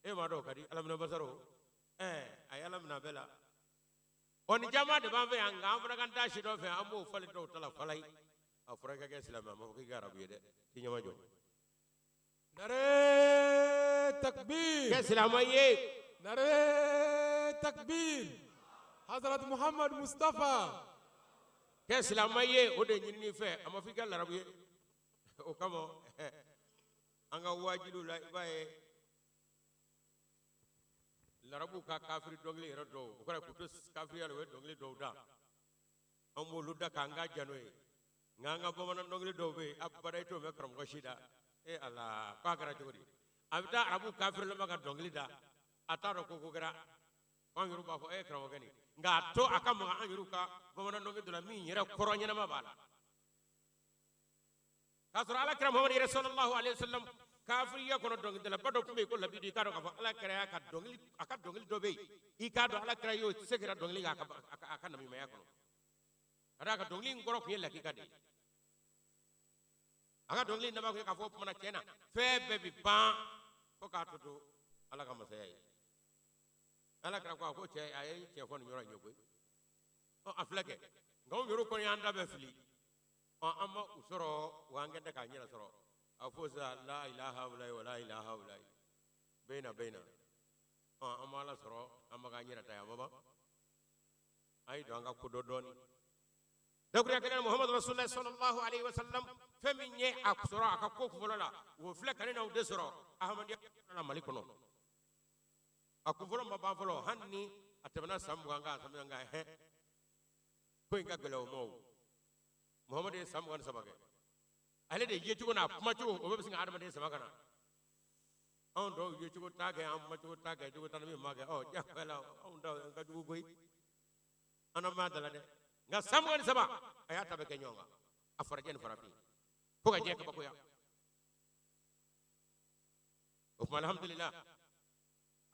e ma do kadi alamna basaro ay alamna bela on jama de ban fe anga amra kan tashi do fe amu fali do tala falai afra ka islam ma ko garabu de ti nyama jo نرى تكبير ke islam ye نرى تكبير حضرة محمد مصطفى ke islam ye o de nyini fe ama fi gal arabu ye o kamo anga wajilu la ibaye larabu ka kafiri dongli ro do o kala kutus kafiri ala we dongli do da ammo ludda ka nga janoy nga bomana dongli do be abbaday to me kram ko shida e ala ka gara jodi abda arabu kafiri la maga dongli da ataro ko gara on yuru ba fo e kram gani nga to akam nga an yuru ka bomana dongli do la mi yera koronya na mabala kasra ala kram muhammad sallallahu alaihi wasallam kafiri ya kono dongli la bado kumbe ko labidi ka do ka ala kra ka dongli aka dongli do be I ka do ala kra yo segera dongli ga aka nami ma ya kono ada ka dongli ngoro ko yella ki kadi aka dongli nama ko ka fo mana kena febe bi ban ko ka to ala ka masaya ala kra ko che ay che fon nyoro nyogo o aflake ngom yoro ko yanda be fili o amma usoro wangende ka nyira soro afosa la ilaha illa wa la ilaha illa baina o amma la soro amma ka nyira ta baba ay do nga ko dodoni dakura kana muhammad rasulullah sallallahu alaihi wasallam feminye aksoro akako kuvola wo fle kana na de soro ahmad ya na malikono akuvolo mbaba folo hanni atabana sambuanga samanga he ko inga gelo mo muhammad sambuanga sabage ale de yetugo na kuma tugo o be singa adama de sabagana on do yetugo tage am matugo tage tugo tanami mage o ja bela on do nga dugo goy ana ma dala de nga sambuanga saba ayata be kenyonga afarajen farafi ko ga je ka bakoya o alhamdulillah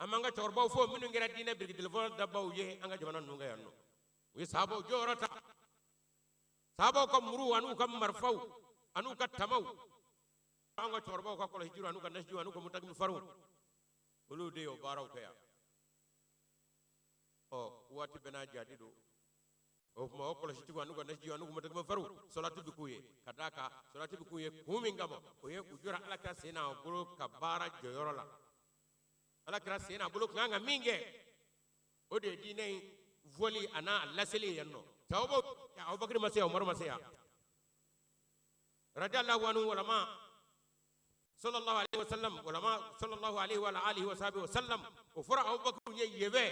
amanga chorba fo minu ngira dina birgidil fo dabaw ye anga jamana nunga yanno wi sabo jorata sabo ko muru anu kam marfau anu ka tamaw anga chorba ko ko hijiru anu ka nasju anu ko mutagmi faru ulu de o baraw kaya o wati bena jadido o mo ko hijiru anu ka nasju anu ko mutagmi faru salatu bikuye kadaka salatu bikuye kumingamo o ye ujura alaka sena o buru ka bara joyorola ala kira sena bulu nganga minge o de dinay voli ana laseli yanno tawbo ya abubakar masaya umar masaya radiyallahu anhu ulama sallallahu alaihi wasallam ulama sallallahu alaihi wa alihi wa sahbihi wasallam o fura abubakar nye yebe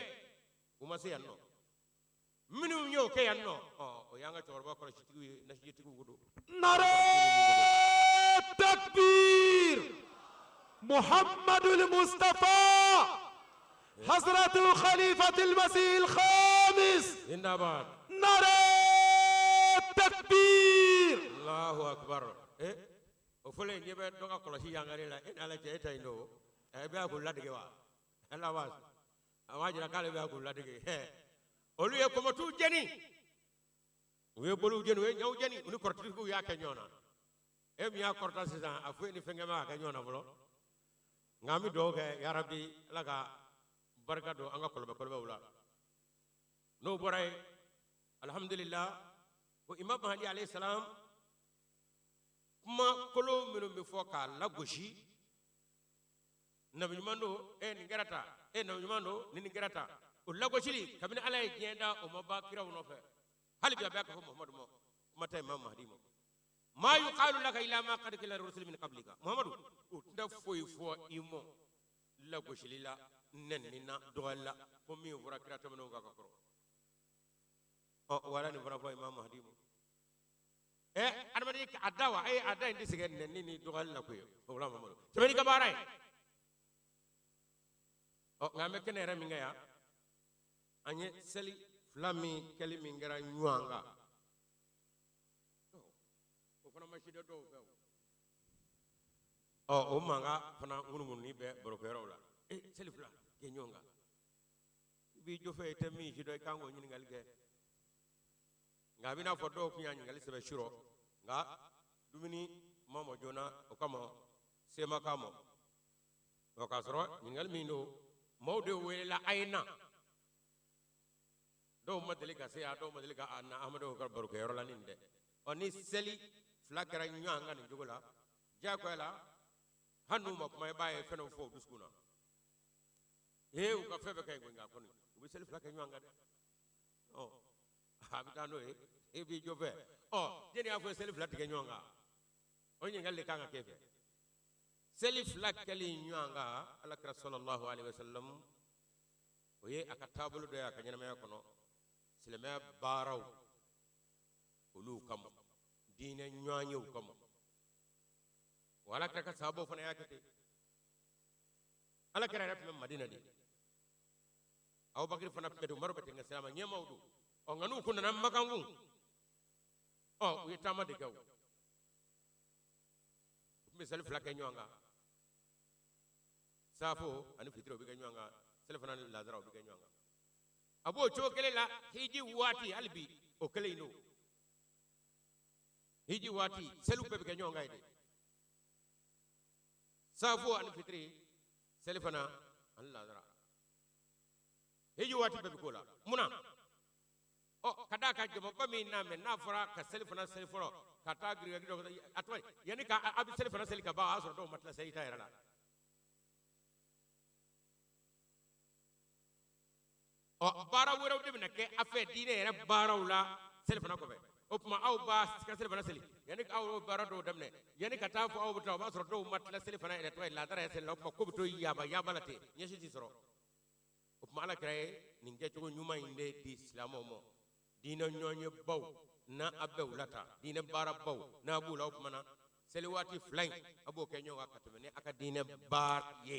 umasaya yanno minu nyo ke yanno o yanga torba ko shitigu na shitigu gudu نرى تكبير محمد المصطفى حضرة خليفة المسيح الخامس زندباد نرى تكبير الله اكبر وفلين يبقى دوغا كلاشي يانغاري لا ان على جيتا ينو بيا كولا دغي وا الله واس اواجي قال بيا كولا دغي اولو يكما تو جني وي بولو جن وي نيو جني وني كورتي كو يا كنيونا يا كورتا سيزان افوني فنگما كنيونا بلو ngami doge ya rabbi laga barka do anga kolbe wala no boray alhamdulillah ko imam mahdi alayhi salam kuma kolo mino mi foka la goshi nabi mando ni garata nabi mando ni garata o la goshi kabina alay jenda o mabakira wono fe hal bi abaka fo muhammad mo mata imam mahdi mo ما يقال لك إلا ما قد قيل الرسل من قبلك محمد ندفوي فو إيمو لا غشليلا نننا دولا فمي فرا منو كاكرو ولا نفرا فو إمام مهدي أنا بدي أدعوا أدعى إندي سجن ننني دولا كوي ولا محمد تبني كباراي ngame kenera mingaya anye seli flami kelimi ngara nyuanga mashida do fe o manga fana ngunu ni be borokero la selifla ke nyonga bi jo fe temi jido kango nyini ngalge nga bina fodo kunya ngali sebe shiro nga dumini mamo jona o kama sema kamo o ka sɔrɔ ɲininkali min don maaw de welela a ye na dɔw ma deli ka se yan dɔw ma deli ka na amadu ka barokɛyɔrɔ la nin dɛ ni seli fila kɛra ɲɔgɔn kan nin cogo la diyagoya la hali n'u ma kuma i b'a ye fɛn dɔw fɔ u dusukun na u ka fɛn bɛɛ ka ɲi nka kɔni u bɛ seli fila kɛ ɲɔgɔn kan dɛ a bɛ taa n'o ye e b'i jɔ fɛ jɛni y'a fɔ seli fila tigɛ ɲɔgɔn kan o ɲininkali de kan ka kɛ fɛ seli fila kɛli ɲɔgɔn kan alakira sallallahu alaihi wasallam o ye a ka taabolo dɔ ye a ka ɲɛnamaya kɔnɔ silamɛya baaraw olu kama diinɛ ɲɔgɔn yew kama wa alakira ka sahabaw fana y'a kɛ ten alakira yɛrɛ tun bɛ madina de abubakar fana tun bɛ ten umaru bɛ ten ka sirama ɲɛmaw don nka n'u kun nana makan kun u ye taama de kɛ o u tun bɛ seli fila kɛ ɲɔgɔn kan saafo ani fitiri o bɛ kɛ ɲɔgɔn kan selifana ni lazara o bɛ kɛ ɲɔgɔn kan a b'o cogo kelen la hiji waati hali bi o kelen in don hiji waati seliw bɛɛ bɛ kɛ ɲɔgɔn kan ye de saafo ani fitiri selifana ani lazara hiji waati bɛɛ bɛ k'o la munna ka d'a kan jamaba min n'a mɛ n'a fɔra ka selifana seli fɔlɔ ka taa girigari dɔ a tɔgɔ yanni ka a bɛ selifana seli ka ban a y'a sɔrɔ dɔw ma tila seli ta yɛrɛ la baara wɛrɛw de bɛna kɛ a fɛ diinɛ yɛrɛ baaraw la selifana kɔfɛ o tuma aw b'a ka selifana seli yanni aw y'o baara dɔw daminɛ yanni ka taa fɔ aw bɛ taa o b'a sɔrɔ dɔw ma tila selifana yɛrɛ tɔgɔ ye laadara yɛrɛ seli la o tuma ko bɛ to yaaba la ten ɲɛsi t'i sɔrɔ o tuma ala kɛra ye nin kɛcogo ɲuman in de di silamɛw ma diinɛ ɲɔgɔnye baw n'a a bɛɛ la ta diinɛ baara baw n'a b'u la o tuma na seli waati fila in a b'o kɛ ɲɔgɔn kan ka tɛmɛ ni a ka diinɛ baara ye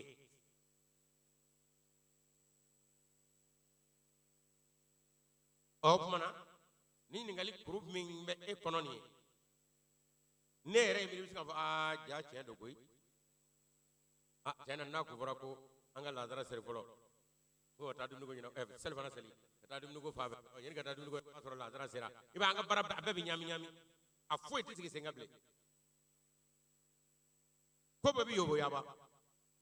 o tuma na ni ɲininkali kuru min bɛ e kɔnɔ nin ye ne yɛrɛ ye miiri bɛ se k'a fɔ ja tiɲɛ don koyi tiɲɛ na n'a kun fɔra ko an ka lazara seli fɔlɔ ko ka taa dumuni ko ɲɛna selifana seli ka taa dumuni ko fan fɛ yanni ka taa dumuni ko o b'a sɔrɔ lazara sera i b'a an ka baara a bɛɛ bɛ ɲami ɲami a foyi tɛ sigi sen kan bilen ko bɛɛ bɛ yoboyaba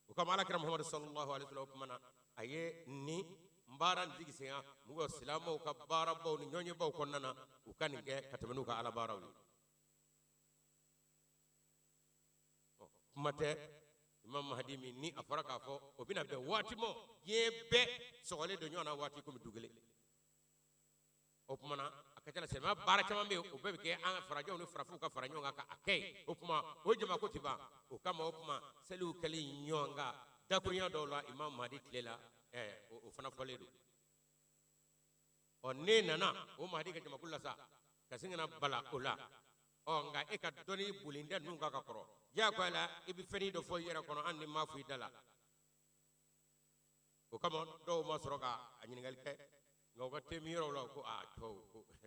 o kama alakira muhamadu sallallahu alaihi wa sallam o tuma na a ye nin baara nin sigi sen kan mɔgɔ silamɛw ka baarabaw ni ɲɔgɔnyebaw kɔnɔna na u ka nin kɛ ka tɛmɛ n'u ka ala baaraw ye kuma tɛ imam mahdi min ni a fɔra k'a fɔ o bɛna bɛn waati ma diɲɛ bɛɛ sɔgɔlen don ɲɔgɔn na waati komi du kelen o tuma na a ka ca la silamɛya baara caman bɛ yen o bɛɛ bɛ kɛ an farajɛw ni farafinw ka fara ɲɔgɔn kan ka kɛ yen o tuma o jama ko tɛ ban o kama o tuma seliw kɛli ɲɔgɔn kan dakurunya dɔw la imam mahdi tile la o fana fɔlen don ne nana o mahdi ka jamakulu la sa ka sin kana bala o la nka e ka dɔnni bolinde ninnu kan ka kɔrɔ diyagoya la i bɛ fɛn dɔ fɔ i yɛrɛ kɔnɔ hali ni m'a fɔ i da la o kama dɔw ma sɔrɔ ka a ɲininkali kɛ nka u ka temi yɔrɔw la ko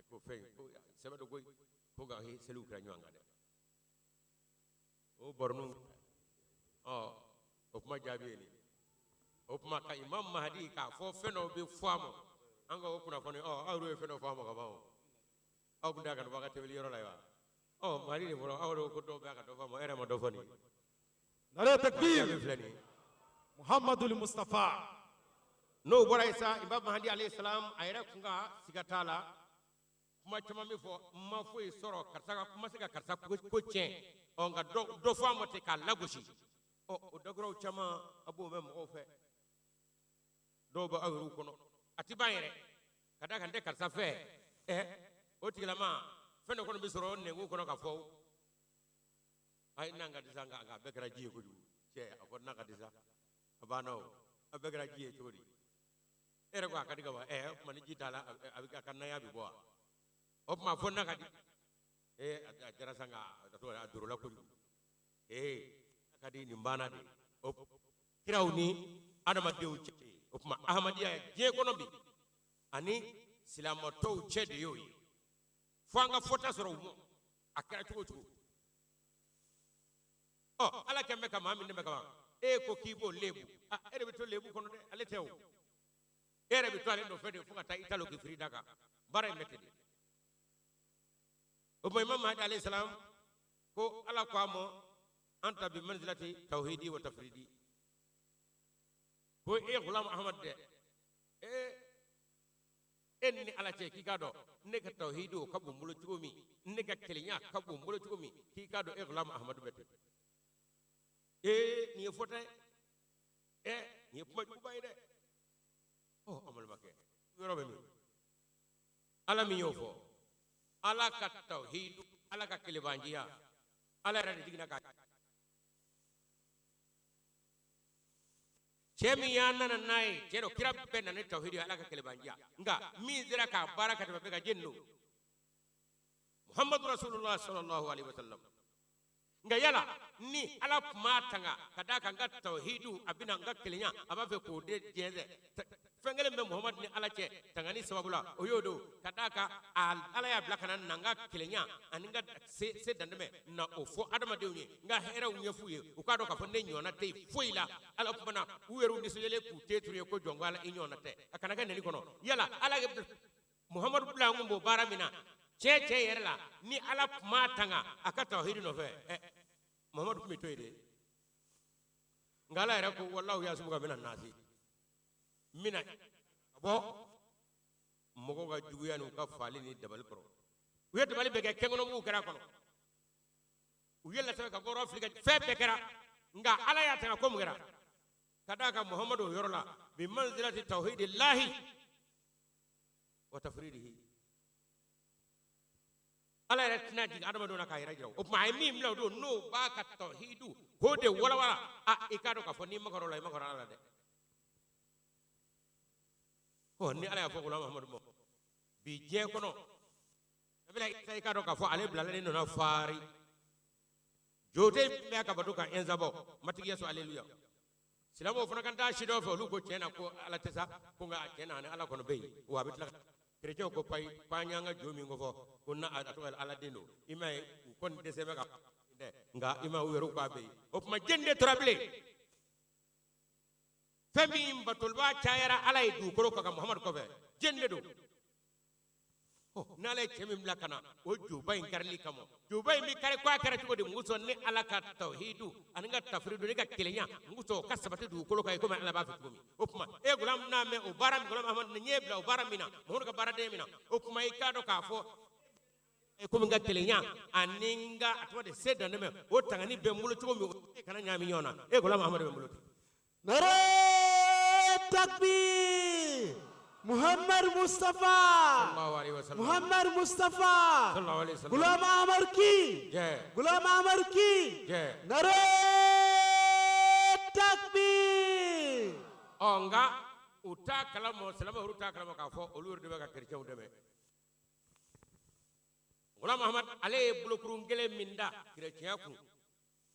ko fɛn ko sɛbɛn dɔ koyi ko ka seliw kɛra ɲɔgɔn kan dɛ o baronu o kuma jaabi ye nin o kuma ka imam mahdi k'a fɔ fɛn dɔw bɛ fɔ a ma an ka o kunnafoni aw yɛrɛ ye fɛn dɔ fɔ a ma ka ban o aw kun da ka bɔ ka tɛmɛli yɔrɔ la ye wa mahdi de fɔlɔ aw yɛrɛ ko dɔw bɛ ka dɔ fɔ a ma e yɛrɛ ma dɔ fɔ nin nare takbir filɛ nin ye muhammadul mustafa n'o bɔra yen sa imam mahdi alayhi salam a yɛrɛ kun ka siga t'a la kuma caman bɛ fɔ n ma foyi sɔrɔ karisa ka kuma se ka karisa ko tiɲɛ nka dɔ fɔ a ma ten k'a lagosi o daguraw caman a b'o mɛn mɔgɔw fɛ dɔw bɛ aw yɛrɛw kɔnɔ a ti ban yɛrɛ ka da kan n tɛ karisa fɛ o tigilama fɛn dɔ kɔni bɛ sɔrɔ nɛngu kɔnɔ ka fɔ ayi n'an ka disa nka a bɛɛ kɛra ji ye kojugu cɛ a fɔ n'an ka disa a banna o a bɛɛ kɛra ji ye cogo di e yɛrɛ ko a ka di ka wa o tuma ni ji t'a la a ka naya bɛ bɔ wa o tuma fɔ n'a ka di a jara sa nka a dorola kojugu a ka di nin banna de o kiraw ni adamadenw cɛ o tuma ahamadiya diɲɛ kɔnɔ bi ani silamɛtɔw cɛ de y'o ye fo an ka fɔta sɔrɔ u ma a kɛra cogo cogo ala kɛn bɛ ka maa min dɛmɛ kama e ko k'i b'o lebu e de bɛ to lebu kɔnɔ dɛ ale tɛ o e yɛrɛ bɛ to ale nɔfɛ de fo ka taa italo k'i firi da kan baara in bɛ ten de o tuma imam mahdi alayhi salam ko ala ko a ma anta bi manzilati tawhidi wa tafridi ko e gulam ahmad de enni ala ce ki gado ne ka tauhidu ka bumbulo tugumi ne ka kelinya ka bumbulo tugumi ki gado e gulam ahmad bete ni fota ni kuma ku bay de amal make yoro be mi ala mi yofo ala ka tauhidu ala ka kelibanjiya ala rade digna ka cemi yana na nai cero kira benna ne tauhidi ala ka kelibanjiya nga mi zira ka baraka te be ka jenno muhammadu rasulullah sallallahu alaihi wasallam nga yala ni ala matanga kadaka nga tauhidu abina nga kelinya abafe ko de jeze fengele be muhammad ni ala ce tangani sababula oyodo kadaka ala ya blakana nanga kelinya aninga se dandeme na ofo adama dewni nga hera unyefuye ukado ka fonde nyona te foila ala kubana uweru nisuyele ku teturiye ko jongwala inyona te akana ga neni kono yala ala muhammad bula ngumbo baramina che yerla ni ala matanga aka tauhidu no fe muhammad kumi toyde ngala era ko wallahu yasbuka minan nasi mina abo mogo ga juguyanu ka fali ni dabal pro uye dabal be ke kengono mu kera kono uye la ka goro afrika fe be kera nga ala ya ta ko mu kera kadaka muhammadu yorola bi manzilati tauhidillahi wa tafridihi ala retna dig adama do na ka yira jiraw o ma mi mlaw do no ba ka tauhidu hode wala wala ikado ka foni makaro la makaro ala de ni ala ya fo gula muhammadu mo bi je kono bila sai ikado ka fo ale blala ni no na fari jote me ka baduka enzabo matigi yeso haleluya silamo fona kan ta shido fo lu ko cena ko ala tesa ko nga cena ne ala kono be wa bitla chrétien ko pay panyanga jomi ngo fo ko na ato ala deno imay kon desebe ka nga ima weru ka be op ma jende trable fami mbatul ba chayara alay du ko ka muhammad ko be jende do nale chemim lakana o jubay ngarli kamo jubay mi kare kwa kare to de muso ni ala ka tauhidu anga tafridu ni ka kelenya muso kasabate du ko kay ko ma ala ba fi komi opma e gulam na me o baram gulam ahmad ni nyebla o baram mina mo ka barade mina opma e kado ka fo e ko nga kelenya aninga atwa de seda ne me o tangani be mulo to mi kana nyami nyona e gulam ahmad be mulo nare takbir Muhammad Mustafa sallallahu alaihi wasallam Muhammad Mustafa sallallahu alaihi wasallam Gulam Ahmad ki Gulam Ahmad ki nare takbir onga uta kalamo salama uta kalamo ka fo olur de ka chrétien de me Gulam Ahmad ale blokurun gele minda chrétien ku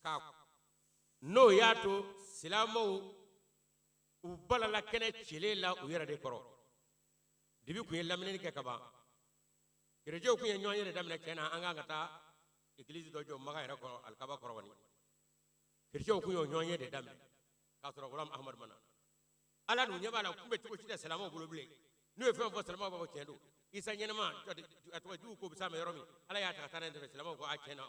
ka no yato silamo ubala la kene chile la uyera de koro dibi ku lamine ke kaba chrétien ku nyoye de damna kena anga ngata église do jo maga era ko alkaba korwani chrétien ku nyoye de damna ka soro Gulam Ahmad mana ala nu nyaba la kumbe tuko chida salama bulobule nu e fo salama ba ko chendo isa nyenama atwa ju ko bisa me yoromi ala ya ta tanan de salama ko a chena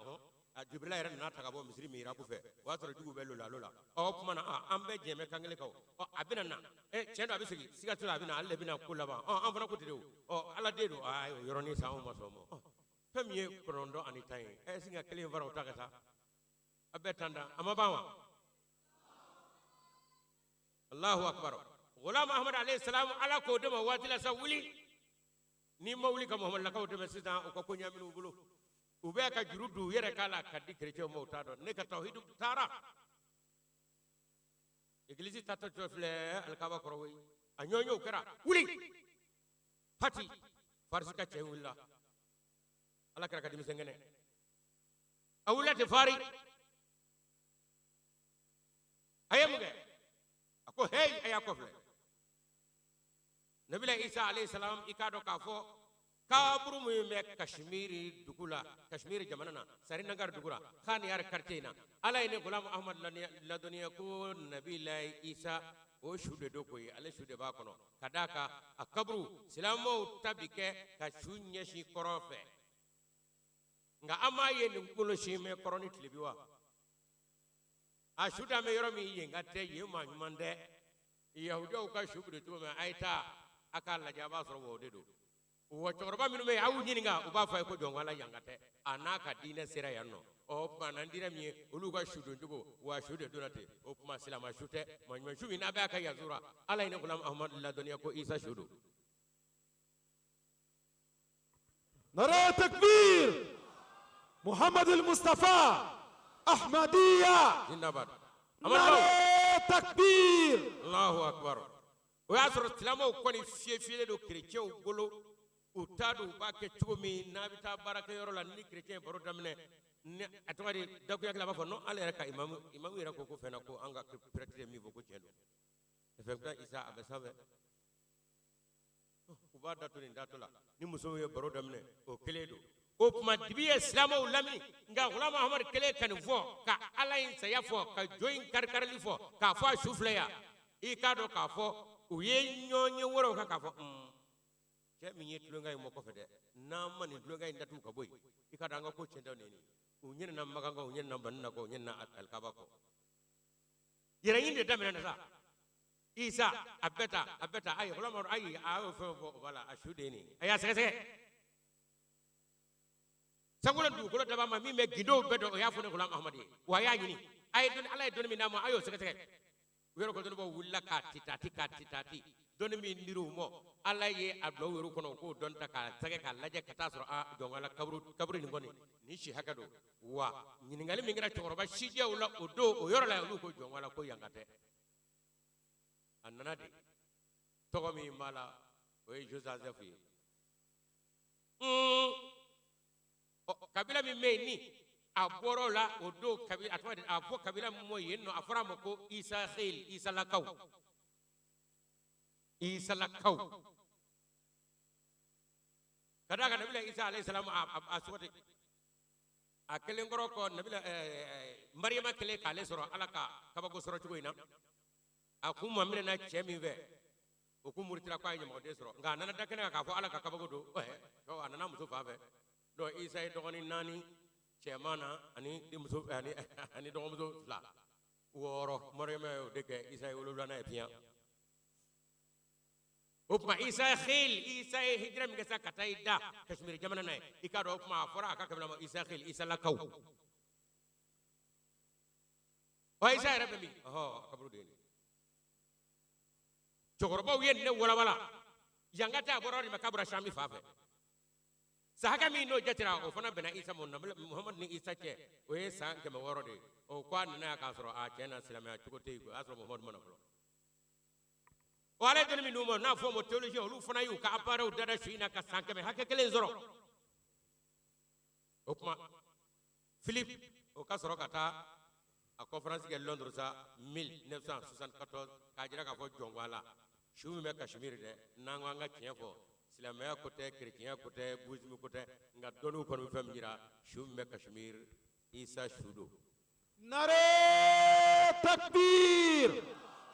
jibril ayra na ta gabo misri mi rabu fe wa soro jugu bello la lola o kuma na ambe jeme kangele ko abina na chendo abisigi siga tula abina alle bina kula ba an fana ko dedo ala dedo ay yoroni sa o masomo famiye krondo anitain singa kele vara utagata abetanda amabawa Allahu akbar Gulam Ahmad alayhi salam ala ko de mawatila sawuli ni mawli ka Muhammad la ko de sita ko ko nyaminu bulu ube ka jurudu yere kala kadi chrétien mo tado ne ka tauhidu tara église tata tofle al kaba korwi anyonyo kera wuli hati farsika chewilla ala kara kadi misengene awula te fari ayamuge ako hey ayakofle nabila isa alayhi salam ikado kafo kaburu mu me kashmiri dugula kashmiri jamanana sari nagar dugura khan yar kartina ala ine Gulam Ahmad la duniya ko nabila isa o shude do koy ala shude ba kono kadaka akabru silamo tabike ka shunya shi korofe nga amaye ni kulo shi me koroni tlibiwa a shuda me yoromi yengate yema nyumande yahudiyaw ka su biri cogo min a ye taa a k'a lajɛ a b'a sɔrɔ o de don wa cɛkɔrɔba minnu bɛ yen a y'u ɲininka u b'a fɔ a ye ko jɔnkala yanka tɛ a n'a ka diinɛ sera yan nɔ ɔ tuma na diinɛ min ye olu ka su don cogo wa su de donna ten o tuma silama su tɛ maɲuman su min n'a bɛ a ka yazura ala ye ne gulam ahmadu ladɔnniya ko isa su don نرى تكبير محمد المصطفى أحمدية zindabad نرى تكبير allahu akbar o y'a sɔrɔ silamaw kɔni fiyefiyelen don kerecɛnw bolo u t'a dɔn u b'a kɛ cogo min n'a bɛ taa baarakɛyɔrɔ la ni kerecɛn ye baro daminɛ ni a tɔgɔ de dakuya kelen a b'a fɔ non ale yɛrɛ ka imamu yɛrɛ ko fɛn na ko an ka prêtre ye min fɔ ko tiɲɛ don effectivement isa a bɛ sanfɛ u b'a dato nin dato la ni musow ye baro daminɛ o kelen don o tuma dibi ye silamaw lamini nka gulam mahamadu kelen ka nin fɔ ka ala in saya fɔ ka jo in karikarili fɔ k'a fɔ a su filɛ yan i k'a dɔn k'a fɔ u ye ɲɔgɔn ye wɛrɛw kan k'a fɔ cɛ min ye tulonkɛ in mɔ kɔfɛ dɛ n'an ma nin tulonkɛ in datugu ka bɔ yen i ka dɔn an ka ko tiɲɛ tɛ nin ye u ɲinɛna makan kɔ u ɲinɛna banina kɔ u ɲinɛna alikaba kɔ yɛrɛɲini de daminɛ na sa isa a bɛɛ ta ayi gulam mahamadu ayi a y'o fɛn fɔ o b'a la a su de ye nin a y'a sɛgɛsɛgɛ sankolon dugukolo daba ma min bɛ gindow bɛɛ dɔn o y'a fɔ ne gulam mahamadu ye wa a y'a ɲini a ye ala ye dɔnni min d'a ma a y'o sɛgɛsɛgɛ u yɛrɛ ko dɔnnibɔ wulila k'a titati dɔnni min dir'u mɔ ala ye a bila u yɛrɛ kɔnɔ u k'o dɔnni ta k'a sɛgɛ k'a lajɛ ka taa sɔrɔ a jɔnkala kaburu nin kɔni nin si hakɛ don wa ɲininkali min kɛra cɛkɔrɔba sijɛw la o don o yɔrɔ la olu ko jɔnkala ko yanka tɛ a nana de tɔgɔ min b'a la o ye joseph ye kabila min bɛ yen ni a bɔra o la o don kabila a fɔ kabila min mɔ yen nɔ a fɔra a ma ko isalakaw ka d'a kan nabila isa alayhi salam a sɔgɔte a kelen kɔrɔ kɔ nabila mariyama kelen k'ale sɔrɔ ala ka kabako sɔrɔ cogo in na a kun ma minɛ na cɛ min fɛ o kun muritira k'a ye ɲamaden sɔrɔ nka a nana da kɛnɛ kan k'a fɔ ala ka kabako don a nana muso fan fɛ donc isa ye dɔgɔnin 4 cɛman na ani dɔgɔmuso 2 6 mariyama y'o de kɛ isa ye 7 ye fiɲɛ o tuma isa ye hijira min kɛ sa ka taa i da kashmiri jamana na ye i k'a dɔn o tuma a fɔra a ka kabila ma isa lakaw wa isa yɛrɛ bɛ min kaburu de ye cɛkɔrɔbaw ye ne walawala yanga tɛ a bɔra de ma k'a bɔra sami fa fɛ san hakɛ min n'o jatira o fana bɛnna isa muhamadu ni isa cɛ o ye san 600 de ye o ko a nana yan k'a sɔrɔ a cɛ na silamɛya cogo tɛ yen o y'a sɔrɔ muhamadu mana fɔlɔ o ale dɔnni min d'u ma n'a fɔ o ma théologie olu fana y'u ka appareil dada su in na ka san 100 hakɛ kelen sɔrɔ o tuma philippe o ka sɔrɔ ka taa a conférence kɛ londres sa 1974 k'a jira k'a fɔ jɔnwala su min bɛ kashmir dɛ n'an ko an ka tiɲɛ fɔ silamɛya ko tɛ kerecɛnya ko tɛ bouddhisme ko tɛ nka dɔnniw kɔni bɛ fɛn min jira su min bɛ kashmir isa su don نرى تكبير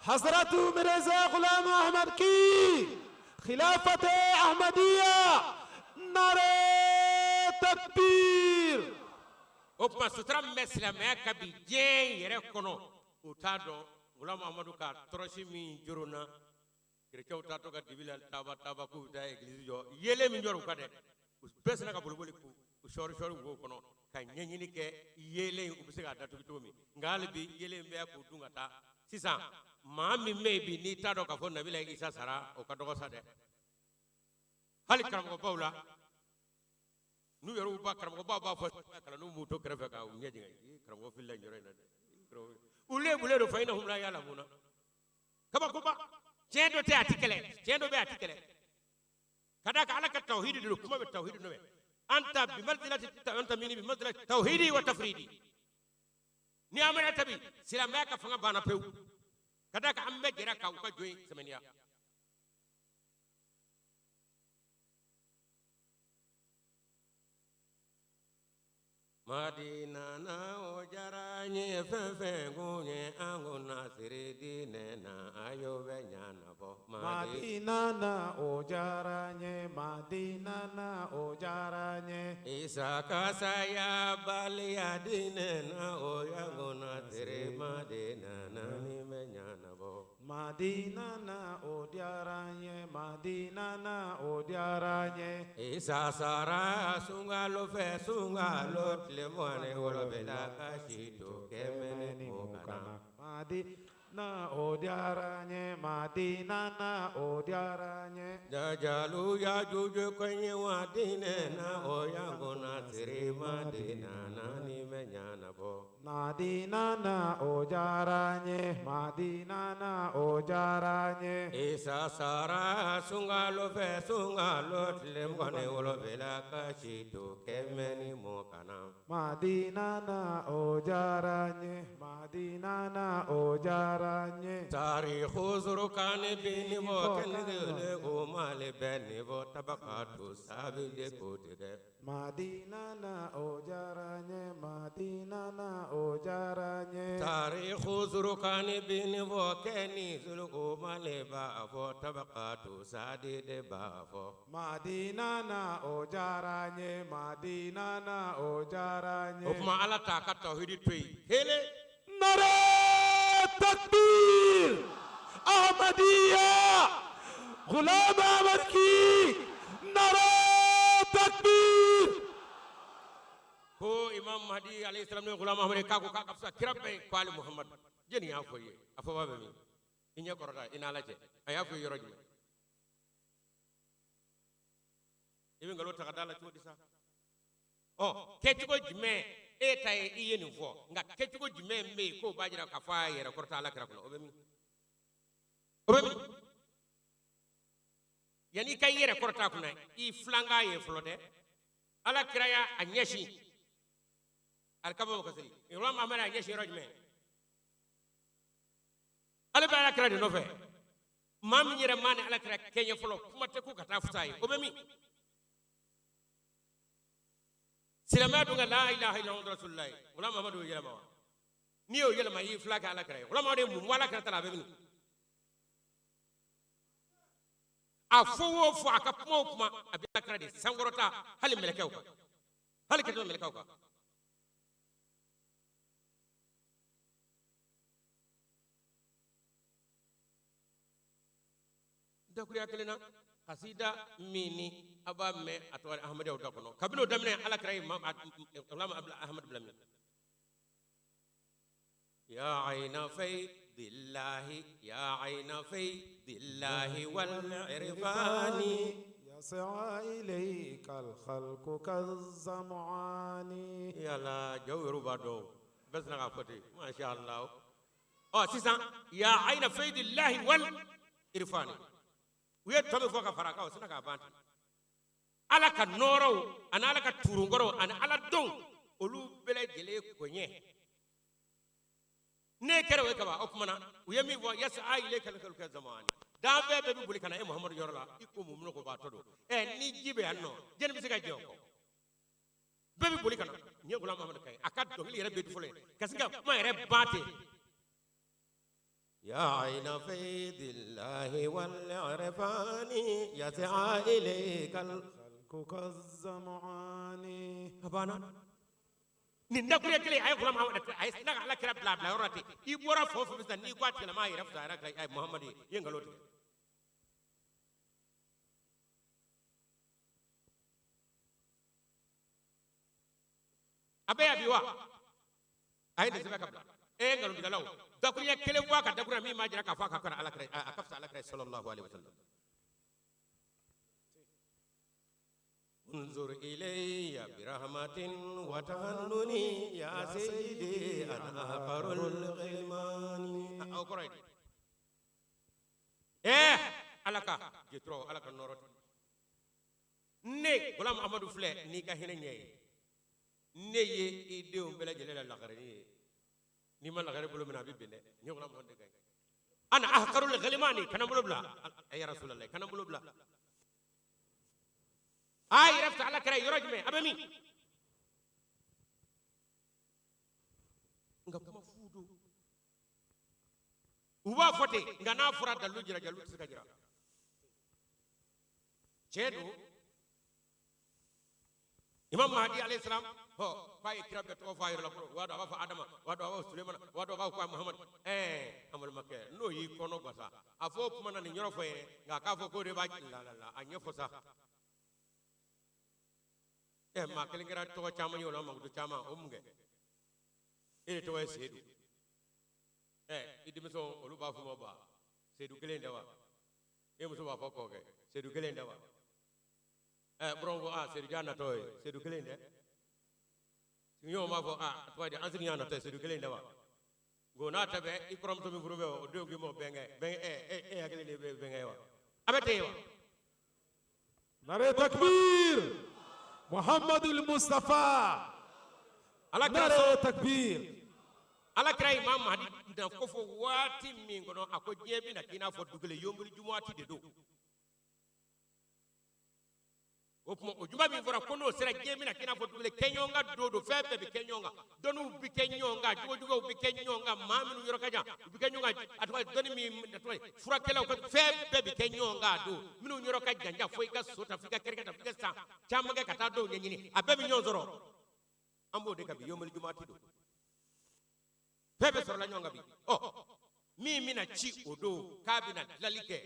حضرت مرزا غلام أحمد کی خلافت احمدیہ نرى تكبير o tuma sutura min bɛ silamɛya ka bi diɲɛ yɛrɛ kɔnɔ u t'a dɔn gulam amadu ka tɔrɔsi min jorona kerecɛnw taatɔ ka dibi la taaba k'u bɛ taa église jɔ yelen min jɔra u ka dɛ u bɛɛ sina ka boliboli u sɔɔri wo kɔnɔ ka ɲɛɲini kɛ yelen u bɛ se k'a datugu cogo min nka hali bi yelen bɛ k'u dun ka taa sisan maa min bɛ yen bi n'i t'a dɔn k'a fɔ nabila isa sara o ka dɔgɔ sa dɛ hali karamɔgɔbaw la n'u yɛrɛ ba karamɔgɔbaw b'a fɔ kalandenw b'u to kɛrɛfɛ ka u ɲɛ jigin karamɔgɔ filila nin yɔrɔ in na dɛ olu ye bulen don fa inahum la ya'lamuna kabakoba tiɲɛ dɔ tɛ a ti kɛlɛ tiɲɛ dɔ bɛ a ti kɛlɛ ka d'a kan ala ka tawhidi de don kuma bɛ tawhidi nɔfɛ anta mini bimanzilati tawhidi wa tafridi ni amana tabi silamɛya ka fanga banna pewu ka d'a kan an bɛɛ jɛra ka u ka jo in sɛmɛniya Madina na o jara nye fɛn gunye an ko nasiri dinɛ na ayo bɛ ɲana bɔ. Madina na o jaranye, Madina na o jaranye. Isa kasaya balia dinena o yangona tere Madina nani menyana bo. Madina na o jaranye, Madina na o jaranye. Isa sara sungalo fe sungalo tlemone wolo bela kashito kemene mokana. Madina o jaranye, Madina na o jaranye. Jajalu ya juju kwenye wadine na oyangona tere Madina nani menyana bo. Madina na o jaranye, Madina na o jaranye. Isa sara sungalo fe sungalo tlemone wolo bela kashito kemene mokana. Madina na o jaranye, Madina na o jaranye. Tarikhu zurukani bini bo kenigele umale beni bo tabakatu sabile kutige. Madina na o jaranye, Madina na o jaranye. Tarikhu zurukani bini bo keni zulu umale ba bo tabakatu sadide ba bo. Madina na o jaranye, Madina na o jaranye. Ukma ala taka tauhidi tui. Hele. Nare takbir Ahmadiyya Ghulam Ahmad ki Nare takbir. Ko Imam Mahdi alayhi salam ne Ghulam Ahmad ka ko ka kapsa kirabe ko Ali Muhammad jeni ya foye afawa be mi inya korota ina laje aya fo yoro jume ibe ngalo ta kadala chodi sa oh kechugo jume e tay iye ni fo nga kechugo jume me ko bajira ka fa yere korota ala kira ko obe mi yani kay yere korota ko nay I flanga ye flode ala kira ya anyeshi alkaba ko sey Imam Ahmad anyeshi rojme ala ba ala kira de no fe mam nyere mane ala kira kenya folo kuma te ku kata futai obe mi silama dunga la ilaha illallah rasulullah wala Muhammadu yelama ni o yelama yi flaka ala kira wala ma de mu wala kira tala be mi afuwo fu akapo kuma abia kira de sangorota hali melekeu hali kedo melekeu ka dakuriya kelena hasida mini aba me atwar ahmad yaw dakono kabilo damne ala kray imam ulama abdul ahmad blami ya ayna fay billahi ya ayna fay billahi wal irfani يسعى إليك الخلق كالزمعان. يلا جوهر بادو بس نغفتي ما شاء الله سيسا يا عين فيد الله والإرفان ويتوبي فوق فراكاو سنكا بانت ala ka noro ana ala ka turungoro ana ala don olu bele jele konye ne kere we kaba okmana uyemi wo yasa ile kala kala zamani da be be buli kana e muhammad yorla iko mumno ko ba todo ni jibe anno jen bi siga joko be bi buli kana ni gulam muhammad kay akad do yere be dufule kasinga ma yere bate يا عين فيض الله والعرفان يسعى إليك الخلق كالزمعان. أبانا نقول لك أي غلام أي سنة على كرب لا بلا وراتي يبورا فوف بس نيقات لما يرفع على أي محمد ينقلوا أبي أبيوا أي نسبة قبل قالوا بقالوا دكتور كلام واقع دكتور مين ما جرى كفاك كنا على كري أكفس على كري صلى الله عليه وسلم انظر إلي برحمة وتهنني يا سيدي أنا أقر الغلمان أو كريد ألاك جترو ألاك النورت ني غلام أحمد فلة ني كهينة ني يديهم بلا جلالة لغرني نيما لغير بلو من حبيب بني نيغلا مهند كاي انا احقر الغلماني كان بلو بلا يا رسول الله كان بلو بلا اي رفت على كراي يرجمي ابمي nga kuma fudo uba fote nga na fura dalu jira jalu sika jira ceedu imam mahdi alayhi salam ho bay kirabe to fayir la ko wado ba fa adama wado ba sulaiman wado ba ko muhammad amul makke no yi kono basa afo kuma na ni nyoro foye nga ka fo ko de ba la anya fo sa ma kelingira to chama yo la ma do chama omge to e sedu idimi so olu ba fu mo ba sedu kelen dawa muso ba fo ko ke sedu kelen dawa brongo sedu jana toy sedu kelen de sinyo ma fo to de ansini yana to sedu kelen dawa go na tabe ikrom to mi furube o do ngi mo benge akele ne benge wa abete wa nare takbir muhammadul mustafa ala nare takbir ala kira imam mahdi dan ko fo wati min gono akoje bi na kina fo dugule yombul jumuati de do o juma min fora kono sera jemi na kina fo dugule kenyonga do febe bi kenyonga donu bi kenyonga jugo bi kenyonga maminu yoro kaja bi kenyonga atwa doni mi atwa fura kala ko febe bi kenyonga do minu yoro kaja nja fo iga sota fika kereka fika sa chamaga kata do nyini abebi nyozoro ambo de kabi yombul jumuati do febe soro la nyonga bi mi na chi odo kabina lalike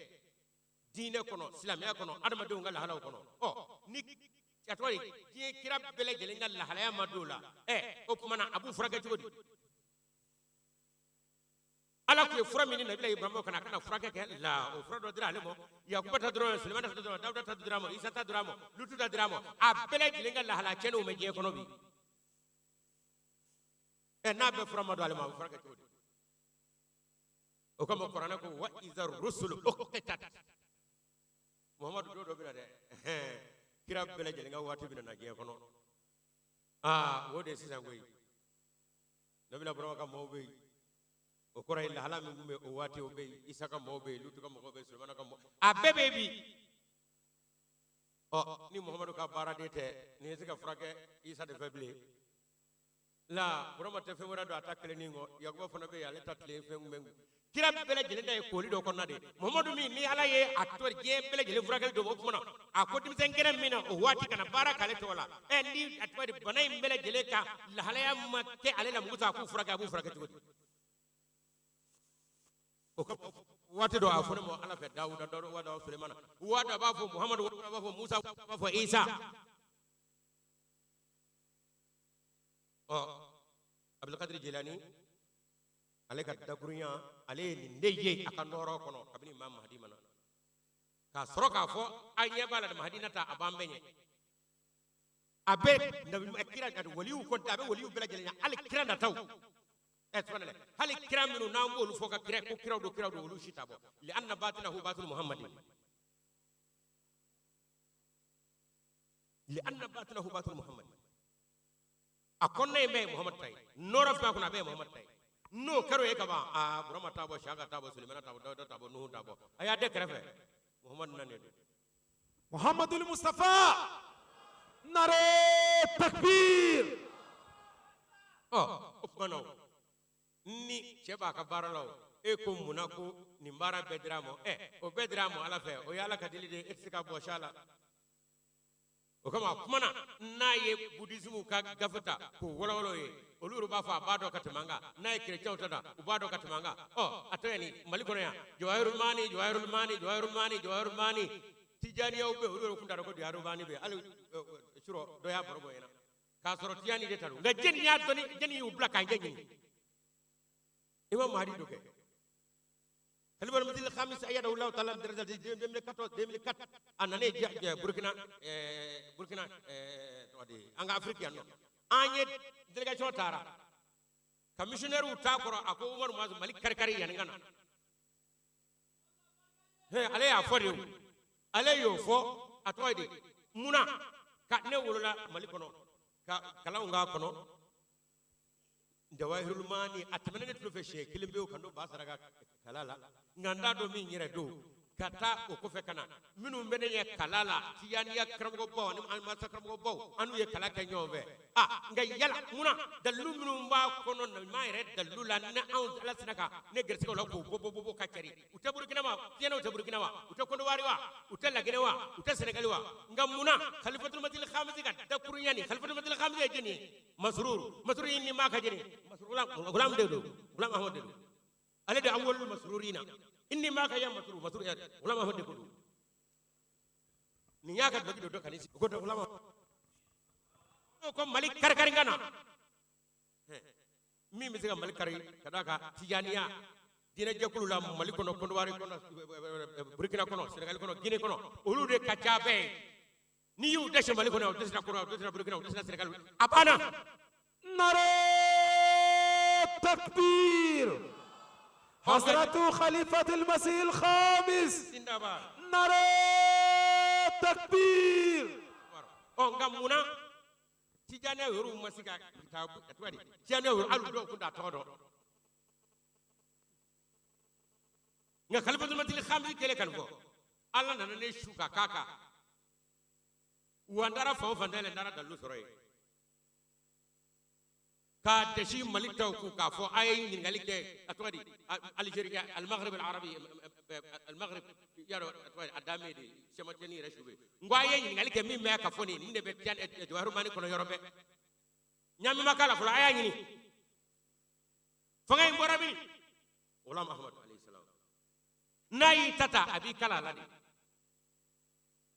dine kono islamia kono adama do ngal halaw kono ni atwari die kirab bele gele ngal la halaya madola o kuma abu furaga jodi ala ko fura min nabi ibrahim kana furaga ke la o fura do dira lemo yakuba ta dro sulaiman ta dro dawda ta dramo isa ta dramo lutu ta dramo a bele gele ngal la hala cheno me je kono bi na be fura mado alema furaga jodi o kama qur'ana ko wa izar rusul uqitat muhammadu do bina de kira bele jeli nga wati bina na je kono wode sisan goyi nabila bro ka mawbe o kora illa hala min gume o wati o be isaka mawbe lutu ka mawbe sulmana ka abebe bi ni muhammadu ka bara de te ni sika frake isa de feble la bro ma te fe wora do attaque ni ngo yago fona be yale tatle fe ngumengu kira bele jeli day ko li do ko nade muhammadu mi ni ala ye ator je bele jeli furagal do fona akoti sen kere mina o wati kana baraka le tola ni atwadi banay bele jeli ka la halaya makke ale la musa ku furaga abu furaga to o ko wati do afone mo ala fe dawuda do wada sulaiman wada ba fo muhammadu wada ba fo musa ba fo isa abdul qadir jilani ale ka dagurunya ale ni ndeye aka noro kono kabini imam mahdi mana ka soroka fo anya bala mahdi nata abambenye abe nabi akira ngad waliu ko tabe waliu bela jelenya al kira na taw subhanallah hal kira minu nambo lu foka kira ko kira do wulu shitabo li anna batinahu batul muhammadin li anna batinahu batul muhammadin akonna be muhammad tay noro fa ko na be muhammad tay no karo e kaba burama tabo shaga tabo sulaiman tabo dawda tabo nuhu tabo aya de krefe muhammad nanedo muhammadul mustafa nare takbir upmano ni cheba ka baralo e ko munako ni mbara bedramo o bedramo ala fe o yala ka dilide exika bo shala o kama kumana naye buddhism ka gafata ko wololo ye oluru ba fa bado katimanga naye chrétien utada ubado katimanga atoyani malikono ya jawahirul mani tijani ya ube oluru kundaro ko diaru mani be alu suro do ya borgo ena ka soro tiyani de taru ga jeni ya toni jeni ubla ka jeni imam mahdi doke kalbar madil khamis ayada allah taala daraja 2014 anane burkina wadi anga africain no anye delegation tara commissioner uta koro ako umar maz malik karkari yanngana ale ya fodi ale yo fo atoyde muna ka ne wolola malikono ka kala nga kono jawahirul mani atmane tulo fe she kilimbe kando basaraga kalala nganda do mi nyire do kata o ko fe kana minu bene ye kalala tiyani ya kramgo bo ni an masa kramgo bo anu ye kala ke nyombe nga yala muna dalu minu ba kono na ma yere dalu la na an ala sinaka ne gerse ko bo ka kari uta burkina ma tiyana uta burkina wa uta kondo wari wa uta lagene wa uta senegal wa nga muna khalifatul madil khamisi ka da kuryani khalifatul madil khamisi jeni masrur ni ma ka jeni masrur gulam dedo gulam ahmad dedo ale de awwalul masrurina inni ma ka ya masrur ya gulam ahmad dedo ni yaka bagi do kanisi ko do gulam ko malik karkari ngana mi mi siga malik kari kadaka tijaniya dina jakulu la malik kono kono wari kono burkina kono senegal kono guinée kono olu de kacabe ni yu deshe malik kono deshe kono deshe burkina deshe senegal abana نرى تكبير حضرة خليفة المسيح الخامس نرى تكبير ngamuna tijane yoru masika kitabu atwadi tijane yoru alu do kunda todo nga khalifatul madil khamsi kele kan ko alla nana ne shuka kaka wandara fa fandele ndara dalu soroy ka deshi malik taw ku ka fo ay ngali ke atwadi algeria al maghrib al arabi al maghrib yaro atwadi adame di semateni reshube ngwaye ngali ke mi me ka fo ni nde be tian e jwaru mani kono yorobe nyami makala fula aya nyini fangay mborabi ulam ahmad alayhi salam nayi tata abi kala ladi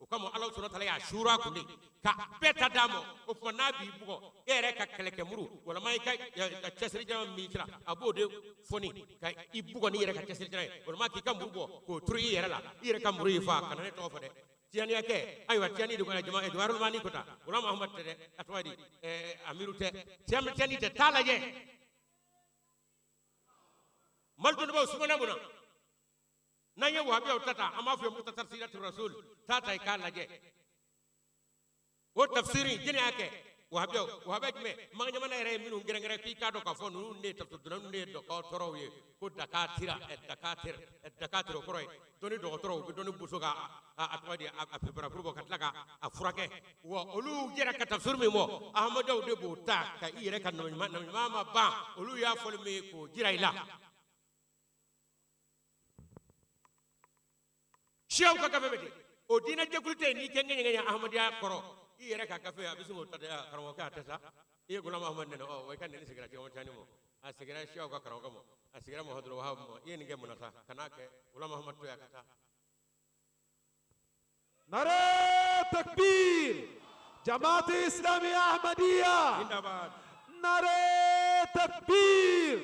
o kamo allah subhanahu wa ta'ala ya shura kundi ka beta damo o ko nabi bugo ere ka keleke muru wala may ka chesri jama mi kila abode foni ka ibugo ni ere ka chesri jama wala ma ki kam bugo ko turi ere la ere kam muru fa kanane to fode tiani yake aywa tiani do kana jama edwarul mani kota ulam ahmad tede atwadi amiru te tiani te talaje malto do subhana buna nanye wahabi utata ama fi mukhtasar siratu rasul tata ikalaje wo tafsiri jini yake wahabi me magnya mana ere minu ngere fi ka do ka fo nu ne tafsir dun ne do ko torowe ko dakatira dakatir ko roy doni do torow bi doni busuga atwadi a prepara pour ko katlaga a furake wo olu jera ka tafsir mi mo ahmadu de bo ta ka ire kan no ma ba olu ya fol me ko jiraila shew ka kafe beti o dina jekulte ni kenge ngenya ahmadiya koro i yere ka kafe abisumo tada karamo ka tasa e gulam ahmad ne o way kan ni sigira ti o tani mo a sigira shew ka karamo mo a sigira muhammad wahab mo yen nge munata kanake gulam ahmad to yakata نرى تكبير جماعة إسلامية أحمدية zindabad نرى تكبير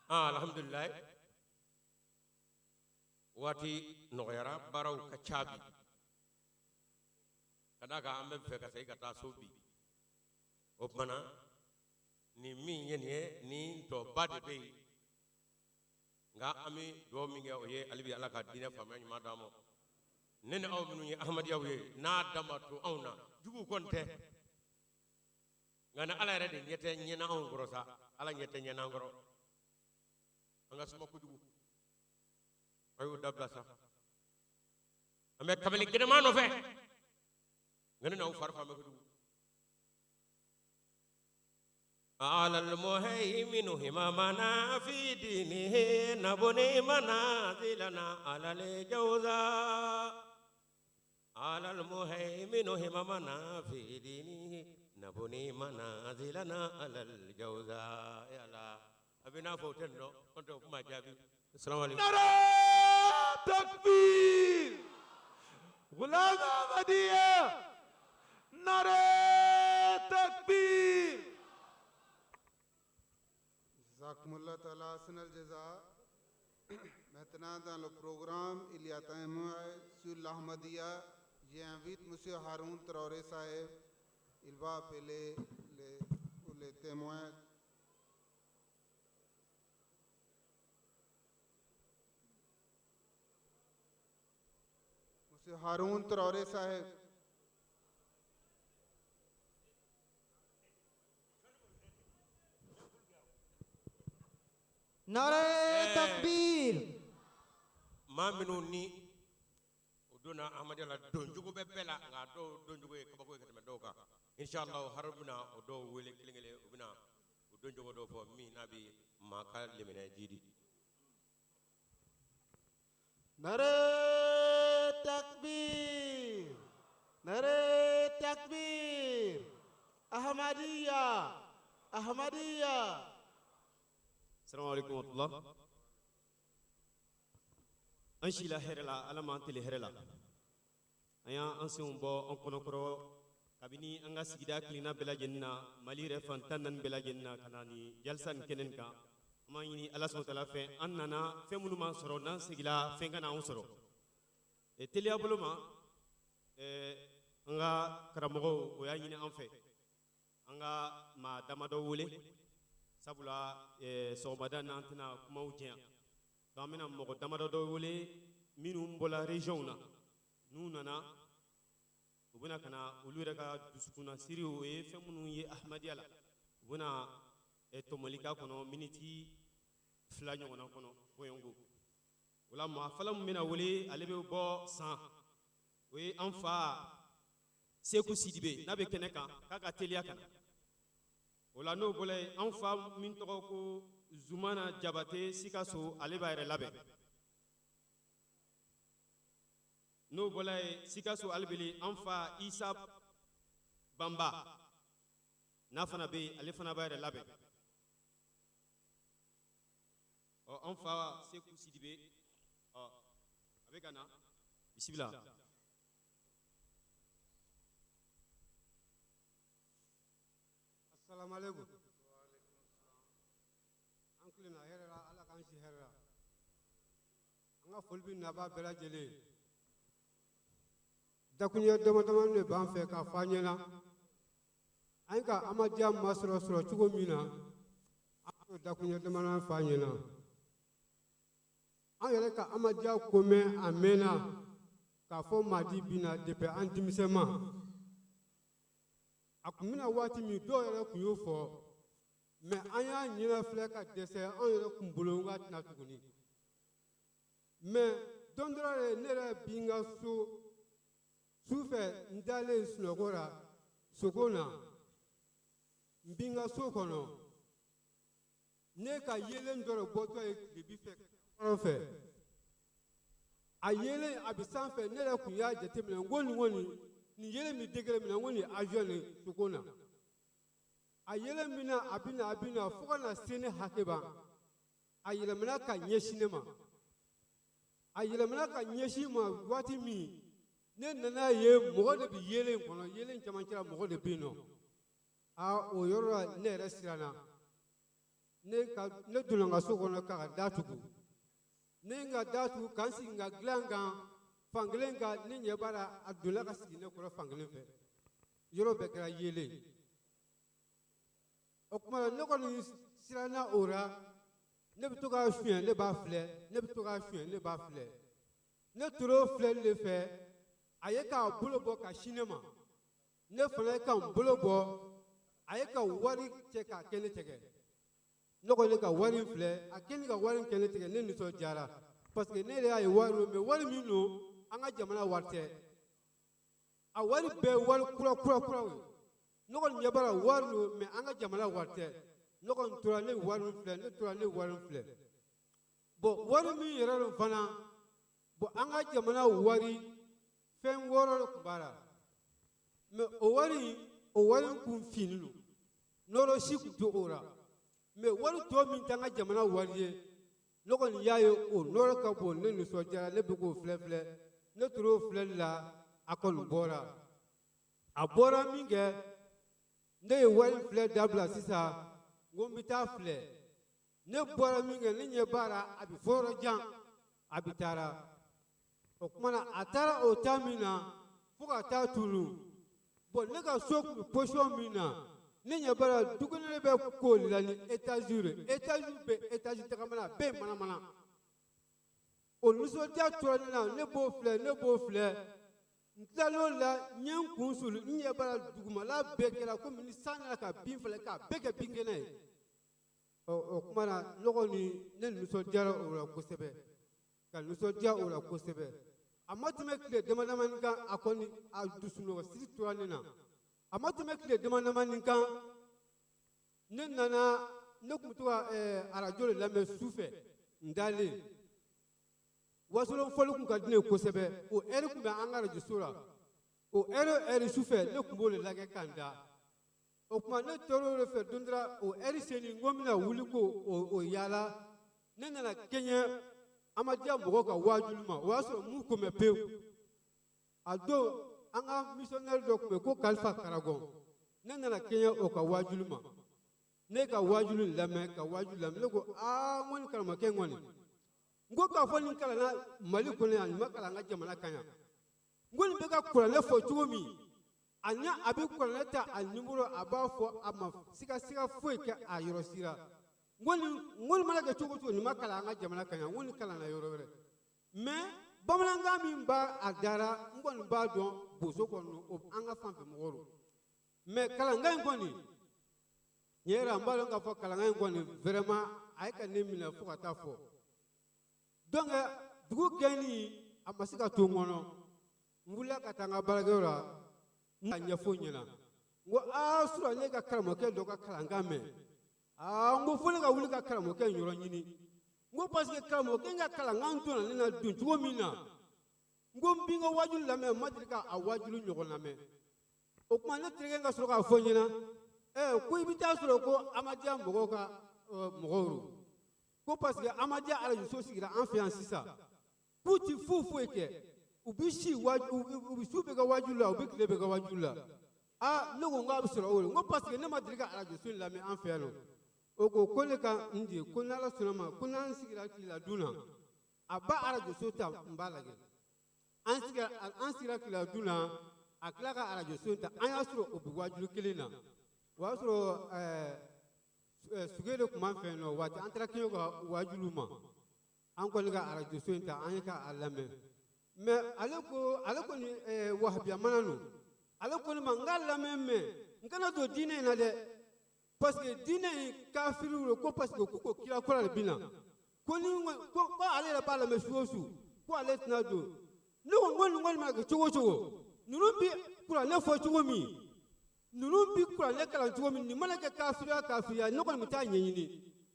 alhamdulillah wati noyara baraw ka chabi kadaka ambe fe ka sai kata sobi opmana ni min yenye ni to bade be nga ami do mi nge oye alibi alaka dina famani madamo nene aw minu ni ahmadiya we na damatu awna jugu konte ngana ala rede nyete nyena on grosa ala nyete nyena ngoro nga suma ko jugu ayu dabla sa ame kameli gene ma no fe ngene naw farfa me ko dugu ala al muhaymin himamana fi dinihi nabuni manazilana ala al jawza ala al muhaymin himamana fi dinihi nabuni manazilana ala al jawza ya la abina foten no onto kuma jabi assalamu alaikum نرى تكبير غلام أحمدية نرى تكبير Jazakumullah ta'ala sanal jaza. Maintenant dans le programme, il y a témoin sur l'Ahmadiyya. J'invite M. Haroun Traoré Saheb. Il va appeler les témoins. M. Haroun Traoré Saheb. नारे तकबीर maa minnu ni o donna ahmadiyya la donjugu bɛ bɛɛ la nka dɔw donjugu ye kabako ye ka tɛmɛ dɔw kan inshallah har bɛna o dɔw wele kelen kelen u bɛna o donjugu dɔw fɔ min n'a bɛ maa ka leminɛ ji di. Nare takbir, nare takbir, Ahmadiyya, Ahmadiyya. Assalamu alaikum wa rahmatullah. An si la hɛrɛ la ala m'an tele hɛrɛ la an y'an senw bɔ an kɔnɔkɔrɔ kabini an ka sigida kilenna bɛɛ lajɛlen na mali yɛrɛ fan 14 bɛɛ lajɛlen na ka na ni jalisa nin kɛnɛ nin kan an b'a ɲini ala sɔnna tala fɛ an nana fɛn minnu m'an sɔrɔ n'an segila fɛn kana anw sɔrɔ teliya bolo ma an ka karamɔgɔw o y'a ɲini an fɛ an ka maa damadɔ wele sabula sɔgɔmada n'an tɛna kumaw jɛya donc an bɛna mɔgɔ damadɔ dɔ wele minnu bɔra région na n'u nana u bɛna ka na olu yɛrɛ ka dusukunna siri o ye fɛn minnu ye ahmadiyya la u bɛna tɔmɔli k'a kɔnɔ miniti 2 ɲɔgɔnna kɔnɔ bɔyɔngo o la maa fɔlɔ min bɛna wele ale bɛ bɔ san o ye an fa seku sidibe n'a bɛ kɛnɛ kan k'a ka teliya ka na o la n'o bɔra yen an fa min tɔgɔ ko Zumana Jabate Sikaso ale b'a yɛrɛ labɛn n'o bɔra yen Sikaso Alibele an fa Isa Bamba n'a fana bɛ yen ale fana b'a yɛrɛ labɛn an fa Seku Sidibe a bɛ ka na bisimila. Assalamu alaikum. An kilena hɛrɛ la ala k'an si hɛrɛ la an ka foli bɛ naba bɛɛ lajɛlen dakuɲɛ dama dama de b'an fɛ k'a fɔ an ɲɛna an ye ka ahmadiyya masɔrɔ cogo min na an b'o dakuɲɛ dama dama fɔ an ɲɛna an yɛrɛ ka ahmadiyya ko mɛn a mɛnna k'a fɔ mahdi bina depuis an denmisɛnma a kun bɛna waati min dɔw yɛrɛ kun y'o fɔ mais an y'a ɲinɛ filɛ ka dɛsɛ an yɛrɛ kun bolo n ka tɛna tuguni mais don dɔ de ne yɛrɛ bi n ka so sufɛ n dalen sunɔgɔ la soko na n bi n ka so kɔnɔ ne ka yelen dɔ de bɔtɔ ye tilebi fɛ kɔrɔ fɛ a yelen a bɛ sanfɛ ne yɛrɛ kun y'a jateminɛ n ko nin yelen min degere minɛ n ko nin avion de soko na a yelen min na a bɛna fo ka na se ne hakɛ ban a yɛlɛmana ka ɲɛsin ne ma a yɛlɛmana ka ɲɛsin ma waati min ne nana ye mɔgɔ de bɛ yelen kɔnɔ yelen camancɛla mɔgɔ de bɛ yen nɔ o yɔrɔ la ne yɛrɛ siranna ne donna n ka so kɔnɔ ka datugu ne ye n ka datugu ka n sigi n ka dilan kan fankelen kan ne ɲɛ b'a la a donna ka sigi ne kɔrɔ fankelen fɛ yɔrɔ bɛɛ kɛra yelen o tuma ne kɔni siranna o la ne bɛ to k'a suyɛn ne b'a filɛ ne bɛ to k'a suyɛn ne b'a filɛ ne tora o filɛli de fɛ a ye k'a bolo bɔ ka sin ne ma ne fana ye ka n bolo bɔ a ye ka wari cɛ k'a kɛ ne tɛgɛ ne kɔni ka wari in filɛ a kɛlen ka wari in kɛ ne tɛgɛ ne nisɔndiyara parce que ne yɛrɛ y'a ye wari don mais wari min don an ka jamana wari tɛ a wari bɛɛ ye wari kura ye ne kɔni ɲɛ b'a la wari don mais an ka jamana wari tɛ ne kɔni tora ne bɛ wari min filɛ ne tora ne bɛ wari min filɛ bon wari min yɛrɛ don fana bon an ka jamana wari fɛn 6 de tun b'a la mais o wari kun finen don nɔrɔ si tun tɛ o la mais wari tɔ min t'an ka jamana wari ye ne kɔni y'a ye o nɔrɔ ka bon ne nisɔndiyara ne bɛ k'o filɛ ne tora o filɛli la a kɔni bɔra a bɔra min kɛ ne ye wari filɛ dabila sisan n ko n bɛ taa filɛ ne bɔra min kɛ ne ɲɛ b'a la a bɛ fɔ yɔrɔ jan a bɛ taara o tuma na a taara o taa min na fo ka taa tunu bon ne ka so tun bɛ position min na ne ɲɛ b'a la dukɛnɛ bɛ k'olu la ni étage bɛ étage tagamana a bɛɛ ye manamana o nisɔndiya tora ne na ne b'o filɛ n tilal'o la n ye n kun suli n ɲɛ b'a la dugumala bɛɛ kɛra komi ni san nana ka bin falen k'a bɛɛ kɛ binkɛnɛ ye o tuma na ne kɔni ne nisɔndiyara o la kosɛbɛ ka nisɔndiya o la kosɛbɛ a ma tɛmɛ tile damadamanin kan a kɔni a dusunɔgɔ siri tora ne na a ma tɛmɛ tile damadamanin kan ne nana ne tun bɛ to ka arajo de lamɛn su fɛ n dalen wasolon fɔli tun ka di ne ye kosɛbɛ o ɛri tun bɛ an ka arajoso la o ɛri su fɛ ne tun b'o de lajɛ ka n da o tuma ne tor'o de fɛ don dɔ la o ɛri seni n ko n bɛna wuli k'o yaala ne nana kɛɲɛ amadiya mɔgɔw ka waajuli ma o y'a sɔrɔ mun kun bɛ pewu a don an ka misiyɔnɛri dɔ tun bɛ ko kalifa karagɔn ne nana kɛɲɛ o ka waajuli ma ne ka waajuli lamɛn ka waajuli lamɛn ne ko aa n ko nin karamakɛ in kɔni n ko k'a fɔ nin kalanna mali kɔnɔ yan nin ma kalan an ka jamana kan yan n ko nin bɛ ka kuranɛ fɔ cogo min ani a bɛ kuranɛ ta a nimoro a b'a fɔ a ma siga foyi kɛ a yɔrɔ sira n ko nin mana kɛ cogo o cogo nin ma kalan an ka jamana kan yan n ko nin kalanna yɔrɔ wɛrɛ mais bamanankan min b'a a dara n kɔni b'a dɔn boso kɔnɔ o an ka fanfɛ mɔgɔw don mais kalankan in kɔni n yɛrɛ n b'a dɔn k'a fɔ kalankan in kɔni vraiment a ye ka ne minɛ fo ka taa fɔ donc dugu gɛnni a ma se ka to n kɔnɔ n wulila ka taa n ka baarakɛyɔrɔ la n ka ɲɛfɔ ɲɛna n ko aa sura ne ka karamɔgɔkɛ dɔ ka kalankan mɛn n ko fo ne ka wuli ka karamɔgɔkɛ in yɔrɔ ɲini n ko parce que karamɔgɔkɛ in ka kalankan donna ne na don cogo min na n ko n bi n ka waajuli lamɛn n ma deli ka a waajuli ɲɔgɔn lamɛn o tuma ne terikɛ ka sɔrɔ k'a fɔ n ɲɛna ko i bɛ taa sɔrɔ ko amadiya mɔgɔw ka mɔgɔw don ko parce que amadiya arajoso sigira an fɛ yan sisan k'u ti foyi kɛ u bɛ su bɛ ka waajuli la u bɛ tile bɛ ka waajuli la ne ko n k'a bɛ sɔrɔ o de n ko parce que ne ma deli ka arajoso in lamɛn an fɛ yan nɔ o ko ne ka n di ko n'ala sɔnna ma ko n'an sigira tileladun na a ba arajoso ta n b'a lajɛ an sigira tileladun na a tila ka arajoso ta an y'a sɔrɔ o bɛ waajuli kelen na o y'a sɔrɔ suge de tun b'an fɛ yen nɔ waati an taara kɛɲɛ ka waajuliw ma an kɔni ka arajoso in ta an ye k'a lamɛn mais ale kɔni wahabiya mana no ale kɔni ma n k'a lamɛn mɛn n kana don diinɛ in na dɛ parce que diinɛ in kafiriw don ko parce que ko kira kɔrɔ de bɛ na ko ale yɛrɛ b'a lamɛn su o su ko ale tɛna don ne ko n ko nin kɔni mana kɛ cogo o cogo ninnu bɛ kuranɛ fɔ cogo min ninnu bɛ kuranɛ kalan cogo min nin mana kɛ kafiriya ne kɔni bɛ taa ɲɛɲini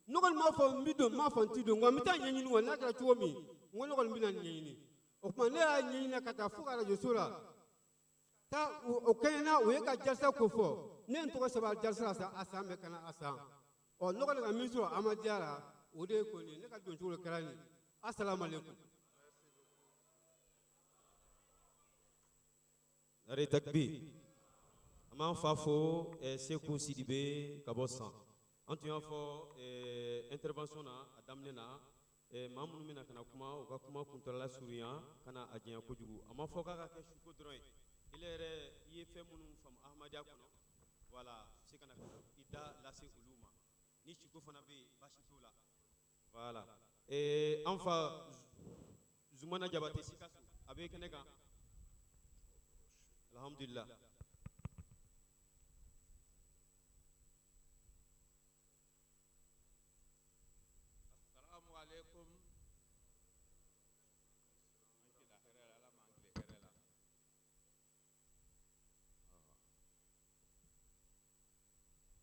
ne kɔni m'a fɔ n bɛ don n m'a fɔ n tɛ don nka n bɛ taa ɲɛɲini wa n'a kɛra cogo min n ko ne kɔni bɛ na nin ɲɛɲini o tuma ne y'a ɲɛɲini ka taa fo ka arajoso la taa o kɛɲɛna o ye ka jalisa ko fɔ ne ye n tɔgɔ sɛbɛn jalisa la a san bɛɛ ka na a san ne kɔni ka min sɔrɔ amadiya la o de ye kɔni ne ka don cogo de kɛra nin asalaamaaleykum. Are takbir an b'an fa fo Seku Sidibe ka bɔ San an tun y'a fɔ intervention na a daminɛ na maa minnu bɛna ka na kuma u ka kuma kuntala surunya ka na a janya kojugu a ma fɔ k'a ka kɛ suko dɔrɔn ye ile yɛrɛ i ye fɛn minnu faamu ahmadiyya kɔnɔ voilà se ka na i da lase olu ma ni suko fana bɛ yen baasi t'o la voilà an fa Zumana Jabate Sikaso a bɛ kɛnɛ kan alhamdulillah. Assalamu alaikum.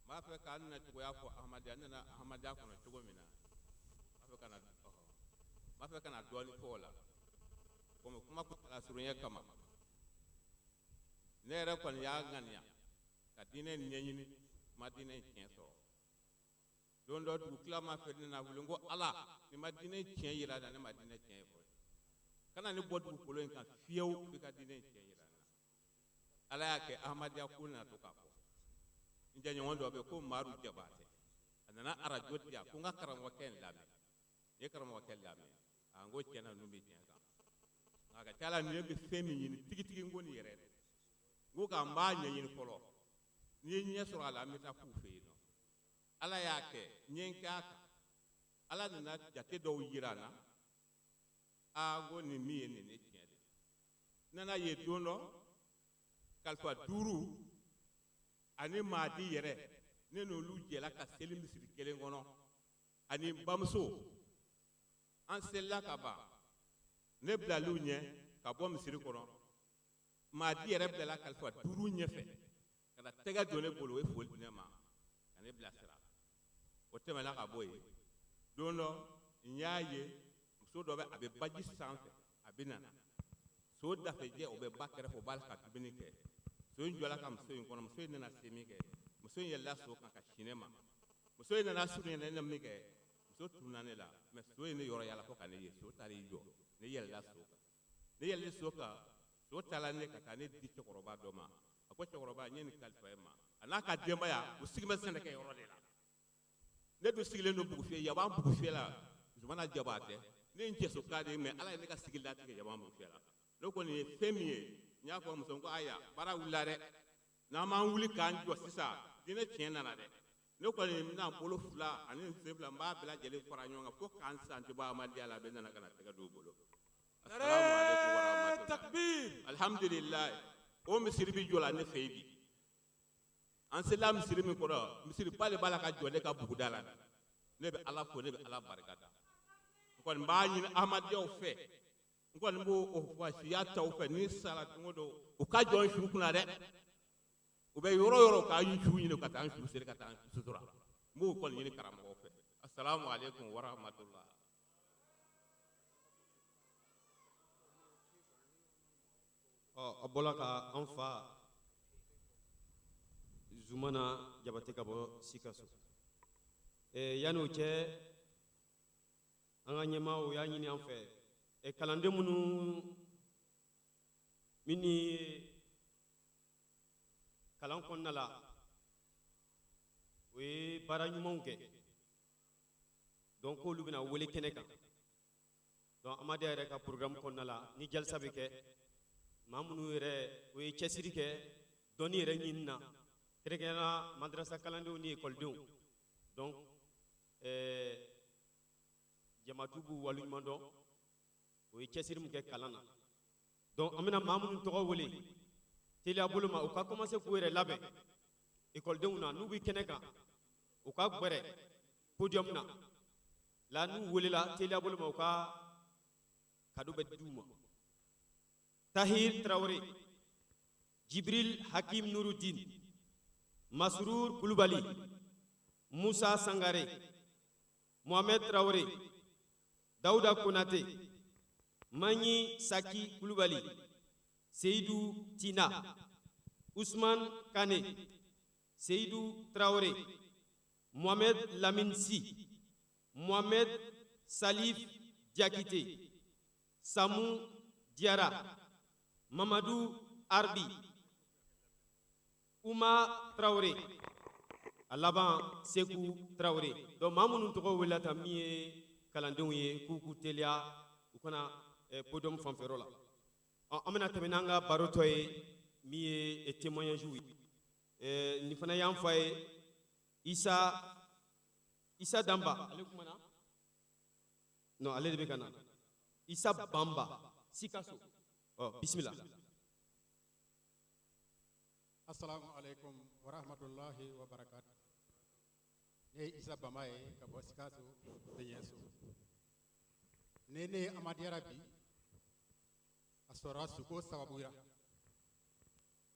M'a fɛ k'an na cogoya fɔ Ahmadiyya ne na Ahmadiyya kɔnɔ cogo min na m'a fɛ ka na dɔɔnin fɔ o la komi kuma kuntala surunya kama ne yɛrɛ kɔni y'a ŋaniya ka diinɛ ɲɛɲini ma diinɛ tiɲɛ sɔrɔ don dɔ dugu tila ma fɛ ne na wuli n ko ala ni ma diinɛ tiɲɛ yira na ne ma diinɛ tiɲɛ fɔ kana ne bɔ dugukolo in kan fiyewu f'i ka diinɛ tiɲɛ yira na ala y'a kɛ Ahmadiyya ko na to k'a fɔ n jɛɲɔgɔn dɔ bɛ ko Maru Jabate a nana arajo di yan ko n ka karamɔgɔkɛ in lamɛn n ye karamɔgɔkɛ lamɛn n ko tiɲɛ na ninnu bɛ tiɲɛ kan nka a ka ca la ninnu bɛ fɛn min ɲini tigitigi n ko nin yɛrɛ n ko k'an b'a ɲɛɲini fɔlɔ n'i ye ɲɛ sɔrɔ a la an bɛ taa k'u fɛ yen nɔ ala y'a kɛ n ye n kɛ a kan ala nana jate dɔw yira n na n ko nin min ye nin ye tiɲɛ de n nana ye don dɔ kalifa 5 ani Maadi yɛrɛ ne n'olu jɛla ka seli misiri kelen kɔnɔ ani bamuso an selila ka ban ne bilaliw ɲɛ ka bɔ misiri kɔnɔ maadi yɛrɛ bilala kalifa 5 ɲɛfɛ ka na tɛgɛ don ne bolo o ye foli di ne ma ka ne bilasira o tɛmɛna ka bɔ yen don dɔ n y'a ye muso dɔ bɛ a bɛ baji sanfɛ a bɛ nana so dafejɛ o bɛ ba kɛrɛfɛ o b'a la ka dumuni kɛ so in jɔla ka muso in kɔnɔ muso in nana se min kɛ muso in yɛlɛla so kan ka sin ne ma muso in nana surunya ne min kɛ muso tununa ne la mɛ so in ne yɔrɔ yala fo ka ne ye so taara i jɔ ne yɛlɛla so kan ne yɛlɛla so kan so taara ne ka taa ne di cɛkɔrɔba dɔ ma a ko cɛkɔrɔba n ye nin kalifa e ma a n'a ka denbaya u sigi bɛ sɛnɛkɛ yɔrɔ de la ne dun sigilen don bugufiyɛ yaban bugufiyɛ la zumana jaba tɛ ne n cɛso ka de mɛ ala ye ne ka sigi latigɛ yaban bugufiyɛ la ne kɔni ye fɛn min ye n y'a fɔ muso ko aya baara wulila dɛ n'an m'an wuli k'an jɔ sisan diinɛ tiɲɛ nana dɛ ne kɔni bɛna bolo fila ani n sen fila n b'a bɛɛ lajɛlen fara ɲɔgɔn kan fo k'an santiba amadenya la a bɛ nana ka na tɛgɛ don u bolo alhamdulilayi o misiri bi jɔ la ne fɛ yen bi an sela misiri min kɔrɔ misiri ba de b'a la ka jɔ ne ka buguda la ne bɛ ala fo ne bɛ ala barika da n kɔni b'a ɲini ahmadiyaw fɛ n kɔni b'o o fasiya taw fɛ ni sara don o don u ka jɔ n su kunna dɛ u bɛ yɔrɔ yɔrɔ k'an su ɲini ka taa n su seri ka taa n sutura n b'o kɔni ɲini karamɔgɔw fɛ assalamu alaikum wa rahmatullah. a bɔla ka an fa Zumana Jabate ka bɔ Sikaso yanni o cɛ an ka ɲɛmaaw y'a ɲini an fɛ kalanden minnu min ye kalan kɔnɔna la o ye baara ɲumanw kɛ donc k'olu bɛna wele kɛnɛ kan donc Amadiya yɛrɛ ka programme kɔnɔna la ni jalisa bɛ kɛ maa minnu yɛrɛ o ye cɛsiri kɛ dɔnni yɛrɛ ɲini na kɛrɛnkɛrɛnnenya madrasa kalandenw ni ekɔlidenw donc jamatu b'u waleɲuman dɔn o ye cɛsiri min kɛ kalan na donc an bɛna maa minnu tɔgɔ wele teliya bolo ma u ka commencer k'u yɛrɛ labɛn ekɔlidenw na n'u bɛ kɛnɛ kan u ka gbɛrɛ podium na la n'u welela teliya bolo ma u ka cadeau bɛ d'u ma Tahir Traoré, Jibril Hakim Nuruddin, Masrour Koulibaly, Moussa Sangare, Mohamed Traoré, Daouda Konate, Magni Saki Koulibaly, Seydou Tina, Ousmane Kane, Seydou Traoré, Mohamed Lamine Si, Mohamed Salif Diakité, Samou Diara, Mamadou Arbi, Ouma Traoré, a laban Sekou Traoré. Donc maa minnu tɔgɔ wele ta min ye kalandenw ye k'u teliya u kana podium fanfɛyɔrɔ la. An bɛna tɛmɛ n'an ka barotɔ ye min ye témoignage ye. Nin fana y'an fa ye Isa Damba. Ale kumana? Non, ale de bɛ ka na. Isa Bamba, Sikaso. Bismillah. Assalamu alaikum wa rahmatullahi wa barakatuh. Ne Isa Bamba ye ka bɔ Sikaso Beɲɛso. Ne Amadiya Rabi a sɔrɔla suko sababuya.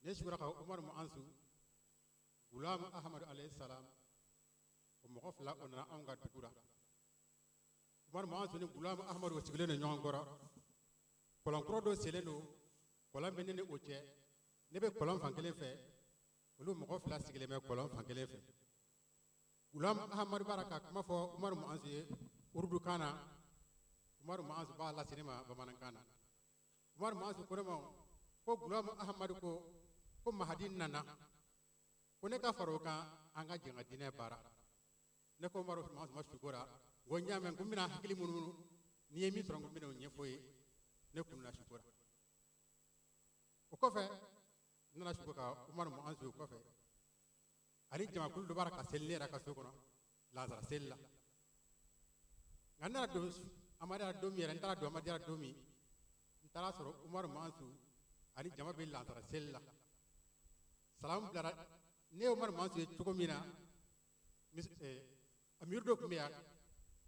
Ne sugura ka Umaru Muansu, Gulam Ahmadu alayhi salam, o mɔgɔ fila o nana anw ka dugu la. Umaru Muansu ni Gulam Ahmadu o sigilen don ɲɔgɔn kɔrɔ. Kɔlɔnkɔrɔ dɔ selen don kɔlɔn bɛ ne ni o cɛ ne bɛ kɔlɔn fan kelen fɛ olu mɔgɔ fila sigilen bɛ kɔlɔn fan kelen fɛ Gulam Ahmadu b'a ka kuma fɔ Umaru Muansu ye urudukan na Umaru Muansu b'a lase ne ma bamanankan na Umaru Muansu ko ne ma ko Gulam Ahmadu ko Mahadi nana ko ne ka fara o kan an ka jɛn ka diinɛ baara ne ko Umaru Muansu ma sukora n ko n y'a mɛn ko n bɛna hakili munumunu n'i ye min sɔrɔ n ko n bɛna o ɲɛfɔ ye ne kunna sukora o kɔfɛ n nana suko ka Umaru Muansu kɔfɛ ani jamakulu dɔ b'a ka seli ne yɛrɛ ka so kɔnɔ lazara seli la nka n nana don Amadiya don min yɛrɛ n taara don Amadiya don min n taara sɔrɔ Umaru Muansu ani jama bɛ lazara seli la salamu bilara ne ye Umaru Muansu ye cogo min na amiru dɔ tun bɛ yan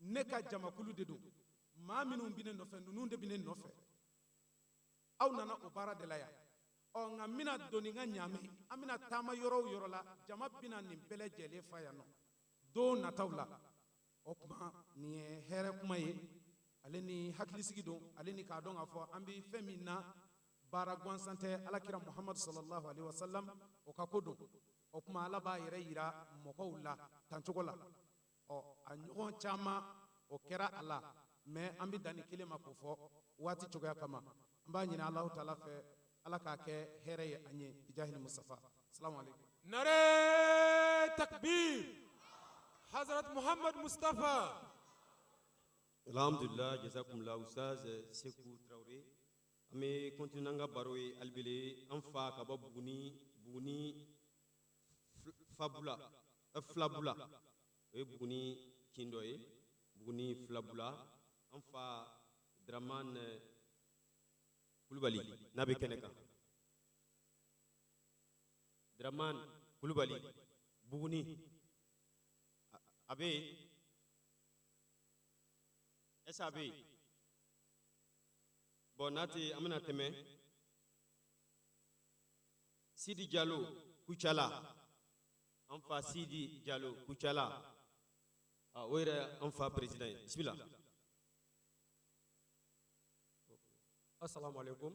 ne ka jamakulu de don maa minnu bɛ ne nɔfɛ ninnu de bɛ ne nɔfɛ aw nana o baara de la yan nka n bɛna don ni n ka ɲaamɛ an bɛna taama yɔrɔ o yɔrɔ la jama bɛna nin bɛɛ lajɛlen fa yan nɔ don nataw la o tuma nin ye hɛrɛ kuma ye ale ni hakilisigi don ale ni k'a dɔn k'a fɔ an bɛ fɛn min na baara gansan tɛ alakira muhamadu sallallahu alaihi wa sallam o ka ko don o tuma ala b'a yɛrɛ yira mɔgɔw la tancogo la a ɲɔgɔn caman o kɛra a la mɛ an bɛ danni kelen ma k'o fɔ waati cogoya kama an b'a ɲini alahu taala fɛ ala k'a kɛ hɛrɛ ye an ye bijahil mustafa salamu alaikum nare takbir hazrat muhammad mustafa alhamdulillah jazakumullah ustaz Sekou Traoré an bɛ continuer an ka baro ye albele an fa ka bɔ buguni filabula o ye buguni kin dɔ ye buguni filabula an fa Draman Kulubali n'a bɛ kɛnɛ kan Draman Kulubali buguni a bɛ yen est-ce a bɛ yen bon n'a tɛ an bɛna tɛmɛ Sidi Jalo Kucala an fa Sidi Jalo Kucala o yɛrɛ an fa président ye bismillah. Assalamu alaikum.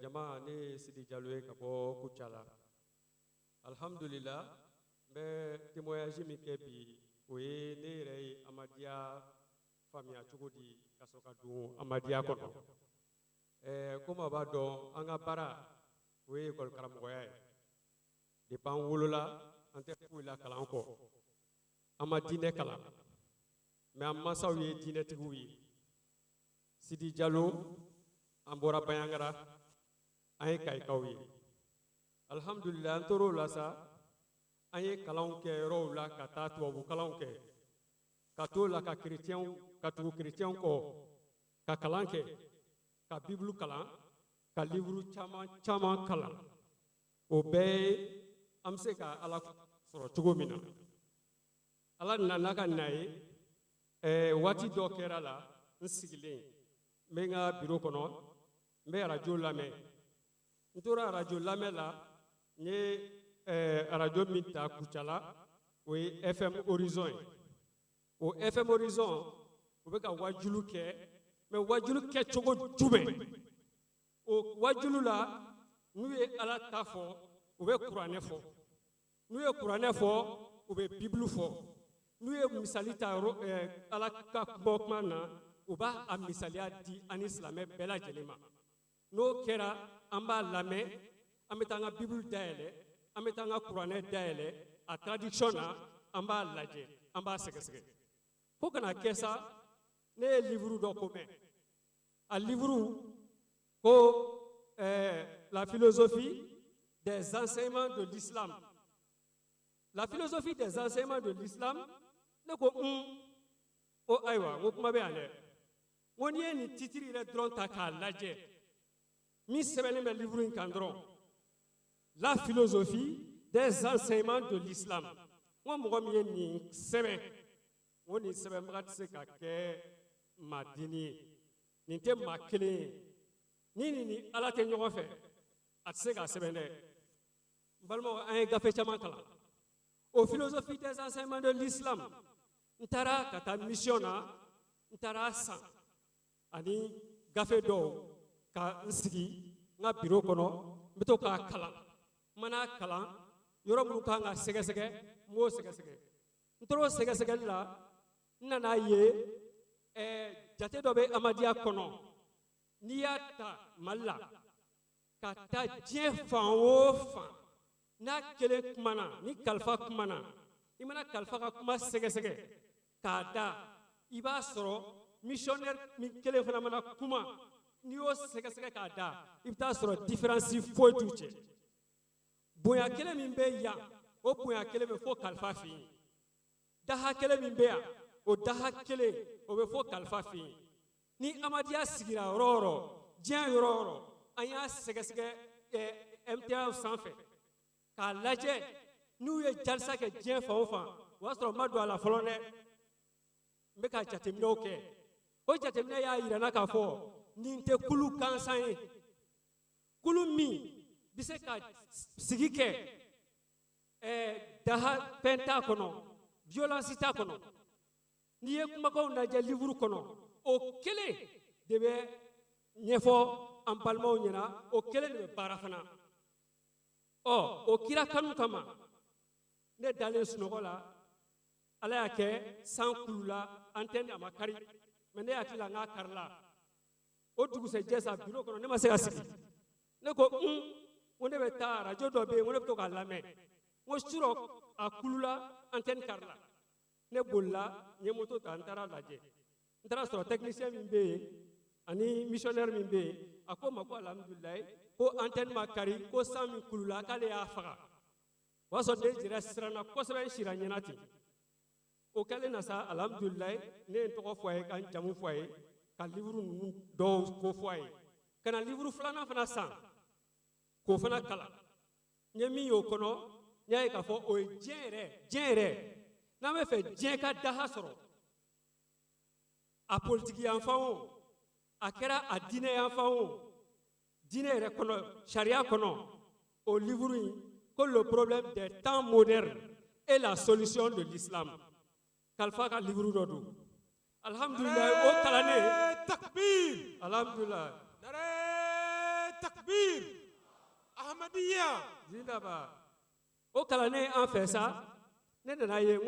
Jama ne Sidi Jalo ye ka bɔ Kucala. Alhamdulillah n bɛ témoignage min kɛ bi o ye ne yɛrɛ ye Amadiya faamuya cogo di ka sɔrɔ ka don Amadiya kɔnɔ. Komi a b'a dɔn an ka baara o ye école karamɔgɔya ye. Depuis an wolola an tɛ foyi la kalan kɔ. An ma diinɛ kalan mais an mansaw ye diinɛtigiw ye. Sidi Jalo an bɔra Bayaŋara an ye Kayikaw ye. Alhamdulillah an tor'o la sa an ye kalanw kɛ yɔrɔw la ka taa tubabu kalanw kɛ ka t'o la ka tugu chrétienw kɔ ka kalan kɛ ka Bible kalan ka livre caman kalan o bɛɛ ye an bɛ se ka Ala sɔrɔ cogo min na. Ala nana ka na ye waati dɔ kɛra la n sigilen n bɛ n ka biro kɔnɔ n bɛ arajo lamɛn n tora arajo lamɛn la n ye arajo min ta Kucala o ye FM Horizon ye o FM Horizon o bɛ ka wajulu kɛ mais wajulu kɛ cogo jumɛn o wajulu la n'u ye Ala ta fɔ u bɛ kuranɛ fɔ n'u ye kuranɛ fɔ u bɛ Bible fɔ n'u ye misali ta Ala ka kuma na u b'a a misaliya di ani silamɛ bɛɛ lajɛlen ma n'o kɛra an b'a lamɛn an bɛ taa an ka Bible dayɛlɛ an bɛ taa an ka kuranɛ dayɛlɛ a traduction na an b'a lajɛ an b'a sɛgɛsɛgɛ fo kana kɛ sa ne ye livre dɔ ko mɛn a livre ko la philosophie des enseignements de l'islam. La philosophie des enseignements de l'islam ne ko o ayiwa ko kuma bɛ yan dɛ ko n'i ye nin titre yɛrɛ dɔrɔn ta k'a lajɛ min sɛbɛnnen bɛ livre in kan dɔrɔn la philosophie des enseignements de l'islam n ko mɔgɔ min ye nin sɛbɛn n ko nin sɛbɛnbaga tɛ se ka kɛ maa dini ye nin tɛ maa kelen ye ni ni Ala tɛ ɲɔgɔn fɛ a tɛ se k'a sɛbɛn dɛ n balimaw an ye gafe caman kalan o philosophie des enseignements de l'islam n taara ka taa mission na n taara san ani gafe dɔw ka n sigi n ka biro kɔnɔ n bɛ to k'a kalan n mana kalan yɔrɔ minnu kan ka sɛgɛsɛgɛ n b'o sɛgɛsɛgɛ n tora o sɛgɛsɛgɛli la n nana ye jate dɔ bɛ Amadiya kɔnɔ n'i y'a ta Mali la ka taa diɲɛ fan o fan n'a kelen kumana ni kalifa kumana i mana kalifa ka kuma sɛgɛsɛgɛ k'a da i b'a sɔrɔ missionnaire min kelen fana mana kuma n'i y'o sɛgɛsɛgɛ k'a da i bɛ taa sɔrɔ différence foyi t'u cɛ bonya kelen min bɛ yan o bonya kelen bɛ fɔ kalifa fɛ yen daha kelen min bɛ yan o daha kelen o bɛ fɔ kalifa fɛ yen ni Amadiya sigira yɔrɔ o yɔrɔ diɲɛ yɔrɔ o yɔrɔ an y'a sɛgɛsɛgɛ MTA sanfɛ k'a lajɛ n'u ye jalisa kɛ diɲɛ fan o fan o y'a sɔrɔ n ma don a la fɔlɔ dɛ n bɛ ka jateminɛw kɛ o jateminɛ y'a yira n na k'a fɔ nin tɛ kulu gansan ye kulu min bɛ se ka sigi kɛ daha fɛn t'a kɔnɔ violence t'a kɔnɔ n'i ye kumakanw lajɛ livre kɔnɔ o kelen de bɛ ɲɛfɔ an balimaw ɲɛna o kelen de bɛ baara fana o kira kanu kama ne dalen sunɔgɔ la ala y'a kɛ san kulula antenne a ma kari mais ne hakili la n k'a karila o dugusɛjɛ sa bureau kɔnɔ ne ma se ka sigi ne ko ko ne bɛ taa radio dɔ bɛ yen ko ne bɛ to k'a lamɛn n ko surɔ a kulula antenne karila ne bolila n ye moto ta n taara lajɛ n taara sɔrɔ technicien min bɛ yen ani missionnaire min bɛ yen a ko n ma ko alhamdulilayi ko antenne ma kari ko san min kulula k'ale y'a faga o y'a sɔrɔ ne yɛrɛ siranna kosɛbɛ n sira ɲɛna ten o kɛlen na sa alhamdulilayi ne ye n tɔgɔ fɔ a ye ka n jamu fɔ a ye ka livre ninnu dɔw ko fɔ a ye ka na livre filanan fana san k'o fana kalan n ye min y'o kɔnɔ n y'a ye k'a fɔ o ye diɲɛ yɛrɛ n'an bɛ fɛ diɲɛ ka daha sɔrɔ a politiki yanfan o a kɛra a diinɛ yanfan o diinɛ yɛrɛ kɔnɔ sariya kɔnɔ o livre in ko le problème des temps modernes et la solution de l'islam kalifa ka livre dɔ don alhamdulilayi o kalannen takbir alhamdulilayi nare takbir ahmadiyya zindaba o kalannen an fɛ sa ne nana ye n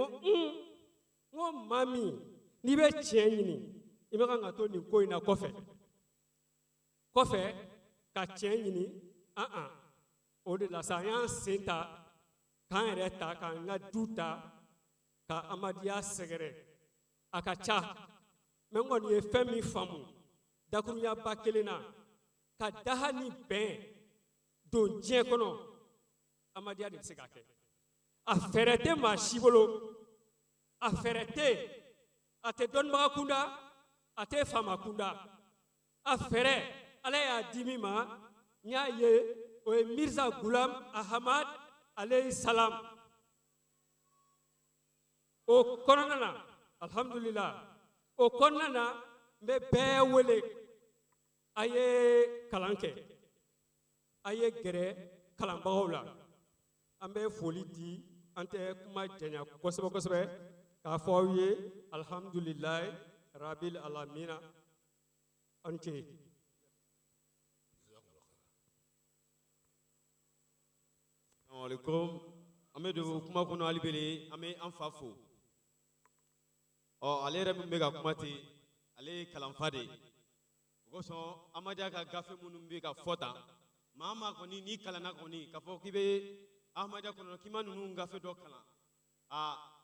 ko maa min n'i bɛ tiɲɛ ɲini i bɛ kan ka to nin ko in na kɔfɛ ka tiɲɛ ɲini o de la sa an y'an sen ta k'an yɛrɛ ta k'an ka du ta ka amadiya sɛgɛrɛ a ka ca mɛ n kɔni ye fɛn min faamu dakuruɲaba kelen na ka daha ni bɛn don diɲɛ kɔnɔ amadiya de bɛ se k'a kɛ a fɛɛrɛ tɛ maa si bolo a fɛɛrɛ tɛ a tɛ dɔnnibaga kunda a tɛ faama kunda a fɛɛrɛ ala y'a di min ma n y'a ye o ye mirza gulam ahamad alayhi salam o kɔnɔna na alhamdulillah o kɔnɔna na n bɛ bɛɛ wele a ye kalan kɛ a ye gɛrɛ kalanbagaw la an bɛ foli di an tɛ kuma janya kosɛbɛ kosɛbɛ k'a fɔ aw ye alhamdulillah rabil alamina an ce Assalamualaikum. Ame do kuma kono alibele ame anfa fo. Ale yɛrɛ min bɛ ka kuma ten ale ye kalanfa de ye. O kosɔn Amadiya ka gafe minnu bɛ ka fɔ tan maa maa kɔni n'i kalanna kɔni k'a fɔ k'i bɛ Ahmadiya kɔnɔ k'i ma ninnu gafe dɔ kalan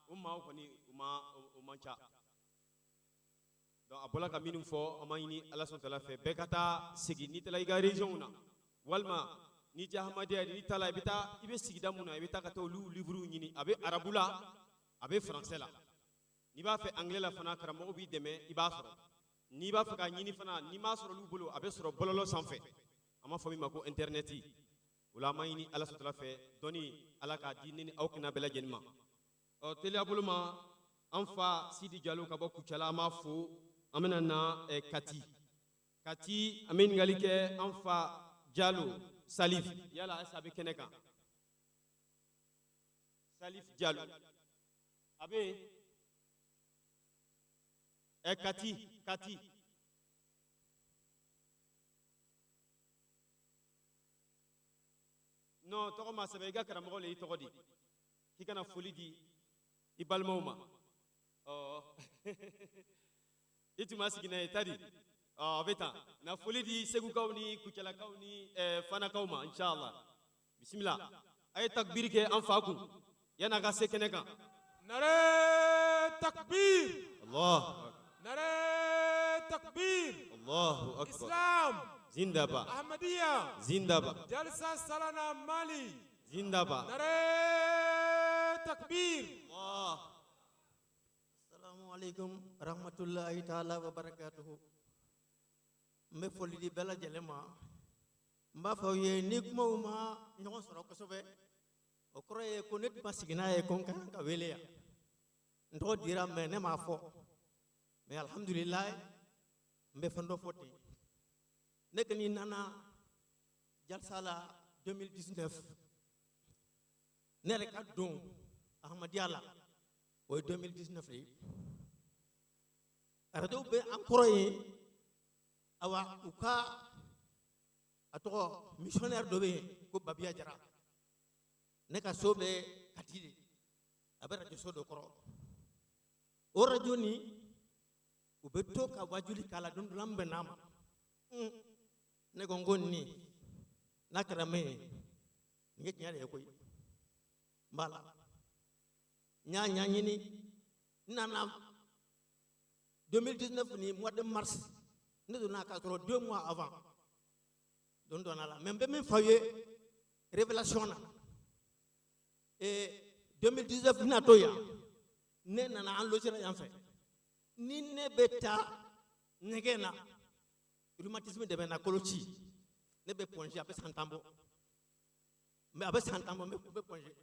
o maa kɔni o man ca. Donc a bɔra ka minnu fɔ an b'a ɲini Ala sɔnna Ala fɛ bɛɛ ka taa segin n'i taara i ka région na walima n'i tɛ Ahmadiya n'i taara i bɛ sigida mun na i bɛ taa ka taa olu livre ɲini a bɛ arabu la a bɛ français la n'i b'a fɛ anglais la fana karamɔgɔ b'i dɛmɛ i b'a sɔrɔ n'i b'a fɛ ka ɲini fana n'i m'a sɔrɔ olu bolo a bɛ sɔrɔ bɔlɔlɔ sanfɛ an b'a fɔ min ma ko internet o la an b'a ɲini Ala sɔnna fɛ dɔnni Ala k'a di ne ni aw kunna bɛɛ lajɛlen ma teliya bolo ma an fa Sidi Jalo ka bɔ Kucala an b'a fo an bɛna na Kati an bɛ ɲininkali kɛ an fa Jalo Salif yala asa bɛ kɛnɛ kan Salif Jalo a bɛ Kati non tɔgɔ ma sɛbɛn i ka karamɔgɔ le i tɔgɔ di k'i kana foli di i balimaw ma i tun ma sigi n'a ye tadi a bɛ tan na foli di segukaw ni kucalakaw ni fanakaw ma inshallah bisimila a ye takbiri kɛ an fa kun yan'a ka se kɛnɛ kan nare takbir Allah nare takbir Allahu akbar Islam zindaba Ahmadiyya zindaba Jalsa Salana Mali zindaba nare takbir Allah Assalamualaikum warahmatullahi taala wabarakatuh. Mbe foli di bela jelema. Mba fa ye ni kuma uma ñoo soro ko sobe. O kroye ko net masigina e kon kan ka wele ya. Ndo dira me ne ma fo. mais alhamdulillah mbe fando foti nek ni nana jalsala 2019 ne rek adon ahmadiya la o 2019 li radio be encore yi awa uka ato missionnaire dobe ko babia jara ne ka sobe katide abara jo sodo koro o radio ni ubeto ka wajuli kala don lambe nama ne gongon ni nakrame ngi nyaare koy mbala nya ni nana 2019 ni mois de mars ne donna ka 2 mois avant don donna la même même fayé révélation na et 2019 na toya ne nana an lojira yan fait ni ne beta ngena rhumatisme de bena kolochi ne be plonger abe santambo mais abe santambo me be plonger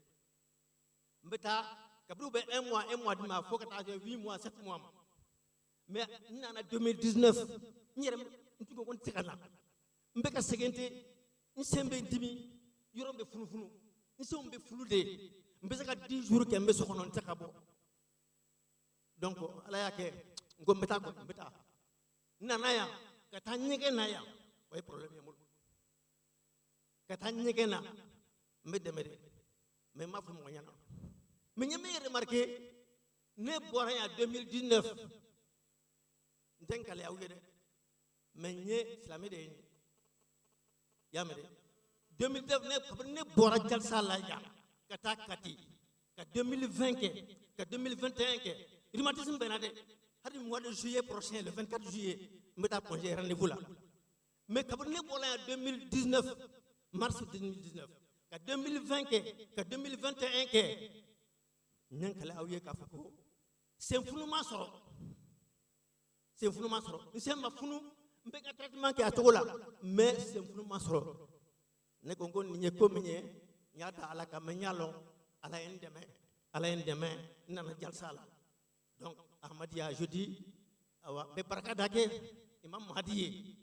mbeta kabru be 1 mois dima faut que ta 8 mois 7 mois mais nana 2019 ñerem ntugo kon tikana mbeka segente nsembe dimi yorombe funu nsombe fulude mbesa ka 10 jours ke mbe sokonon takabo donc ala yake ngo mbeta ko mbeta nana ya kata nyege na ya way problème yamul kata nyege na mbe demere mais ma fu mo nyana mais ñame remarqué ne bora ya 2019 ndenkale awye de mais ñe islamé de yamede 2019 ne bora jal sala ya kata kati ka 2020 ka 2021 ke rhumatisme benade hadi mois de juillet prochain le 24 juillet meta congé rendez-vous là mais ka ne bola 2019 mars 2019 ka 2020 ka 2021 ke nyankala awye ka fako c'est funuma soro nsemba funu mbeka traitement ke atola mais c'est funuma soro ne gongo ni ko menye nyada ala ka menyalo ala endeme nana jalsala donc ahmadiya jeudi awa be baraka dake imam hadiye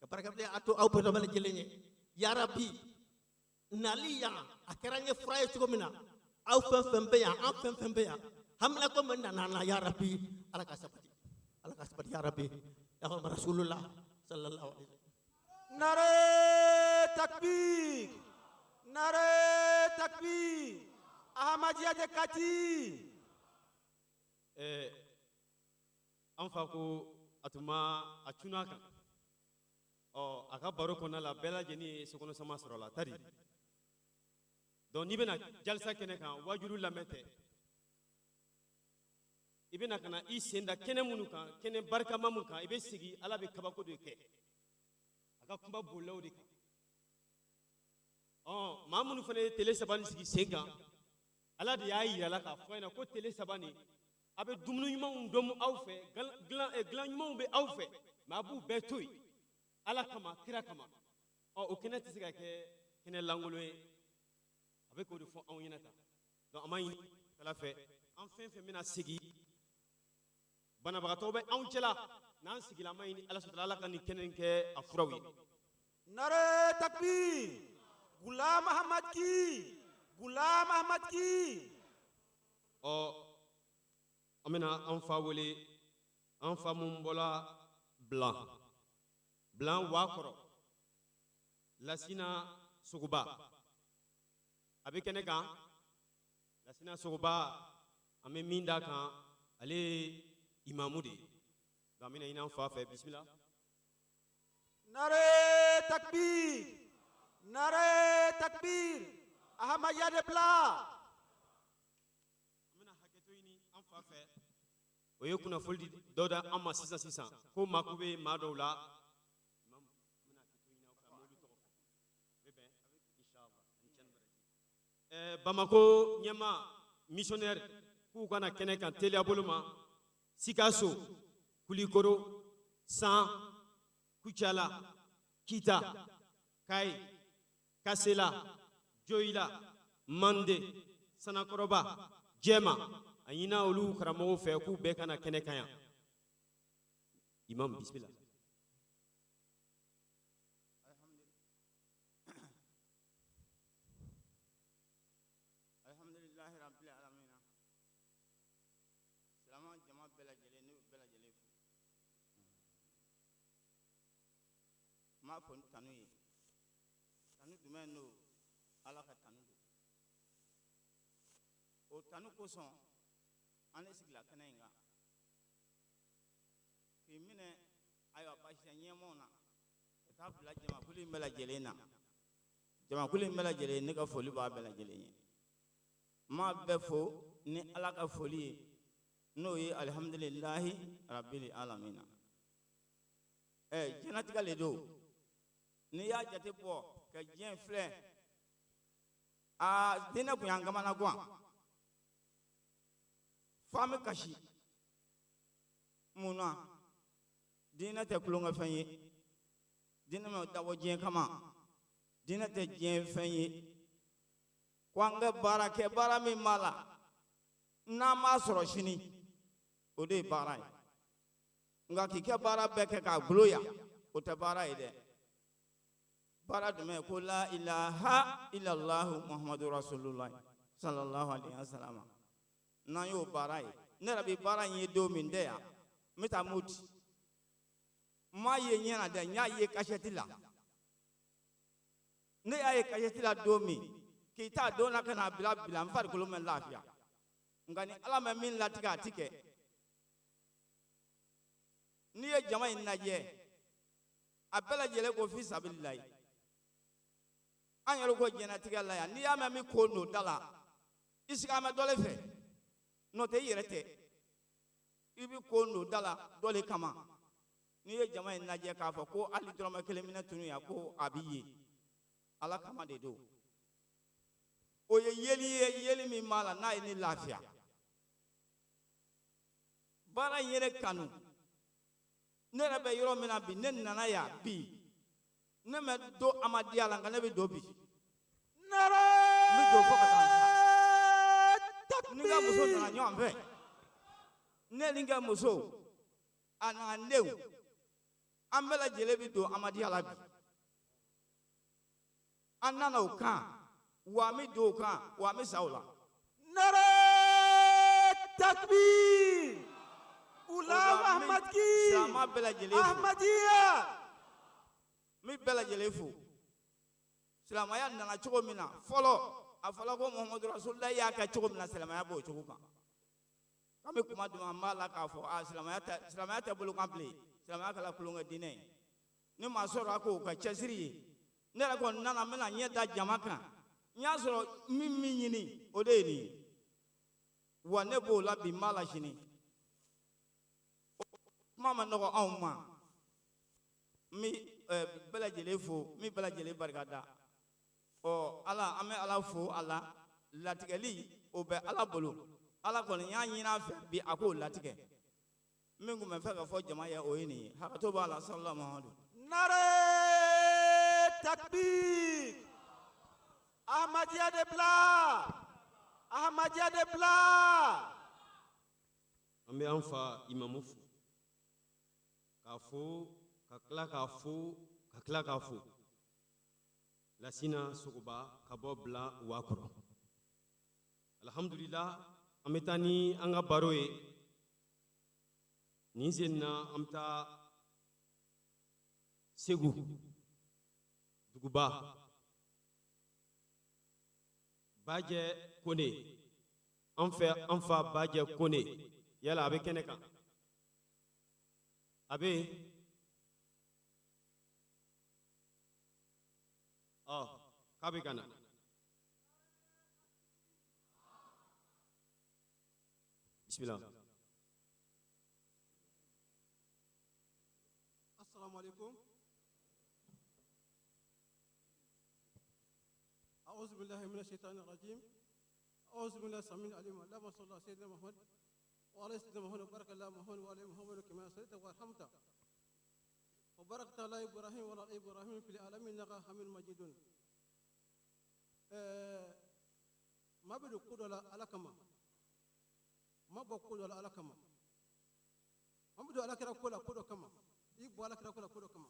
ka baraka de ato aw peto bala jelenye ya rabbi naliya akaranye fraye tukomina aw fembe ya an fembe ya hamla ko man nana ya rabbi ala ka sabati ya rabbi ya rasulullah sallallahu alaihi wasallam nare takbir ahmadiya de kati an fa ko atuma atuna kan aka baro kɔnɔna la bɛɛ lajɛlen ye sokɔnɔ sama sɔrɔ la tari donc n'i bɛna jalisa kɛnɛ kan wajulu lamɛn tɛ i bɛna ka na i sen da kɛnɛ minnu kan kɛnɛ barikama minnu kan i bɛ sigi ala bɛ kabako de kɛ a ka kuma bolilaw de kan maa minnu fana ye tele saba ni sigi sen kan ala de y'a yira la k'a fɔ ɲɛna ko tele saba ni a bɛ dumuni ɲumanw dɔn aw fɛ dilan ɲumanw bɛ aw fɛ mais a b'u bɛɛ to yen ala kama kira kama o kɛnɛ tɛ se ka kɛ kɛnɛ langolo ye a bɛ k'o de fɔ anw ɲɛna tan donc an b'a ɲini ala fɛ an fɛn fɛn bɛna sigi banabagatɔw bɛ anw cɛla n'an sigila an b'a ɲini ala sɔrɔ ala ka nin kɛnɛ in kɛ a furaw ye nare takbir gulam ahmad ki an bɛna an fa wele an fa mun bɔla Blanc Wakɔrɔ Lasina Sogoba a bɛ kɛnɛ kan Lasina Sogoba an bɛ min d'a kan ale ye imamu de ye donc an bɛna ɲini an fa fɛ bisimila nare takbir ahmadiya de bla an bɛna hakɛto ɲini an fa fɛ o ye kunnafoli dɔ da an ma sisan ko mako bɛ maa dɔw la Bamako ɲɛma missionnaire k'u kana kɛnɛ kan teliya bolo ma Sikaso Kulikoro San Kucala Kita Kayi Kasela Joyila Mande Sanakɔrɔba Jɛma a ɲina olu karamɔgɔw fɛ k'u bɛɛ kana kɛnɛ kan yan Imam, bismillah. Alhamdulillahi rabbil alamin. Salama jama bela jele ne bela jele fu. Ma fon tanu ye. Tanu dumen no ala ka tanu do. O tanu ko son an sigla kana inga. Ki mine ayo basha nyemo na. Ta bla jama kuli bela jele na. Jama kuli bela jele ne ka foli ba bela jele nye. Ma befo ni ala ka foli no yi alhamdulillahi rabbil alamin. Jenatika le do ni ya jate po ka jen fle a dina ku yanga mana gwa fami kashi muna dina te kulunga fenye dina me dawo jen kama dina te jen fenye kwanga barake bara mi mala na ma soro shini o de bara nga ki ke bara beke ka gloya o te bara ide bara dume ko la ilaha illallah muhammadur rasulullah sallallahu alaihi wasallam na yo bara ne rabi bara yin do min de ya meta muti ma ye nyana de nya ye kashetila ne ya kashetila do mi ki ta dona kana bila bila mfar kulumen lafiya ngani ala ma min latika tike ni ye jama in naje abela jele ko fi sabilillah an yaro ko jena tika la ya ni ya ma mi ko no dala isika ma dole fe no te yerete ibi ko no dala dole kama ni ye jama in naje ka fa ko ali drama kelemina tunu ya ko abiye ala kama de do o ye yeli mi mala na ni lafiya bara yere kanu ne rabe yoro mina bi ne nana ya bi ne me do amadiya la ngane be do bi nara mi do fo kata ni ga muso na nyo ambe ne linga muso ana new ambela jele bi do amadiya la bi anana o kan wa mi do kan wa mi saula nara takbir ulam ahmad ki sama bela jelefu ahmadiya mi bela jelefu silamaya nana cogo mina folo afala ko muhammadu rasulullah ya ka cogo mina silamaya bo cogo kan kami kuma duma mala ka fo silamaya ta bulu kample silamaya kala kulunga dine ni masoro ko ka chesiri ne ra ko nana mina nyeda jamaka nya soro mimi nyini odeni wa ne bo la bi mala shini mama no awma mi bela jelefo mi bela jele barkada o ala ame ala fo ala latigeli o be ala bolo ala ko nya nyina fe bi ako latige mingu me fe ka fo jama ya o yini hakato ba ala sallallahu alaihi nare takbir ahmadiyya de bla ahmadiyya de bla ambe anfa imamufu kafo kakla kafo lasina sukuba kabobla wakoro alhamdulillah ametani anga baroe nizenna amta segu duguba baje kone anfa baje kone yala abe keneka abe kabe kana bismillah assalamu alaikum a'udhu billahi minash shaitanir rajim a'udhu billahi samil alim allahumma salli ala sayyidina muhammad wa ala sayyidina muhammad barakallahu muhammad wa ala muhammad kama sallaita wa rahmata wa barakta ala ibrahim wa ala ibrahim fil alamin innaka hamidum majidun mabidu kudola alakama mabo kudola alakama an bɛ don alakira ko la ko dɔ kama i bɔ alakira ko la ko dɔ kama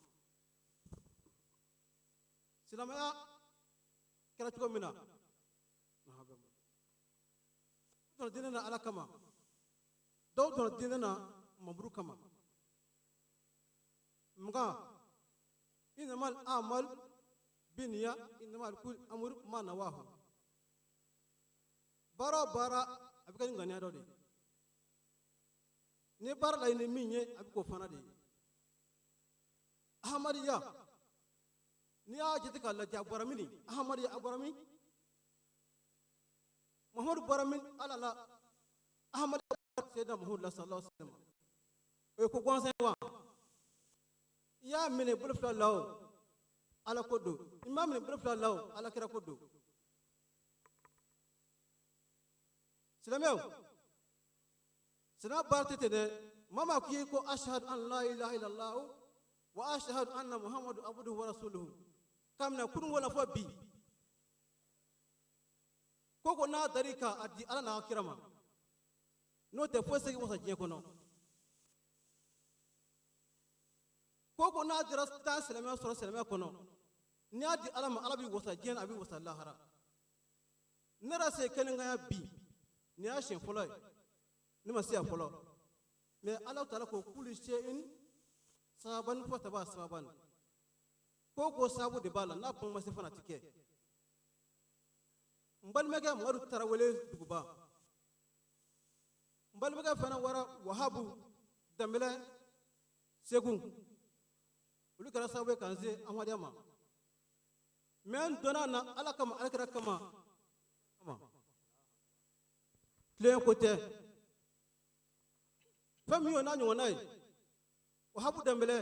silamɛya kɛra cogo min na dɔw diinɛ na ala kama dɔw dɔn diinɛ na mamuru kama mugan inama amal biniya inama kul amur ma nawahu baara o baara a bɛ kɛ ni ŋaniya dɔ de ye ni baara laɲini min ye a bɛ k'o fana de ye ahamadiya n'i y'a jate k'a lajɛ a bɔra min ahamadiya a bɔra min muhamadu bɔra min ala la ahamadiya seyidina muhamadu la sallallahu alaihi wa sallam o ye ko gansan ye wa i y'a minɛ bolo fila la o ala ko don i m'a minɛ bolo fila la o ala kira ko don silamɛw silamɛ baara tɛ ten dɛ maa maa k'i ye ko ashhadu an la ilaha illallah wa ashhadu anna muhammadu abduhu wa rasuluhu k'a minɛ kurun wala fɔ bi ko n'a dar'i kan a di ala n'a kira ma n'o tɛ foyi segi wasa diɲɛ kɔnɔ ko n'a dira taa silamɛya sɔrɔ silamɛya kɔnɔ n'i y'a di ala ma ala b'i wasa diɲɛ a b'i wasa lahara ne yɛrɛ se kɛnɛkanya bi nin y'a siɲɛ fɔlɔ ye ne ma se yan fɔlɔ mɛ ala taala ko kuli seyin sababan fɔ taba sababan ko sababu de b'a la n'a kuma ma se fana ti kɛ n balimakɛ mamadu tarawele duguba n balimakɛ fana wara wahabu danbɛlɛ segu olu kɛra sababu ye k'an se amadiya ma mɛ n donna na ala kama alakira kama tilen ko tɛ fɛn min y'o n'a ɲɔgɔnna ye wahabu danbɛlɛ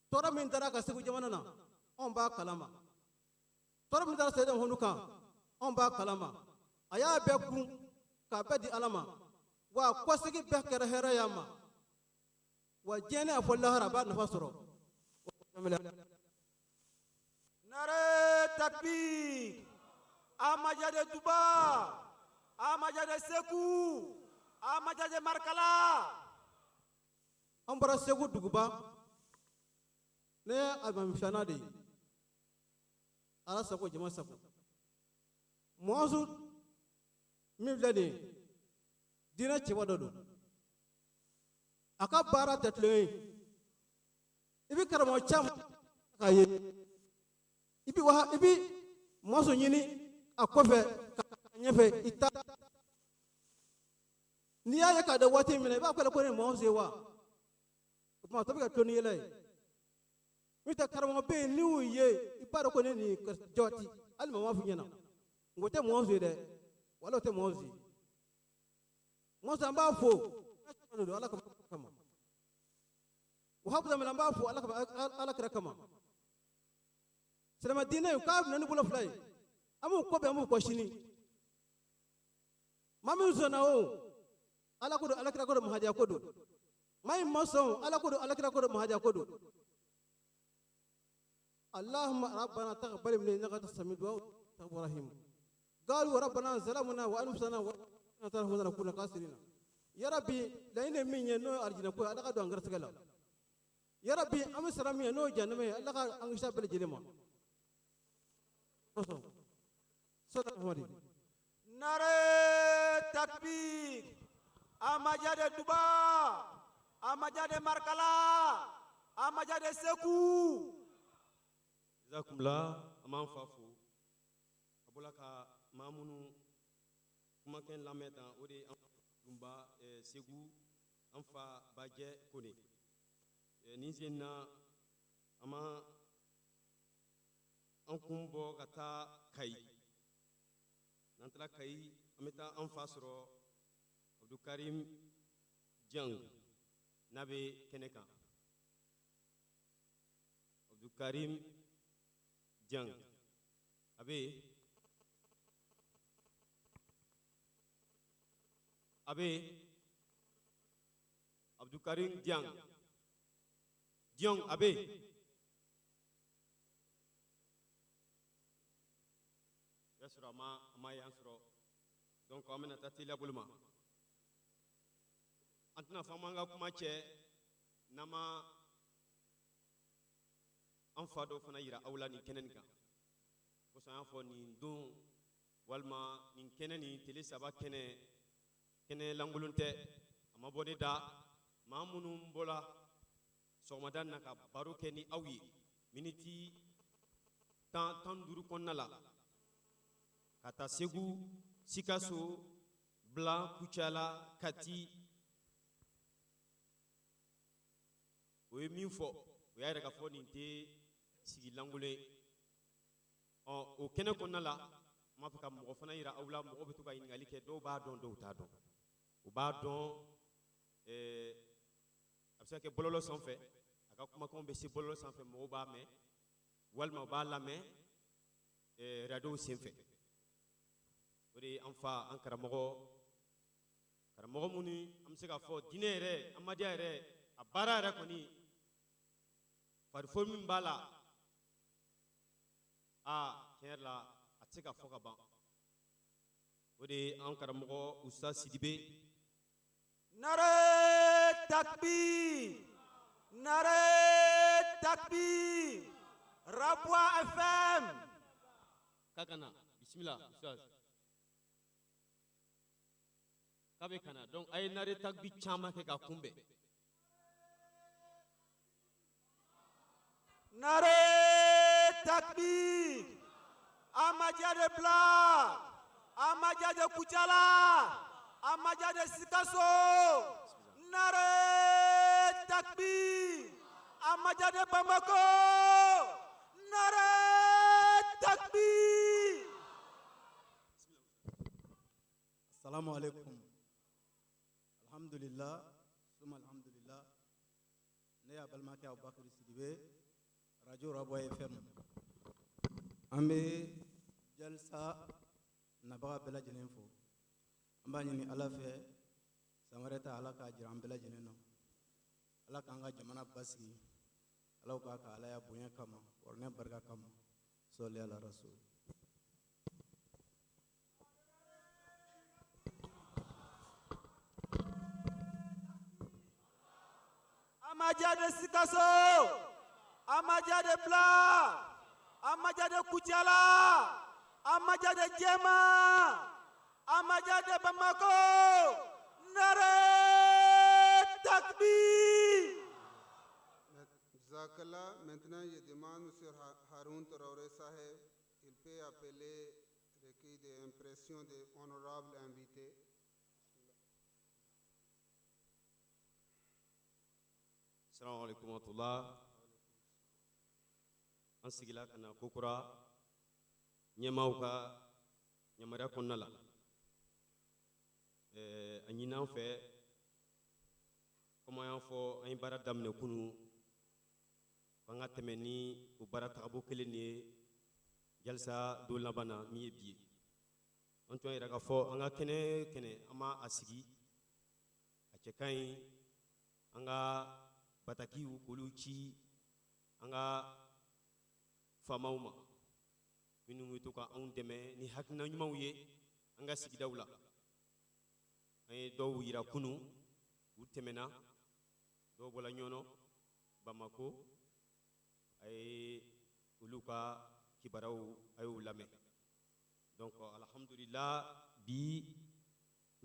tɔɔrɔ min dara ka segu jamana na anw b'a kalama tɔɔrɔ min dara seyidina muhamadu kan anw b'a kalama a y'a bɛɛ kun k'a bɛɛ di ala ma wa kɔsegi bɛɛ kɛra hɛrɛya ma wa diɲɛ ne a fɔ lahara a b'a nafa sɔrɔ nare takbir amajade duba amajade seku amajade markala an bɔra segu duguba ne ye alimami de ye ala sago jama sago mɔzu min filɛ nin ye diinɛ cɛba dɔ don a ka baara tɛ tilen ye i bɛ karamɔgɔ caman k'a ye i bɛ mɔzu ɲini a kɔfɛ ka ɲɛfɛ i ta n'i y'a ye k'a da waati min na i b'a fɔ ko nin mɔzu ye wa o tuma tɔ bɛ ka to ni yɛlɛ ye n'o tɛ karamɔgɔ bɛ yen n'i y'u ye i b'a dɔn ko ne nin jɔti hali maa ma f'i ɲɛna ngo tɛ mɔzu ye dɛ wala o tɛ mɔzu ye mɔzu an b'a fo ala kama wahabu danbɛlɛ an b'a fo ala kira kama silamɛ diinɛ k'a bɛna ni bolo fila ye an b'u kɔ bɛn an b'u kɔ sini maa min sɔnna o ala ko don ala kira ko don mahadiya ko don maa min ma sɔn ala ko don ala kira ko don mahadiya ko don allahumma rabbana taqabbal minna innaka antas samiul tawwabur rahim قالوا ربنا ظلمنا وانفسنا واننا كنا خاسرين يا ربي لين من ينو ارجنا كو الله قد انغرت كلا يا ربي ام سلام ينو جنمي الله قد انغشا بالجلما صدق محمد nare takbir amajade duba amajade markala amajade seku jazakumullah aman fafu abola ka mamunu kumakan lamɛn tan o de an dunba segu an fa bajɛ kone nin sen na an ma an kun bɔ ka taa kayi n'an taara kayi an bɛ taa an fa sɔrɔ abdukarim jang n'a bɛ kɛnɛ kan abdukarim jang a bɛ abe abdukarim diang abe yasura ma yansuro donc amena tatila bulma an tɛna fɔ an b'an ka kuma cɛ n'an ma an fa dɔ fana yira aw la nin kɛnɛ nin kan kosɔn an y'a fɔ nin don walima nin kɛnɛ nin tile saba kɛnɛ lankolon tɛ a ma bɔ ne da maa minnu bɔra sɔgɔmada na ka baro kɛ ni aw ye miniti 15 kɔnɔna la ka taa segu sikaso blan kucala kati o ye min fɔ o y'a yɛrɛ ka fɔ nin tɛ sigi lankolon ye o kɛnɛ kɔnɔna la n b'a fɛ ka mɔgɔ fana yira aw la mɔgɔ bɛ to ka ɲininkali kɛ dɔw b'a dɔn dɔw t'a dɔn u b'a dɔn a bɛ se ka kɛ bɔlɔlɔ sanfɛ a ka kumakanw bɛ se bɔlɔlɔ sanfɛ mɔgɔw b'a mɛn walima u b'a lamɛn radio senfɛ o de ye an fa an karamɔgɔ minnu an bɛ se k'a fɔ diinɛ yɛrɛ amadiya yɛrɛ a baara yɛrɛ kɔni farifoni min b'a la tiɲɛ yɛrɛ la a tɛ se ka fɔ ka ban o de ye an karamɔgɔ usta sidibe nare takbir nare takbir Rabwa FM k'a ka na bisimila ustaz k'a bɛ ka na donc a ye nare takbir caman kɛ ka kunbɛn nare takbir Amadia de Bla Amadia de Kucala Amadia de Sikaso nare takbir Amadia de Bamako nare takbir. Assalamu alaikum. Alhamdulillah suma alhamdulillah ne ya balimakɛ Abubakar Sidibe radio Rabwa FM an bɛ jalisa nabaga bɛɛ lajɛlen fo an b'a ɲini Ala fɛ san wɛrɛ ta Ala k'a jira an bɛɛ lajɛlen na Ala k'an ka jamana basigi Ala k'a ka Ala ya bonya kama warinɛ barika kama sɔli ala rasul. Amadia de Sikaso Amadia de Bla Amadia de Kucala Amadia de Djema Amadia de Bamako nare takbir. Jazakallah. Maintenant, je demande M. Haroun Traoré Saheb, il peut appeler recueil des impressions des honorables invités. Assalamu alaikum wa rahmatullah. An sigila ka na kokura ɲɛmaaw ka yamaruya kɔnɔna la a ɲini an fɛ komi an y'a fɔ an ye baara daminɛ kunu an ka tɛmɛ ni o baara tagabolo kelen de ye jalisa don laban na min ye bi ye an tun y'a yira k'a fɔ an ka kɛnɛ kɛnɛ an ma a sigi a cɛ ka ɲi an ka batakiw k'olu ci an ka faamaw ma minnu bɛ to ka anw dɛmɛ ni hakilina ɲumanw ye an ka sigidaw la an ye dɔw yira kunu u tɛmɛna dɔw bɔra ɲɔnɔ bamako a ye olu ka kibaruyaw a y'o lamɛn donc alhamdulillah bi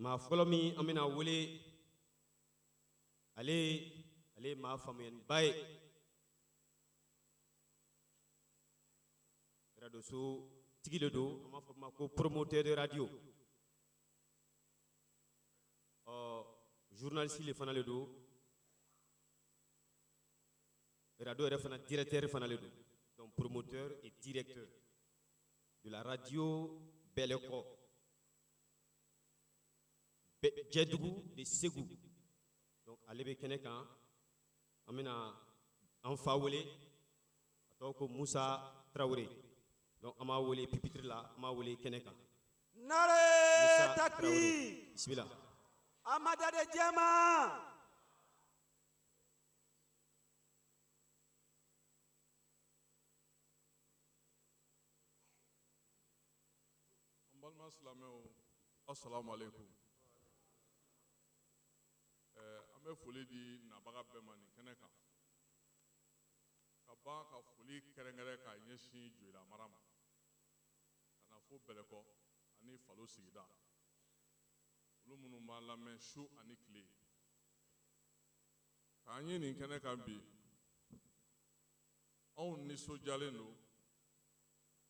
maa fɔlɔ min an bɛna wele ale ye maa faamuyaliba ye radio so tigi le don an b'a fɔ ma ko promoteur de radio journaliste le fana le don radio yɛrɛ fana directeur fana le don donc promoteur et directeur de la radio Bɛlɛkɔ Jɛdugu de Segu donc ale bɛ kɛnɛ kan an bɛna an fa wele a tɔgɔ ko Musa Traoré donc an b'a wele pupitre la an b'a wele kɛnɛ kan nare Musa Traoré takbir bismillah. Amadia de Djema An balima silamɛw assalamu alaikum. bɛ foli di nabaga bɛɛ ma nin kɛnɛ kan ka ban ka foli kɛrɛnkɛrɛn ka ɲɛsin Joyila mara ma ka na fo Bɛlɛkɔ ani Falo sigida olu minnu b'an lamɛn su ani tile k'an ye nin kɛnɛ kan bi anw nisɔndiyalen don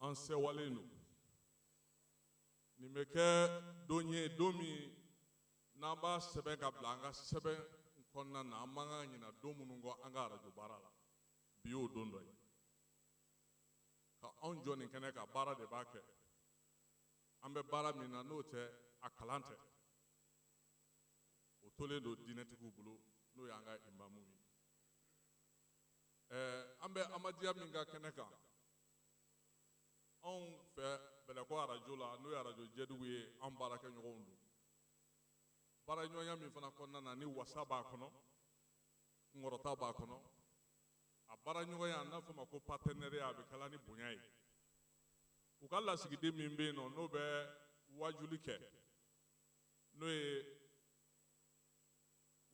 an sɛwalen don nin bɛ kɛ don ye don min n'an b'a sɛbɛn ka bila an ka sɛbɛn kɔnɔna na an man kan ɲina don minnu kɔ an ka arajo baara la bi y'o don dɔ ye ka anw jɔ nin kɛnɛ kan baara de b'a kɛ an bɛ baara min na n'o tɛ a kalan tɛ o tolen don diinɛtigiw bolo n'o y'an ka imamu ye an bɛ amadiya min ka kɛnɛ kan anw fɛ Bɛlɛkɔ arajo la n'o ye arajo jɛdugu ye an baarakɛɲɔgɔnw don baaraɲɔgɔnya min fana kɔnɔna na ni wasa b'a kɔnɔ kungɔrɔta b'a kɔnɔ a baaraɲɔgɔnya n'a fɔ ma ko partenariat a bɛ kala ni bonya ye u ka lasigiden min bɛ yen nɔ n'o bɛ wajuli kɛ n'o ye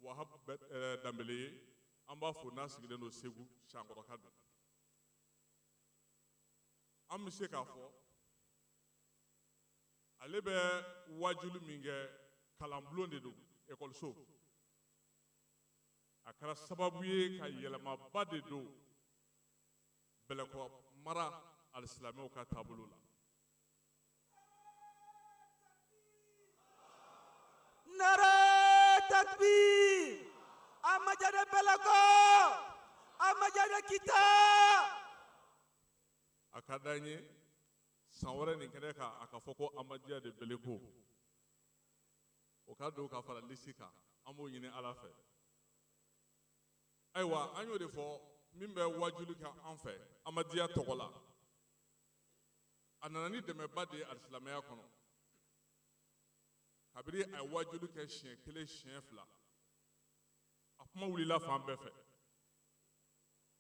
Wahabu Danbele ye an b'a fɔ n'a sigilen don Segu Sankɔrɔka don an bɛ se k'a fɔ ale bɛ wajuli min kɛ kalanbulon de don ekɔliso a kɛra sababu ye ka yɛlɛmaba de don Bɛlɛkɔ mara alisilamɛw ka taabolo la Nare takbir amajade Bɛlɛkɔ amajade kita a ka d'an ye san wɛrɛ nin kɛnɛ kan a ka fɔ ko Amadiya de Bɛlɛko o ka don ka fara lisi kan an b'o ɲini Ala fɛ ayiwa an y'o de fɔ min bɛ wajuli kɛ an fɛ Amadiya tɔgɔ la a nana ni dɛmɛba de ye alisilamɛya kɔnɔ kabini a ye wajuli kɛ siɲɛ kelen siɲɛ fila a kuma wulila fan bɛɛ fɛ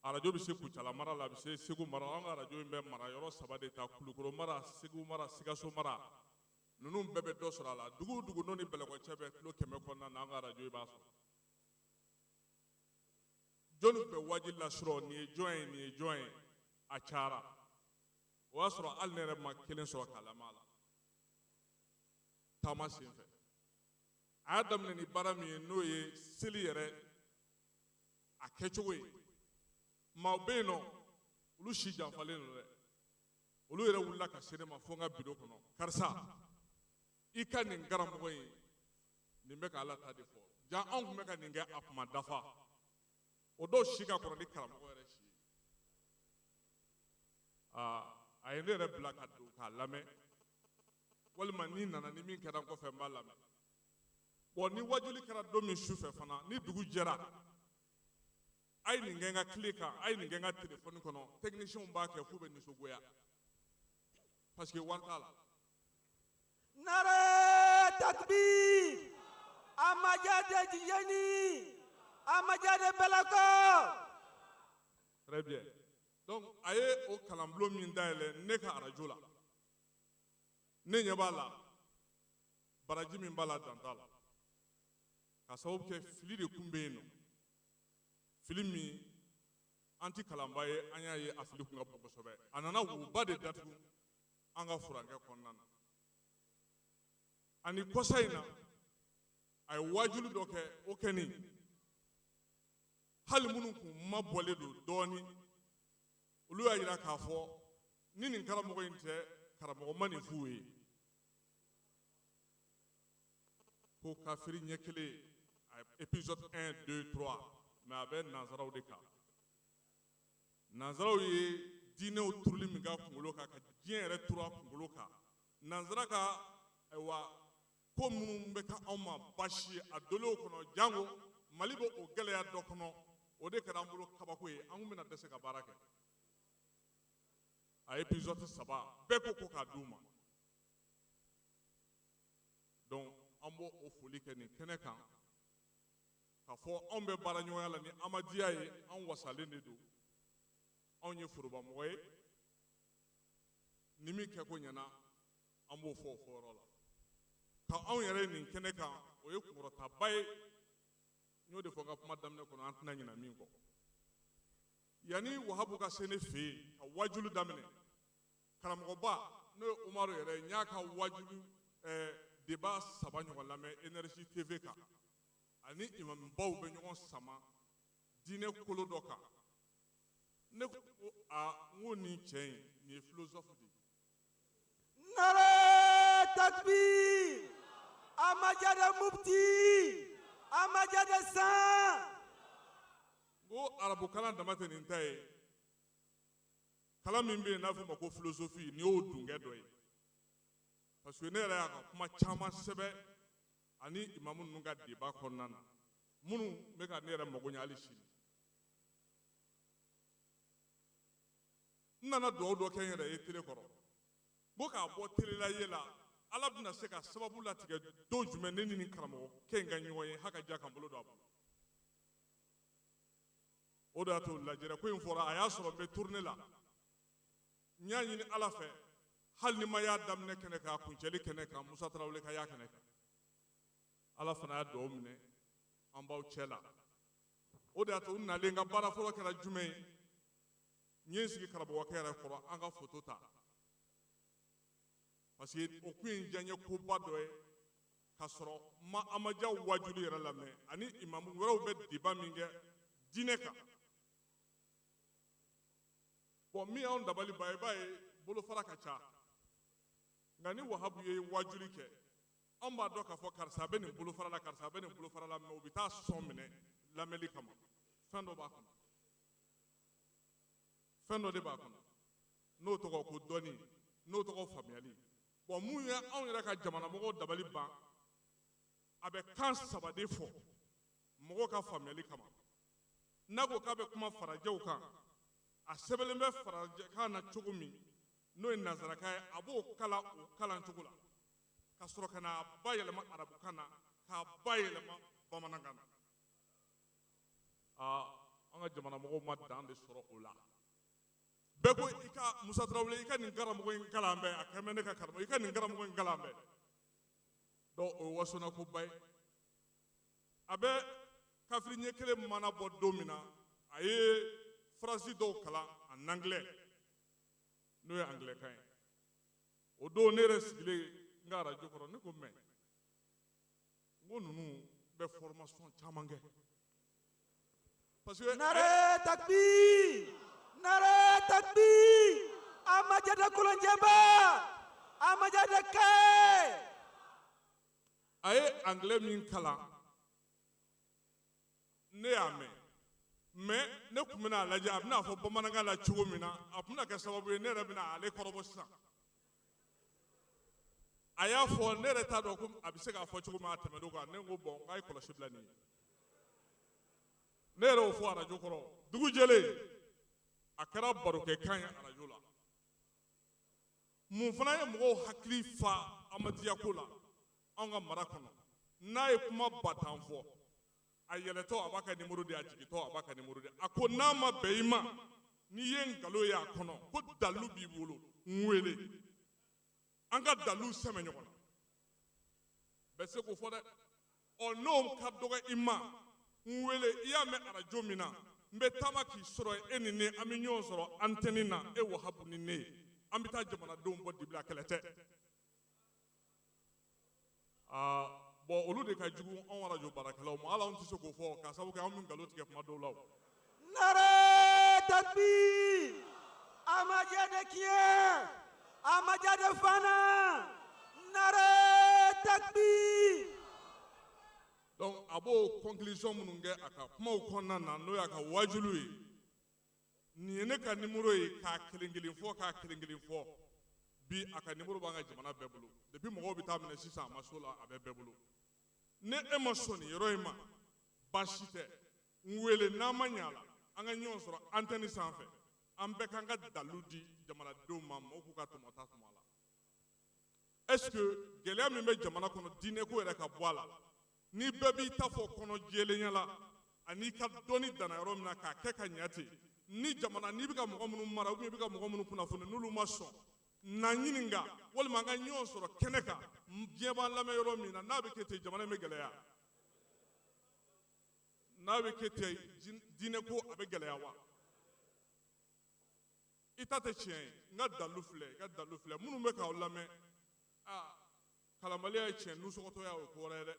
arajo bɛ se Kucala mara la a bɛ se Segu mara an ka arajo in bɛ mara yɔrɔ 3 de ta Kulukoro mara Segu mara Sikaso mara ninnu bɛɛ bɛ dɔ sɔrɔ a la dugu o dugu n'o ni Bɛlɛkɔ cɛ bɛ kilo 100 kɔnɔna na an ka arajo b'a sɔrɔ jɔnni bɛ wajuli la sɔrɔ nin ye jɔn ye nin ye jɔn ye a cayara o y'a sɔrɔ hali ne yɛrɛ ma kelen sɔrɔ k'a lamɛn a la taama senfɛ a y'a daminɛ ni baara min ye n'o ye seli yɛrɛ a kɛcogo ye maaw bɛ yen nɔ olu si janfalen don dɛ olu yɛrɛ wulila ka se ne ma fo n ka biro kɔnɔ karisa i ka nin karamɔgɔ in nin bɛ ka Ala ta de fɔ ja anw tun bɛ ka nin kɛ a kuma dafa o dɔw si ka kɔrɔ ni karamɔgɔ yɛrɛ si ye a ye ne yɛrɛ bila ka don k'a lamɛn walima ni nana ni min kɛra n kɔfɛ n b'a lamɛn bon ni wajuli kɛra don min sufɛ fana ni dugu jɛra a ye nin kɛ n ka tile kan a ye nin kɛ n ka telefɔni kɔnɔ technicienw b'a kɛ f'u bɛ nisɔngoya parce que wari t'a la Nare takbir amajade Jiyeni amajade Bɛlɛkɔ très bien donc a ye o kalanbulon min dayɛlɛ ne ka arajo la ne ɲɛ b'a la baraji min b'a la dan t'a la ka sababu kɛ fili de kun bɛ yen nɔ fili min an ti kalanba ye an y'a ye a fili kun ka bon kosɛbɛ a nana woba de datugu an ka furankɛ kɔnɔna na ani kɔsa in na a ye wajuli dɔ kɛ o kɛni hali minnu kun mabɔlen don dɔɔnin olu y'a yira k'a fɔ ni nin karamɔgɔ in tɛ karamɔgɔ ma nin f'u ye ko kafiri ɲɛ kelen épisode 1 2 3 mais a bɛ nanzaraw de kan nanzaraw ye diinɛw turuli min k'a kunkolo kan ka diɲɛ yɛrɛ turu a kunkolo kan nanzara ka ayiwa ko minnu bɛ ka anw ma basi a dolew kɔnɔ jango mali bɛ o gɛlɛya dɔ kɔnɔ o de kɛra an bolo kabako ye an kun bɛna dɛsɛ ka baara kɛ a épisode 3 bɛɛ ko k'a d'u ma donc an b'o o foli kɛ nin kɛnɛ kan k'a fɔ anw bɛ baaraɲɔgɔnya la ni amadiya ye anw wasalen de don anw ye forobamɔgɔ ye ni min kɛ ko ɲɛna an b'o fɔ o fɔyɔrɔ la ka anw yɛrɛ nin kɛnɛ kan o ye kunkɔrɔtaba ye n y'o de fɔ n ka kuma daminɛ kɔnɔ an tɛna ɲina min kɔ yanni wahabu ka se ne fɛ yen ka wajulu daminɛ karamɔgɔba n'o ye umaru yɛrɛ ye n y'a ka wajulu débat 3 ɲɔgɔn lamɛn énergie tv kan ani imambaw bɛ ɲɔgɔn sama diinɛ kolo dɔ kan ne ko n ko nin cɛ in nin ye philosophe de ye. Nare takbir, amajade mufti, amajade san. Ko arabu kalan dama tɛ nin ta ye kalan min bɛ yen n'a fɔ o ma ko philosophie nin y'o dungɛ dɔ ye parce que ne yɛrɛ y'a ka kuma caman sɛbɛn ani imamu ninnu ka débat kɔnɔna na minnu bɛ ka ne yɛrɛ mago ɲɛ hali sini n nana dugawu dɔ kɛ n yɛrɛ ye télé kɔrɔ ko k'a bɔ télé la ye la ala bɛna se ka sababu latigɛ don jumɛn ne ni nin karamɔgɔ kɛ in ka ɲɔgɔn ye haka ja kan bolo don a bolo o de y'a to lajɛrɛ ko in fɔra a y'a sɔrɔ n bɛ tourner la n y'a ɲini ala fɛ hali ni ma y'a daminɛ kɛnɛ kan a kuncɛli kɛnɛ kan Musa Tarawele ka y'a kɛnɛ kan ala fana y'a dugawu minɛ an b'aw cɛ la o de y'a to n nalen n ka baara fɔlɔ kɛra jumɛn ye n ye n sigi karamɔgɔkɛ yɛrɛ kɔrɔ an ka photo ta parce que o kun ye diya n ye koba dɔ ye k'a sɔrɔ ma amaja wajulu yɛrɛ lamɛn ani imamu wɛrɛw bɛ débat min kɛ diinɛ kan bon min y'anw dabali ban i b'a ye bolofara ka ca nka ni wahabu ye wajuli kɛ anw b'a dɔn k'a fɔ karisa bɛ nin bolofara la karisa bɛ nin bolofara la mɛ u bɛ taa sɔn minɛ lamɛnli kama fɛn dɔ b'a kɔnɔ fɛn dɔ de b'a kɔnɔ n'o tɔgɔ ko dɔnni n'o tɔgɔ faamuyali bon mun ye anw yɛrɛ ka jamanamɔgɔw dabali ban a bɛ kan 3 de fɔ mɔgɔw ka faamuyali kama n'a ko k'a bɛ kuma farajɛw kan a sɛbɛnlen bɛ farajɛkan na cogo min n'o ye nanzarakan ye a b'o kalan o kalan cogo la ka sɔrɔ ka na bayɛlɛma arabukan na k'a bayɛlɛma bamanankan na an ka jamanamɔgɔw ma dan de sɔrɔ o la bɛɛ ko i ka Musa Tarawele i ka nin karamɔgɔ in kalan bɛ a kɛmɛ ne ka karamɔgɔ i ka nin karamɔgɔ in kalan bɛ donc o ye wasonakoba ye a bɛ kafiri ɲɛ kelen mana bɔ don min na a ye phrase dɔw kalan en anglais n'o ye anglais kan ye o don ne yɛrɛ sigilen n ka radio kɔrɔ ne ko mais n ko ninnu bɛ formation caman kɛ parce que Nare takbir, nare takbir, amajade kolonjɛba, amajade kɛ. a ye anglais min kalan ne y'a mɛn mais ne tun bɛna a lajɛ a bɛna fɔ bamanankan la cogo min na a tun bɛna kɛ sababu ye ne yɛrɛ bɛna ale kɔrɔbɔ sisan a y'a fɔ ne yɛrɛ t'a dɔn ko a bɛ se k'a fɔ cogo min a tɛmɛn'o kan ne ko bon k'a ye kɔlɔsi bila nin ye ne yɛrɛ y'o fɔ arajo kɔrɔ dugu jɛlen a kɛra barokɛkan ye arajo la mun fana ye mɔgɔw hakili fa amadiyako la anw ka mara kɔnɔ n'a ye kuma ba tan fɔ a yɛlɛtɔ a b'a ka nimoro di a jigitɔ a b'a ka nimoro di a ko n'a ma bɛn i ma n'i ye nkalon ye a kɔnɔ ko dalu b'i bolo n wele an ka dalu sɛmɛ ɲɔgɔn na bɛɛ se k'o fɔ dɛ ɔ n'o ka dɔgɔ i ma n wele i y'a mɛn arajo min na n bɛ taama k'i sɔrɔ e ni ne an bɛ ɲɔgɔn sɔrɔ antenne na e wahabu ni ne ye an bɛ taa jamanadenw bɔ dibila kɛlɛ tɛ bon olu de ka jugu anw arajo baarakɛlaw ma hali anw tɛ se k'o fɔ k'a sababu kɛ anw bɛ nkalon tigɛ kuma dɔw la o. Nare takbir, amajade kiye, amajade fana, nare takbir. Donc a b'o conclusion minnu kɛ a ka kumaw kɔnɔna na n'o y'a ka wajulu ye nin ye ne ka nimoro ye k'a kelen kelen fɔ k'a kelen kelen fɔ bi a ka nimoro b'an ka jamana bɛɛ bolo depuis mɔgɔw bɛ taa minɛ sisan a ma s'o la a bɛ bɛɛ bolo ne e ma sɔn nin yɔrɔ in ma baasi tɛ n wele n'an ma ɲɛ a la an ka ɲɔgɔn sɔrɔ antenne sanfɛ an bɛɛ k'an ka dalu di jamanadenw ma mɔgɔw k'u ka tɔmɔ ta tɔmɔ a la est ce que gɛlɛya min bɛ jamana kɔnɔ diinɛ ko yɛrɛ ka bɔ a la ni bɛɛ b'i ta fɔ kɔnɔ jɛlenya la ani ka dɔnni danna yɔrɔ min na k'a kɛ ka ɲɛ ten ni jamana n'i bɛ ka mɔgɔ minnu mara ubiyɛn i bɛ ka mɔgɔ minnu kunnafoni n'olu ma sɔn na ɲininka walima an ka ɲɔgɔn sɔrɔ kɛnɛ kan diɲɛ b'an lamɛn yɔrɔ min na n'a bɛ kɛ ten jamana in bɛ gɛlɛya n'a bɛ kɛ ten diinɛ ko a bɛ gɛlɛya wa i ta tɛ tiɲɛ ye n ka dalu filɛ i ka dalu filɛ minnu bɛ k'aw lamɛn kalanbaliya ye tiɲɛ nusɔgɔtɔya o ye ko wɛrɛ ye dɛ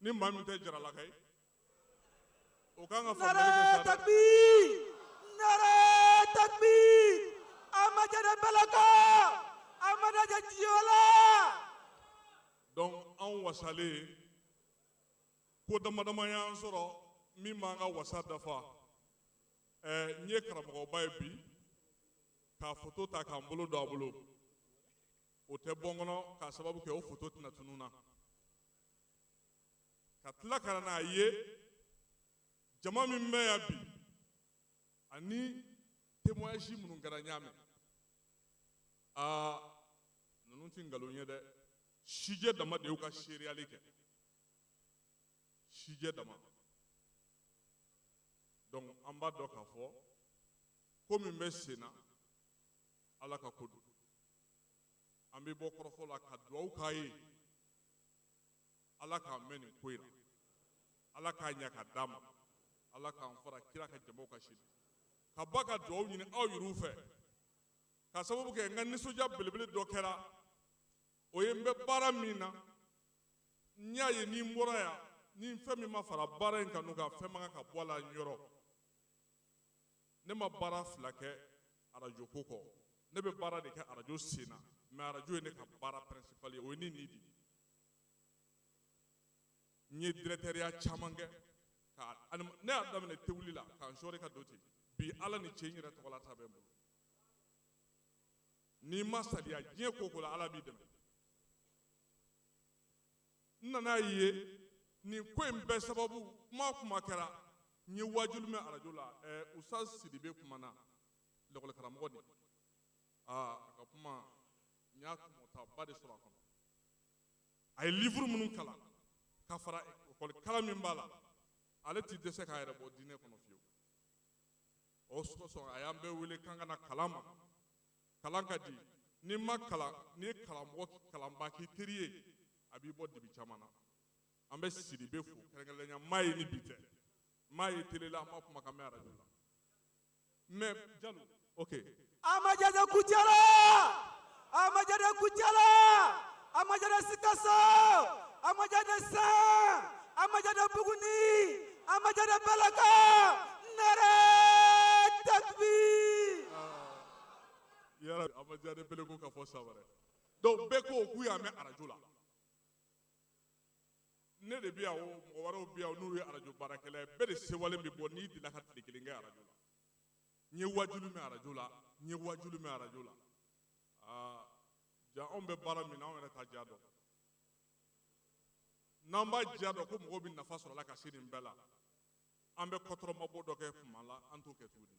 ni maa min tɛ jaralaka ye o kan ka faamuyali kɛ sa dɛ. Nare takbir! Amajad Balaka! Amajad Jiola! Donc anw wasalen ko damadama y'an sɔrɔ min b'an ka wasa dafa n ye karamɔgɔba ye bi k'a foto ta k'an bolo don a bolo o tɛ bɔ n kɔnɔ k'a sababu kɛ o foto tɛna tunun na ka tila ka na n'a ye jama min bɛ yan bi ani témoignage minnu kɛra n y'a mɛn ninnu tɛ nkalon ye dɛ sijɛ dama de y'u ka seereyali kɛ sijɛ dama donc an b'a dɔn k'a fɔ ko min bɛ sen na ala ka ko don an bɛ bɔ kɔrɔfɔ la ka dugawu k'a ye ala k'an mɛn nin ko in na ala k'a ɲɛ ka d'a ma ala k'an fara kira ka jamaw ka sini ka ba ka dugawu ɲini aw yɛrɛw fɛ ka sababu kɛ n ka nisɔndiya belebele dɔ kɛra o ye n bɛ baara min na n y'a ye ni n bɔra yan ni fɛn min ma fara baara in kan n'u ka fɛn man kan ka bɔ a la n yɔrɔ ne ma baara fila kɛ arajo ko kɔ ne bɛ baara de kɛ arajo sen na mais arajo ye ne ka baara principale ye o ye ne nin di n ye directeuriya caman kɛ ne y'a daminɛ tewuli la k'an sɔɔri ka don ten bi ala ni cɛ in yɛrɛ tɔgɔ la ta bɛ n bolo n'i ma saliya diɲɛ ko o ko la ala b'i dɛmɛ n nana ye nin ko in bɛɛ sababu kuma o kuma kɛra n ye wajulu mɛn arajo la usaz sidibe kumana lakɔli karamɔgɔ nin a ka kuma n y'a tɔmɔtaba de sɔrɔ a kɔnɔ a ye livre minnu kalan ka fara ekɔli kalan min b'a la ale t'i dɛsɛ k'a yɛrɛ bɔ diinɛ kɔnɔ fiyewu o sɔsɔ a y'an bɛɛ wele k'an ka na kalan ma kalan ka di n'i ma kalan n'i ye kalanmɔgɔ kalanba k'i teri ye a b'i bɔ dibi caman na an bɛ sidibe fo kɛrɛnkɛrɛnnenya maa ye ni bi tɛ maa ye tele la an b'a kuma kan mɛn arajo la mais jalo ok Amajad Kucala! Amajad Kucala! Amajad Sikaso! Amajad San! Amajad Buguni! Amajad Balaka! Nare takbir! yara amajad bele ko ka fɔ sabare donc bɛɛ ko k'u y'a mɛn arajo la ne de bi yan o mɔgɔ wɛrɛw bi yan n'u ye arajo baarakɛla ye bɛɛ de sewalen bɛ bɔ n'i delila ka tile kelen kɛ arajo la n ye wajulu mɛn arajo la n ye wajulu mɛn arajo la ja anw bɛ baara min na anw yɛrɛ t'a ja dɔn n'an b'a ja dɔn ko mɔgɔw bɛ nafa sɔrɔ a la ka se nin bɛɛ la an bɛ kɔtɔrɔmabɔ dɔ kɛ kuma la an t'o kɛ tuguni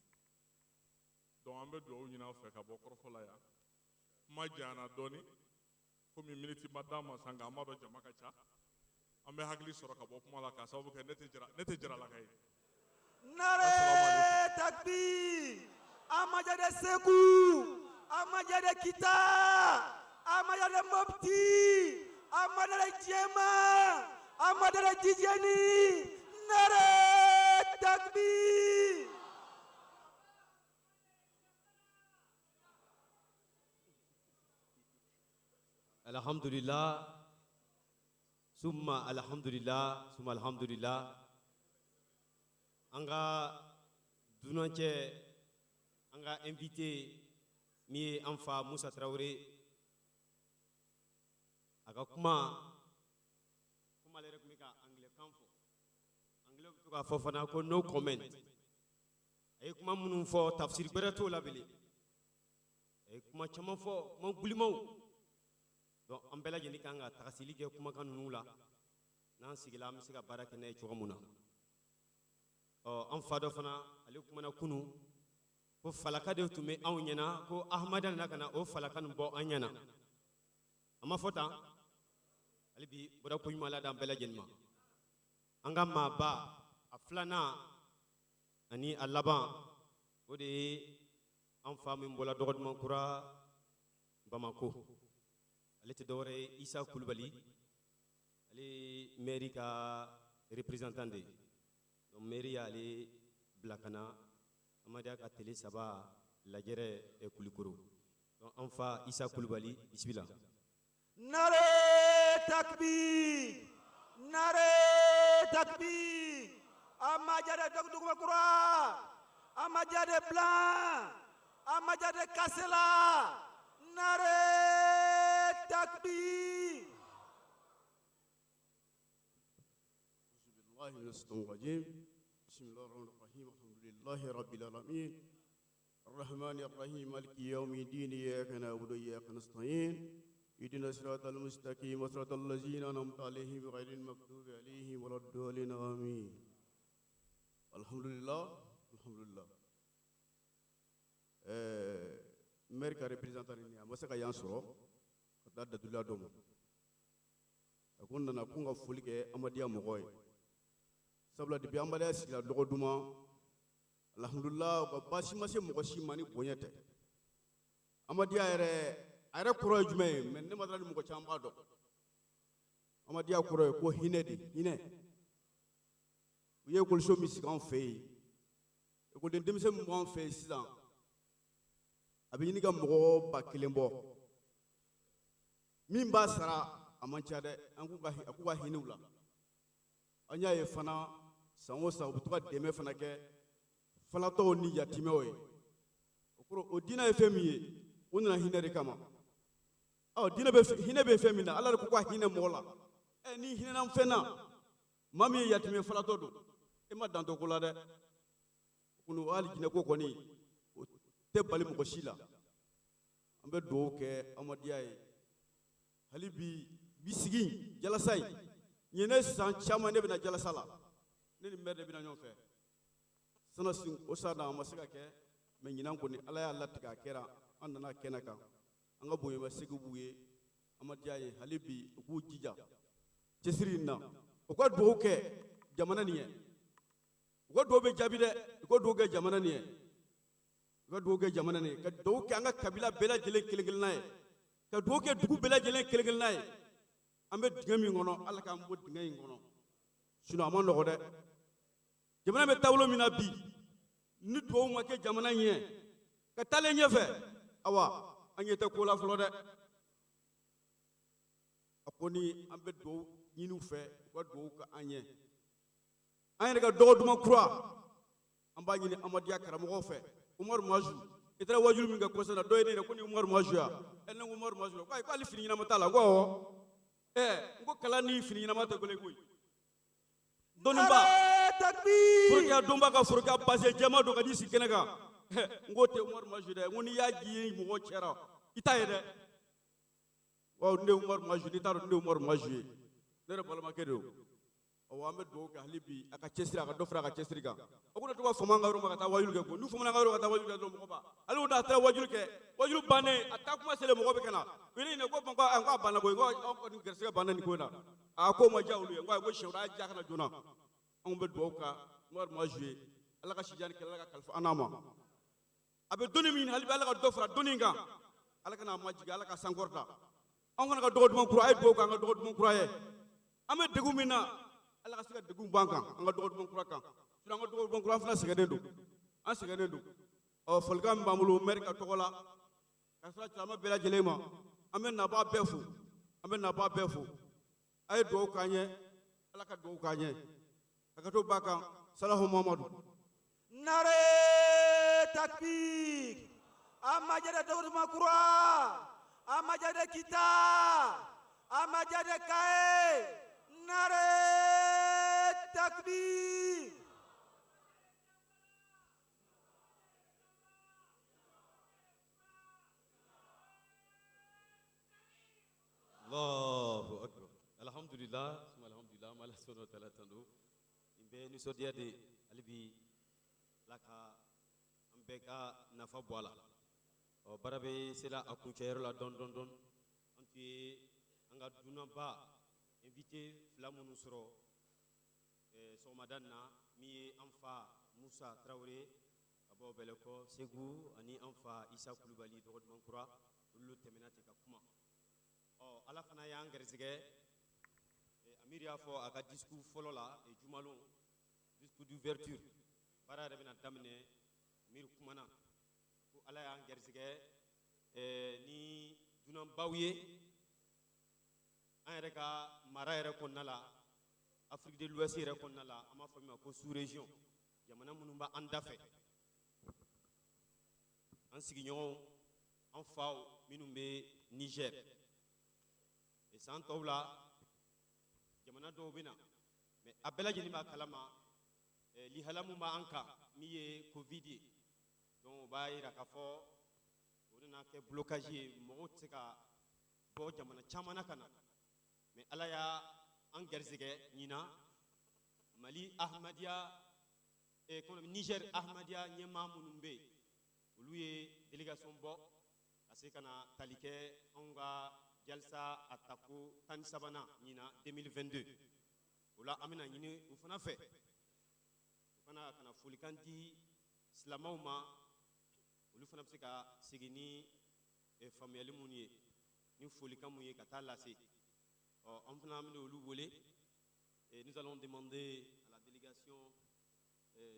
donc an bɛ dugawu ɲini aw fɛ ka bɔ kɔrɔfɔ la yan kuma janyana dɔɔnin komi miniti ma d'a ma san nka an b'a dɔn jama ka ca an bɛ hakili sɔrɔ ka bɔ kuma la k'a sababu kɛ ne tɛ jaralaka ye. Nare takbir! Amajad Seku! Amajad Kita! Amajad Mopti! Amajad Jema! Amajad Tijani! Nare takbir! Alhamdulillah, summa alhamdulillah, summa alhamdulillah. Anga dunance, anga invité mi anfa Musa Traoré. Aga kuma lere kumika anglais kanfo. Anglais to ka fofana ko no comment. Ay kuma munun fo tafsir berato labele. Ay kuma chama fo mo gulimaw. Donc an bɛɛ lajɛlen kan ka tagasili kɛ kumakan ninnu la n'an sigila an bɛ se ka baara kɛ n'a ye cogo min na an fa dɔ fana ale kumana kunu ko falaka de tun bɛ anw ɲɛna ko ahamada nana ka na o falaka nin bɔ an ɲɛna a ma fɔ tan hali bi bɔra ko ɲuman lada an bɛɛ lajɛlen ma an ka maaba a filanan ani a laban o de ye an fa min bɔla dɔgɔdumankura Bamako ale tɛ dɔwɛrɛ ye Isa Kulubali ale mairie ka représentant de donc mairie y'ale bila ka na amadiya ka télé saba lajɛrɛ kulikoro donc an fa isa kulubali bisimila. Nare takbir, nare takbir. Amajade Dogdugma Kura, Amajade Blanc, Amajade Kassela, nare takbir. الله من الشيطان الرجيم بسم الله الرحمن الرحيم الحمد لله رب العالمين الرحمن الرحيم مالك يوم الدين إياك نعبد وإياك نستعين اهدنا الصراط المستقيم صراط الذين أنعمت عليهم غير المغضوب عليهم ولا الضالين آمين الحمد لله الحمد لله maire ka représentant ni a ma se ka yan sɔrɔ ka taa datugulan dɔ ma a ko n nana ko n ka foli kɛ amadiya mɔgɔ ye sabula depuis amadiya sigila dɔgɔ duman alhamdulillah ka baasi ma se mɔgɔ si ma ni bonya tɛ amadiya yɛrɛ a yɛrɛ kɔrɔ ye jumɛn ye mais ne ma dala ni mɔgɔ caman b'a dɔn amadiya kɔrɔ ye ko hinɛ de hinɛ u ye ekɔliso min sigi an fɛ yen ekɔliden denmisɛn min b'an fɛ yen sisan a bɛ ɲini ka mɔgɔ 1000 bɔ min b'a sara a man ca dɛ a k'u ka hinɛ u la an y'a ye fana san o san u bɛ to ka dɛmɛ fana kɛ falatɔw ni yatimɛw ye o diinɛ ye fɛn min ye u nana hinɛ de kama hinɛ bɛ fɛn min na ala de ko ka hinɛ mɔgɔ la ni hinɛna fɛn na maa min ye yatimɛ falatɔ don e ma dantɔ ko la dɛ kunu hali jinɛ ko kɔni o tɛ bali mɔgɔ si la an bɛ dugawu kɛ amadiya ye hali bi sigi jalasa in ɲinɛ ne san caman ne bɛna jalasa la ne ni maire de bɛna ɲɔgɔn fɛ sanasi o san na a ma se ka kɛ mais ɲinan kɔni ala y'a latigɛ a kɛra an nana kɛnɛ kan an ka bonyɛma segi b'u ye amadiya ye hali bi u k'u jija cɛsiri in na u ka dugawu kɛ jamana nin ye u ka dugawu bɛ jaabi dɛ u ka dugawu kɛ jamana nin ye u ka dugawu kɛ jamana nin ye ka dugawu kɛ an ka kabila bɛɛ lajɛlen kelen kelenna ye ka dugawu kɛ dugu bɛɛ lajɛlen kelen kelenna ye an bɛ dingɛ min kɔnɔ ala k'an bɔ dingɛ in kɔnɔ sinon a ma nɔgɔ dɛ jamana bɛ taabolo min na bi ni dugawu ma kɛ jamana in ye ka taalen ɲɛfɛ awa an ɲɛ tɛ ko la fɔlɔ dɛ a ko ni an bɛ dugawu ɲini u fɛ u ka dugawu kɛ an ye an yɛrɛ ka dɔgɔ duman kura an b'a ɲini amadiya karamɔgɔw fɛ umaru maju i taara wajulu min kɛ kɔsɛbɛ na dɔ ye ne yɛrɛ ko ni umaru maju ya ne ko umaru maju ko ayi k'ale fini ɲɛnama t'a la ko awɔ n ko kalan ni fini ɲɛnama tɛ kelen koyi dɔnniba forokiya donba ka forokiya base jɛma don ka n'i sigi kɛnɛ kan n k'o tɛ umaru maju dɛ n ko n'i y'a ji mɔgɔ cɛra i t'a ye dɛ wa ne ye umaru maju n'i t'a dɔn ne ye umaru maju ye ne yɛrɛ balimakɛ de don awɔ an bɛ dugawu kɛ hali bi a ka cɛsiri a ka dɔ fara a ka cɛsiri kan a ko ne tɔgɔ fama an ka yɔrɔ ma ka taa wajulu kɛ ko n'u famana an ka yɔrɔ ka taa wajulu kɛ dɔrɔn mɔgɔ b'a hali o n'a taara wajulu kɛ wajulu bannen a taa kuma selen mɔgɔ bɛ ka na u ye ne ɲininka ko k'a banna koyi ko anw kɔni gɛrɛsɛgɛ banna nin ko in na a ko ma diya olu ye n ko ayi ko siyɛn wɛrɛ a diya ka na joona anw bɛ dugawu kan umaru maju ye ala ka sijani kɛlɛ ala ka kalifa an n'a ma a bɛ dɔnni min hali bi ala ka dɔ fara dɔnni kan ala ka n'a majigin ala ka sankɔrɔta anw fana ka dɔgɔ duman kura a ye dugawu kɛ an ka dɔgɔ duman kura ye an bɛ degun min na ala ka se ka degun b'an kan an ka dɔgɔ duman kura kan sinon an ka dɔgɔ duman kura an fana sɛgɛnnen don an sɛgɛnnen don folikan min b'an bolo maire ka tɔgɔ la ka sira caman bɛɛ lajɛlen ma an bɛ nabaga bɛɛ fo an bɛ nabaga bɛɛ fo a ye dugawu k'an ye ala ka dugawu k'an ye a ka to ba kan salahu mamadu nare takbir amajade dogduma kura amajade kita amajade kae nare takbir Allahu akbar alhamdulillah suma alhamdulillah mala subhanahu wa ta'ala tando imbe ni sodiya de alibi laka ambe ka nafa boala o barabe sela akunceyro la don antu anga duna ba invité flamunu soro somadan na mi anfa Musa Traoré abo beleko Segu ani anfa Isa Kulubali dogod mankura ulu temenate ka kuma ala fana y'an garisɛgɛ amir y'a fɔ a ka discours fɔlɔ la jumalon discours d'ouverture baara yɛrɛ bɛna daminɛ amir kumana ko ala y'an gɛrisigɛ ni dunanbaw ye an yɛrɛ ka mara yɛrɛ kɔnɔna la Afrique de l'Ouest yɛrɛ kɔnɔna la an b'a fɔ min ma ko sous région jamana minnu bɛ an dafɛ an sigiɲɔgɔnw an faw minnu bɛ Niger san tɔw la jamana dɔw bɛ na mais a bɛɛ lajɛlen b'a kalama lihala min b'an kan min ye covid ye donc o b'a yira k'a fɔ o nana kɛ blocage ye mɔgɔw tɛ se ka bɔ jamana caman na ka na mais ala y'a an gɛrisigɛ ɲina Mali Ahmadiyya Niger Ahmadiyya ɲɛmaa minnu bɛ yen olu ye délégation bɔ ka se ka na tali kɛ anw ka jalisa a tako 13nan ɲina 2022 o la an bɛna ɲini u fana fɛ u kana ka na folikan di silamɛw ma olu fana bɛ se ka segin ni faamuyali minnu ye ni folikan minnu ye ka taa lase an fana bɛna olu wele et nous allons demander à la délégation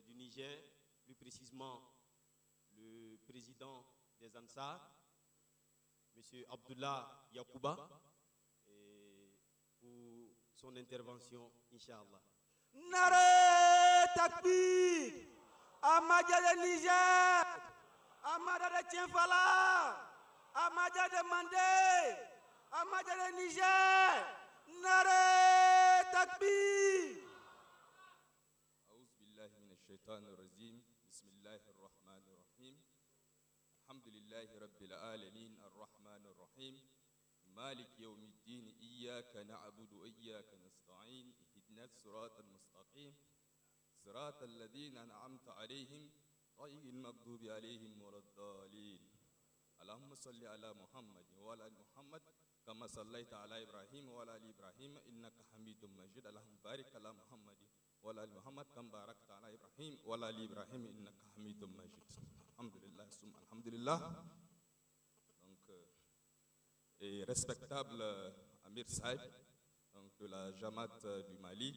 du Niger, plus précisément le président des Ansar, M. Abdullah Yakouba, pour son intervention, Inch'Allah. Nare Takbir, Amadja de Niger, Amadja de Tienfala, Amadja de Mandé, Amadja de Niger, Nare Takbir. الشيطان الرجيم بسم الله الرحمن الرحيم الحمد لله رب العالمين الرحمن الرحيم مالك يوم الدين إياك نعبد وإياك نستعين اهدنا الصراط المستقيم صراط الذين أنعمت عليهم غير المغضوب عليهم ولا الضالين اللهم صل على محمد وعلى آل محمد كما صليت على إبراهيم وعلى آل إبراهيم إنك حميد مجيد اللهم بارك على محمد وعلى آل محمد كما باركت على إبراهيم وعلى آل إبراهيم إنك حميد مجيد الحمد لله ثم الحمد لله. Donc respectable Amir Saïd donc de la Jamaat du Mali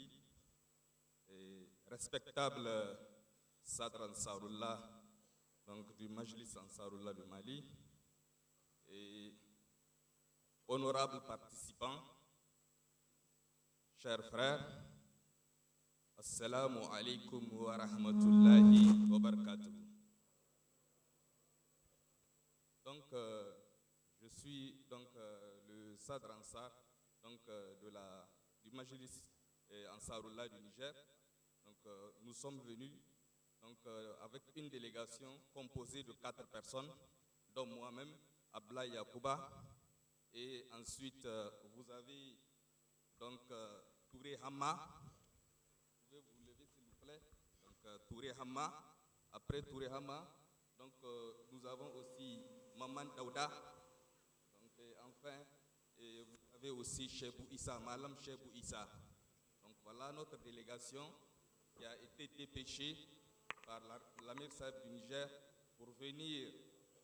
et respectable Sadr Ansarullah donc du Majlis Ansarullah du Mali et honorables participants, chers frères, Assalamu alaikum wa rahmatullahi wa barakatuh. Donc, je suis donc le Sadr Ansar donc, du Majlis Ansarullah du Niger. Donc, nous sommes venus donc, avec une délégation composée de 4 personnes, dont moi-même, Abla Yakouba, et ensuite vous avez donc Touré Hamma. Vous pouvez vous lever s'il vous plaît. Donc Touré Hamma. Après Touré Hamma, donc nous avons aussi Maman Daouda. Donc enfin, vous avez aussi Chebou Issa, Malam Chebou Issa. Donc voilà notre délégation qui a été dépêchée par l'Amir Saïd du Niger pour venir,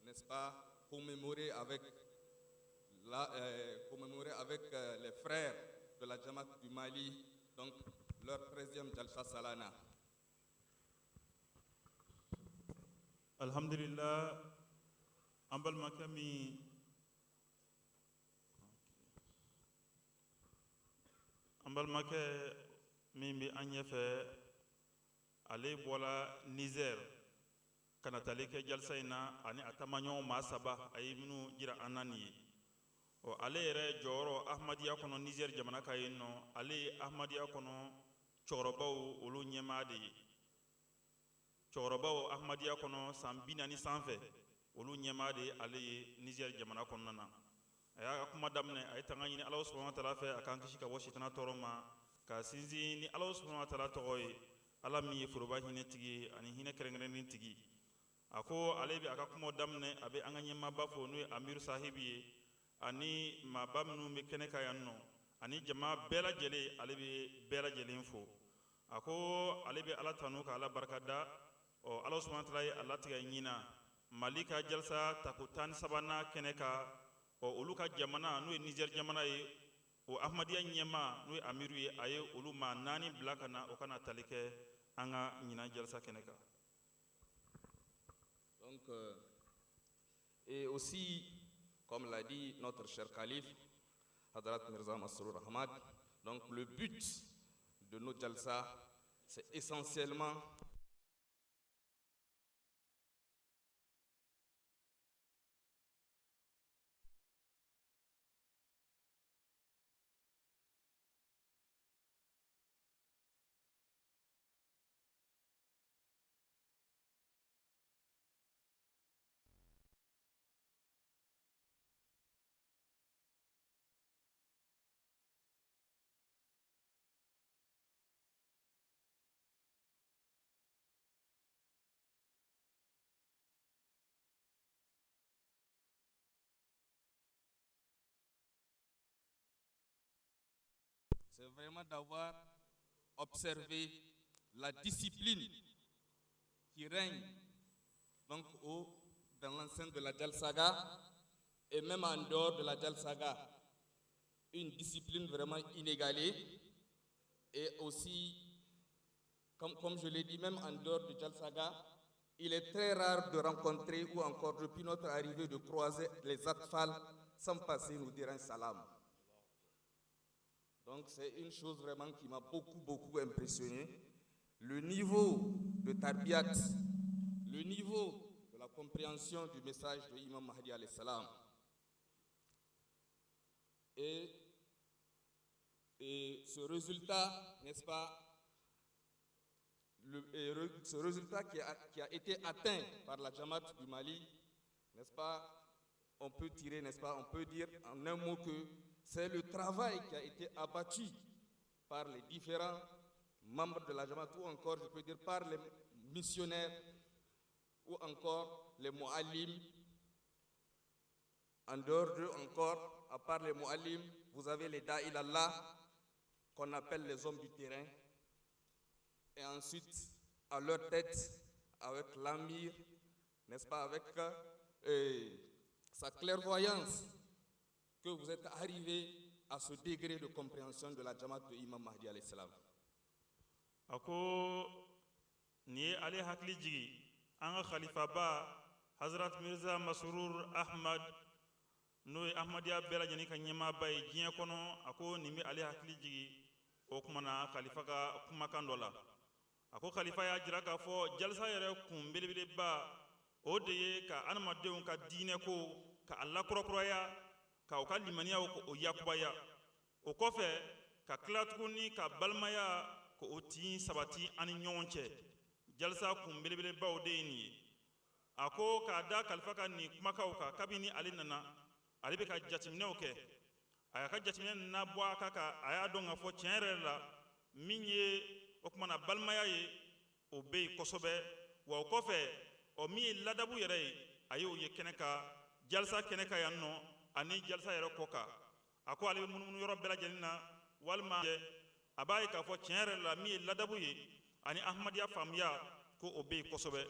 n'est-ce pas, commémorer avec les frères de la Jamaat du Mali, donc leur 13e Jalsa Salana. Alhamdulillah, Ambal Makami. Ambal Makami mi anyefe ale bola Niger kanatale ke jalsa ina ani atamanyo ma saba ay minu jira anani o ale yɛrɛ jɔyɔrɔ ahmadiyya kɔnɔ Niger jamana ka yen nɔ ale ye ahmadiyya kɔnɔ cɛkɔrɔbaw olu ɲɛmaa de ye cɛkɔrɔbaw ahmadiyya kɔnɔ san 40 sanfɛ olu ɲɛmaa de ye ale ye Niger jamana kɔnɔna na a y'a ka kuma daminɛ a ye tanga ɲini Alahu subhanahu wa ta'ala fɛ a k'an kisi ka bɔ sitana tɔɔrɔ ma ka sinsin ni Alahu subhanahu wa ta'ala tɔgɔ ye ala min ye foroba hinɛ tigi ye ani hinɛ kɛrɛnkɛrɛnnen tigi a ko ale bɛ a ka kuma daminɛ a bɛ an ka ɲɛmaaba fɔ n'o ye Amiru Sahibi ye ani maaba minnu bɛ kɛnɛ ka yan nɔ ani jama bɛɛ lajɛlen ale bɛ bɛɛ lajɛlen fo a ko ale bɛ ala tanu ka ala barika da Alahu subhanahu wa ta'ala ye a latigɛ ɲina Mali ka jalsa tako 13nan kɛnɛ ka olu ka jamana n'o ye Niger jamana ye o ahmadiya ɲɛma n'o ye amiru ye a ye olu maa 4 bila ka na o kana tali kɛ an ka ɲinan jalisa kɛnɛ kan. Donc, et aussi, comme l'a dit notre cher calife, Hadrat Mirza Masrour Ahmad, donc le but de nos jalsa, c'est essentiellement c'est vraiment d'avoir observé la discipline qui règne donc dans l'enceinte de la Jalsaga et même en dehors de la Jalsaga. Une discipline vraiment inégalée et aussi, comme je l'ai dit, même en dehors de Jalsaga, il est très rare de rencontrer ou encore depuis notre arrivée de croiser les atfal sans passer nous dire un salam. Donc c'est une chose vraiment qui m'a beaucoup impressionné. Le niveau de tarbiyat, le niveau de la compréhension du message de l'imam Mahdi alayhi salam. Et ce résultat, n'est-ce pas, ce résultat qui a été atteint par la Jamaat du Mali, n'est-ce pas, on peut tirer, n'est-ce pas, on peut dire en un mot que c'est le travail qui a été abattu par les différents membres de la Jamaat, ou encore, je peux dire, par les missionnaires, ou encore les mu'allim. En dehors d'eux encore, à part les mu'allim, vous avez les da'il Allah, qu'on appelle les hommes du terrain. Et ensuite, à leur tête, avec l'amir, n'est-ce pas, avec sa clairvoyance, que vous êtes arrivé à ce degré de compréhension de la Jamaat de Imam Mahdi alayhi salam. Ako ni ale hakli jigi anga khalifa ba Hazrat Mirza Masrour Ahmad no Ahmadiya bela jani ka nyema bay jinya kono ako ni mi ale hakli jigi o kuma na khalifa ka kuma kandola ako khalifa ya jira ka fo jalsa yere kum belebele ba o de ye ka anamadenw ka diine ko ka Allah kurokroya ka o ka limaniya o yakubaya o kɔfɛ ka tila tuguni ka balimaya ko o tin sabati ani ɲɔgɔn cɛ jalisa kun belebelebaw de ye nin ye a ko k'a da kalifa ka nin kumakaw kan kabini ale nana ale bɛ ka jateminɛw kɛ a y'a ka jateminɛ na bɔ a kan a y'a dɔn k'a fɔ tiɲɛ yɛrɛ la min ye o kumana balimaya ye o bɛ yen kosɛbɛ wa o kɔfɛ o min ye ladabu yɛrɛ ye a y'o ye kɛnɛ kan jalisa kɛnɛ kan yan nɔ ani jalisa yɛrɛ kɔ kan a ko ale bɛ munumunu yɔrɔ bɛɛ lajɛlen na walima a b'a ye k'a fɔ tiɲɛ yɛrɛ la min ye ladabu ye ani ahmadiya faamuya ko o bɛ yen kosɛbɛ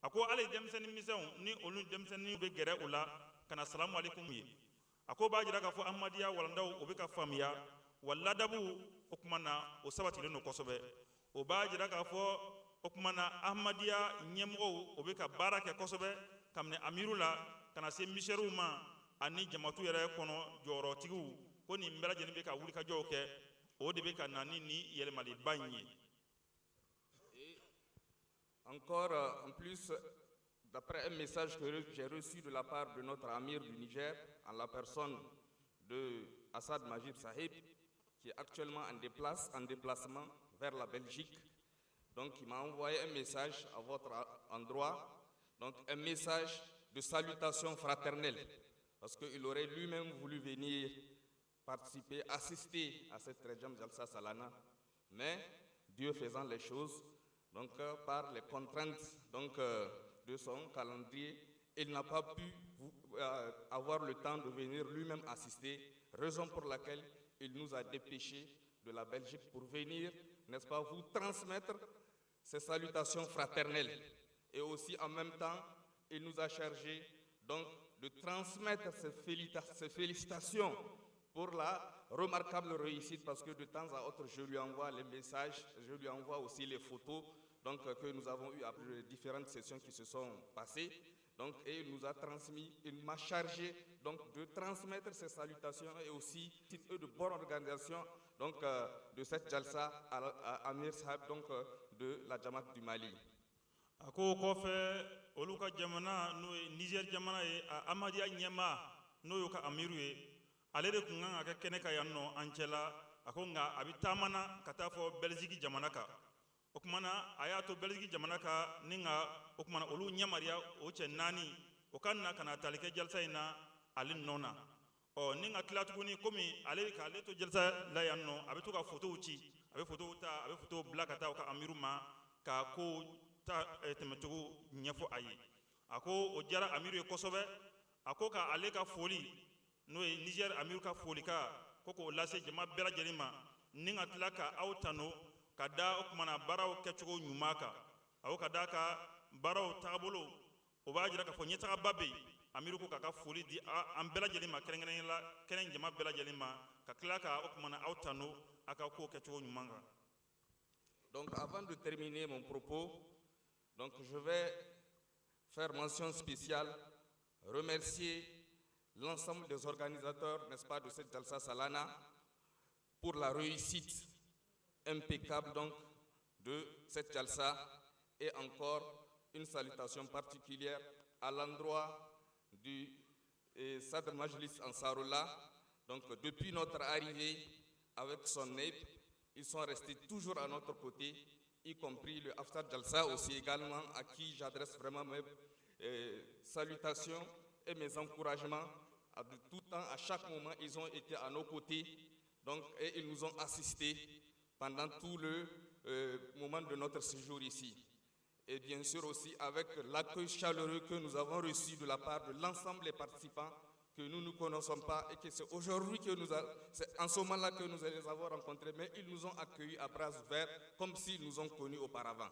a ko hali denmisɛnnin misɛnw ni olu denmisɛnninw bɛ gɛrɛ o la ka na salamu alaikum ye a ko b'a jira k'a fɔ ahmadiya walandaw o bɛ ka faamuya wa ladabu o kuma na o sabatilen don kosɛbɛ o b'a jira k'a fɔ o kuma na ahmadiya ɲɛmɔgɔw o bɛ ka baara kɛ kosɛbɛ kabini amiru la ka na se misɛriw ma ani jamatu yɛrɛ kɔnɔ jɔyɔrɔtigiw ko nin bɛɛ lajɛlen bɛ ka wulikajɔw kɛ o de bɛ ka na ni yɛlɛmaliba in ye. Encore en plus, d'après un message que j'ai reçu de la part de notre amir du Niger, en la personne de Assad Majid Sahib, qui est actuellement en déplacement vers la Belgique. Donc il m'a envoyé un message à votre endroit, donc un message de salutation fraternelle, parce qu'il aurait lui-même voulu venir participer, assister à cette Rejam Jalsa Salana, mais Dieu faisant les choses, donc par les contraintes de son calendrier, il n'a pas pu avoir le temps de venir lui-même assister, raison pour laquelle il nous a dépêchés de la Belgique pour venir, n'est-ce pas, vous transmettre ces salutations fraternelles. Et aussi en même temps, il nous a chargé donc de transmettre ces félicitations pour la remarquable réussite parce que de temps à autre, je lui envoie les messages, je lui envoie aussi les photos donc, que nous avons eues après les différentes sessions qui se sont passées. Donc, et il nous a transmis, il m'a chargé donc, de transmettre ces salutations et aussi de bonne organisation donc, de cette Jalsa à Amir Sahab donc, de la Jamaat du Mali. Ako kofe oluka jamana no Niger jamana e Amadia Nyema no yoka amiru e alere kunga aka kene ka yanno ancela ako nga abitamana katafo Belgique jamana ka okumana ayato Belgique jamana ka ninga okumana olu nyamaria o nani okanna kana talike jalsa ina alin nona o ninga kilatuguni komi ale ka leto jalsa la yanno abitu ka photo uchi abe photo ta abe photo black ata ka amiru ma ka ko ta temetugu nyefo ayi ako o jara amiru e kosobe ako ka ale ka foli no Niger amiru ka foli ka koko lase jama bela jelima ninga tlaka autano kada okumana baraw kechugo nyumaka awo kada ka baraw tabolo o ba jira ka fo nyeta babbe amiru ko ka foli di am bela jelima kerengene la keren jama bela jelima ka tlaka okumana autano aka ko kechugo nyumanga. Donc avant de terminer mon propos, donc je vais faire mention spéciale, remercier l'ensemble des organisateurs, n'est-ce pas, de cette Jalsa Salana pour la réussite impeccable donc de cette Jalsa et encore une salutation particulière à l'endroit du Sadr Majlis Ansarullah. Donc depuis notre arrivée avec son NEP, ils sont restés toujours à notre côté, y compris le Haftar Jalsa aussi également, à qui j'adresse vraiment mes salutations et mes encouragements. De tout temps, à chaque moment, ils ont été à nos côtés donc, et ils nous ont assistés pendant tout le moment de notre séjour ici. Et bien sûr aussi avec l'accueil chaleureux que nous avons reçu de la part de l'ensemble des participants que nous ne connaissons pas et que c'est aujourd'hui que c'est en ce moment-là que nous les avons rencontrés, mais ils nous ont accueillis à bras ouverts comme s'ils nous ont connus auparavant.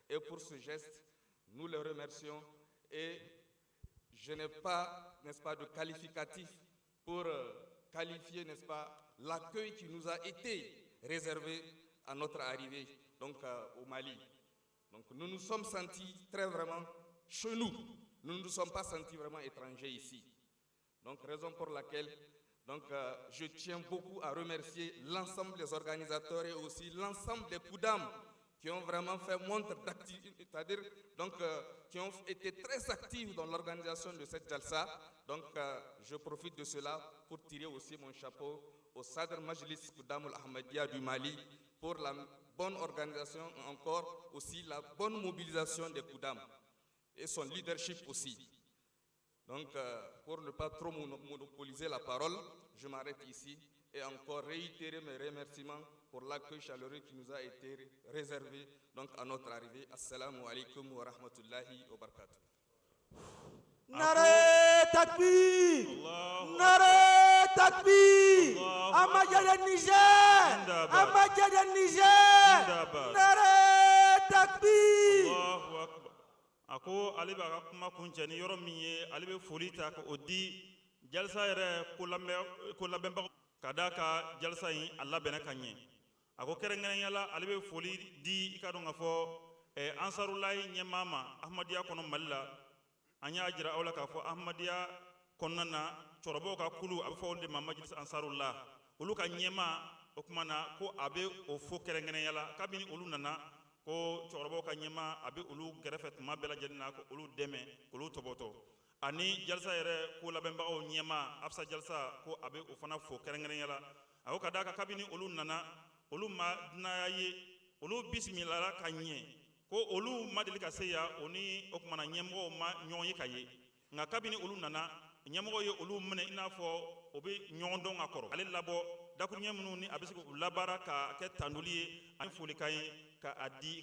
Et pour ce geste, nous les remercions et je n'ai pas, n'est-ce pas, de qualificatif pour qualifier, n'est-ce pas, l'accueil qui nous a été réservé à notre arrivée donc, au Mali. Donc nous nous sommes sentis très vraiment chez nous. Nous ne nous sommes pas sentis vraiment étrangers ici. Donc, raison pour laquelle donc, je tiens beaucoup à remercier l'ensemble des organisateurs et aussi l'ensemble des Koudam qui ont vraiment fait montre d'activité, c'est-à-dire donc, qui ont été très actifs dans l'organisation de cette Jalsa. Donc, je profite de cela pour tirer aussi mon chapeau au Sadr Majlis Koudam al-Ahmadiyya du Mali pour la bonne organisation, encore aussi la bonne mobilisation des Koudam et son leadership aussi. Donc, pour ne pas trop monopoliser la parole, je m'arrête ici et encore réitérer mes remerciements pour l'accueil chaleureux qui nous a été réservé donc, à notre arrivée. Assalamu alaikum wa rahmatullahi wa barakatuh. Nare takbir! Nare takbir! Amajad Niger! Amajad Niger! Nare takbir! Allahu Akbar. Ako ale b'a ka kuma kuncɛ ni yɔrɔ min ye ale bɛ foli ta ka o di jalisa yɛrɛ ko labɛnbagaw ka d'a ka jalisa in a labɛnna ka ɲɛ a ko kɛrɛnkɛrɛnnenya la ale bɛ foli di i ka dɔn k'a fɔ ansarulayi ɲɛmaa ma ahmadiyya kɔnɔ mali la an y'a jira aw la k'a fɔ ahmadiyya kɔnɔna na cɛkɔrɔbaw ka kulu a bɛ fɔ olu de ma majlis ansarullah olu ka ɲɛmaa o tuma na ko a bɛ o fo kɛrɛnkɛrɛnnenya la kabini olu nana ko cɛkɔrɔbaw ka ɲɛma a bɛ olu gɛrɛfɛ tuma bɛɛ lajɛlen na ko olu dɛmɛ k'olu tɔbɔtɔ ani jalisa yɛrɛ ko labɛnbagaw ɲɛma afsa jalisa ko a bɛ o fana fo kɛrɛnkɛrɛnya la a ko ka d'a kan kabini olu nana olu ma dunaya ye olu bisimilala ka ɲɛ ko olu ma deli ka se yan o ni o tumana ɲɛmɔgɔw ma ɲɔgɔn ye ka ye nka kabini olu nana ɲɛmɔgɔw ye olu minɛ i n'a fɔ o bɛ ɲɔgɔn dɔn ka kɔrɔ ale labɔ dakuruɲɛ minnu ni a bɛ se k'u labaara ka kɛ tandoli ye ani folikan ye ka a di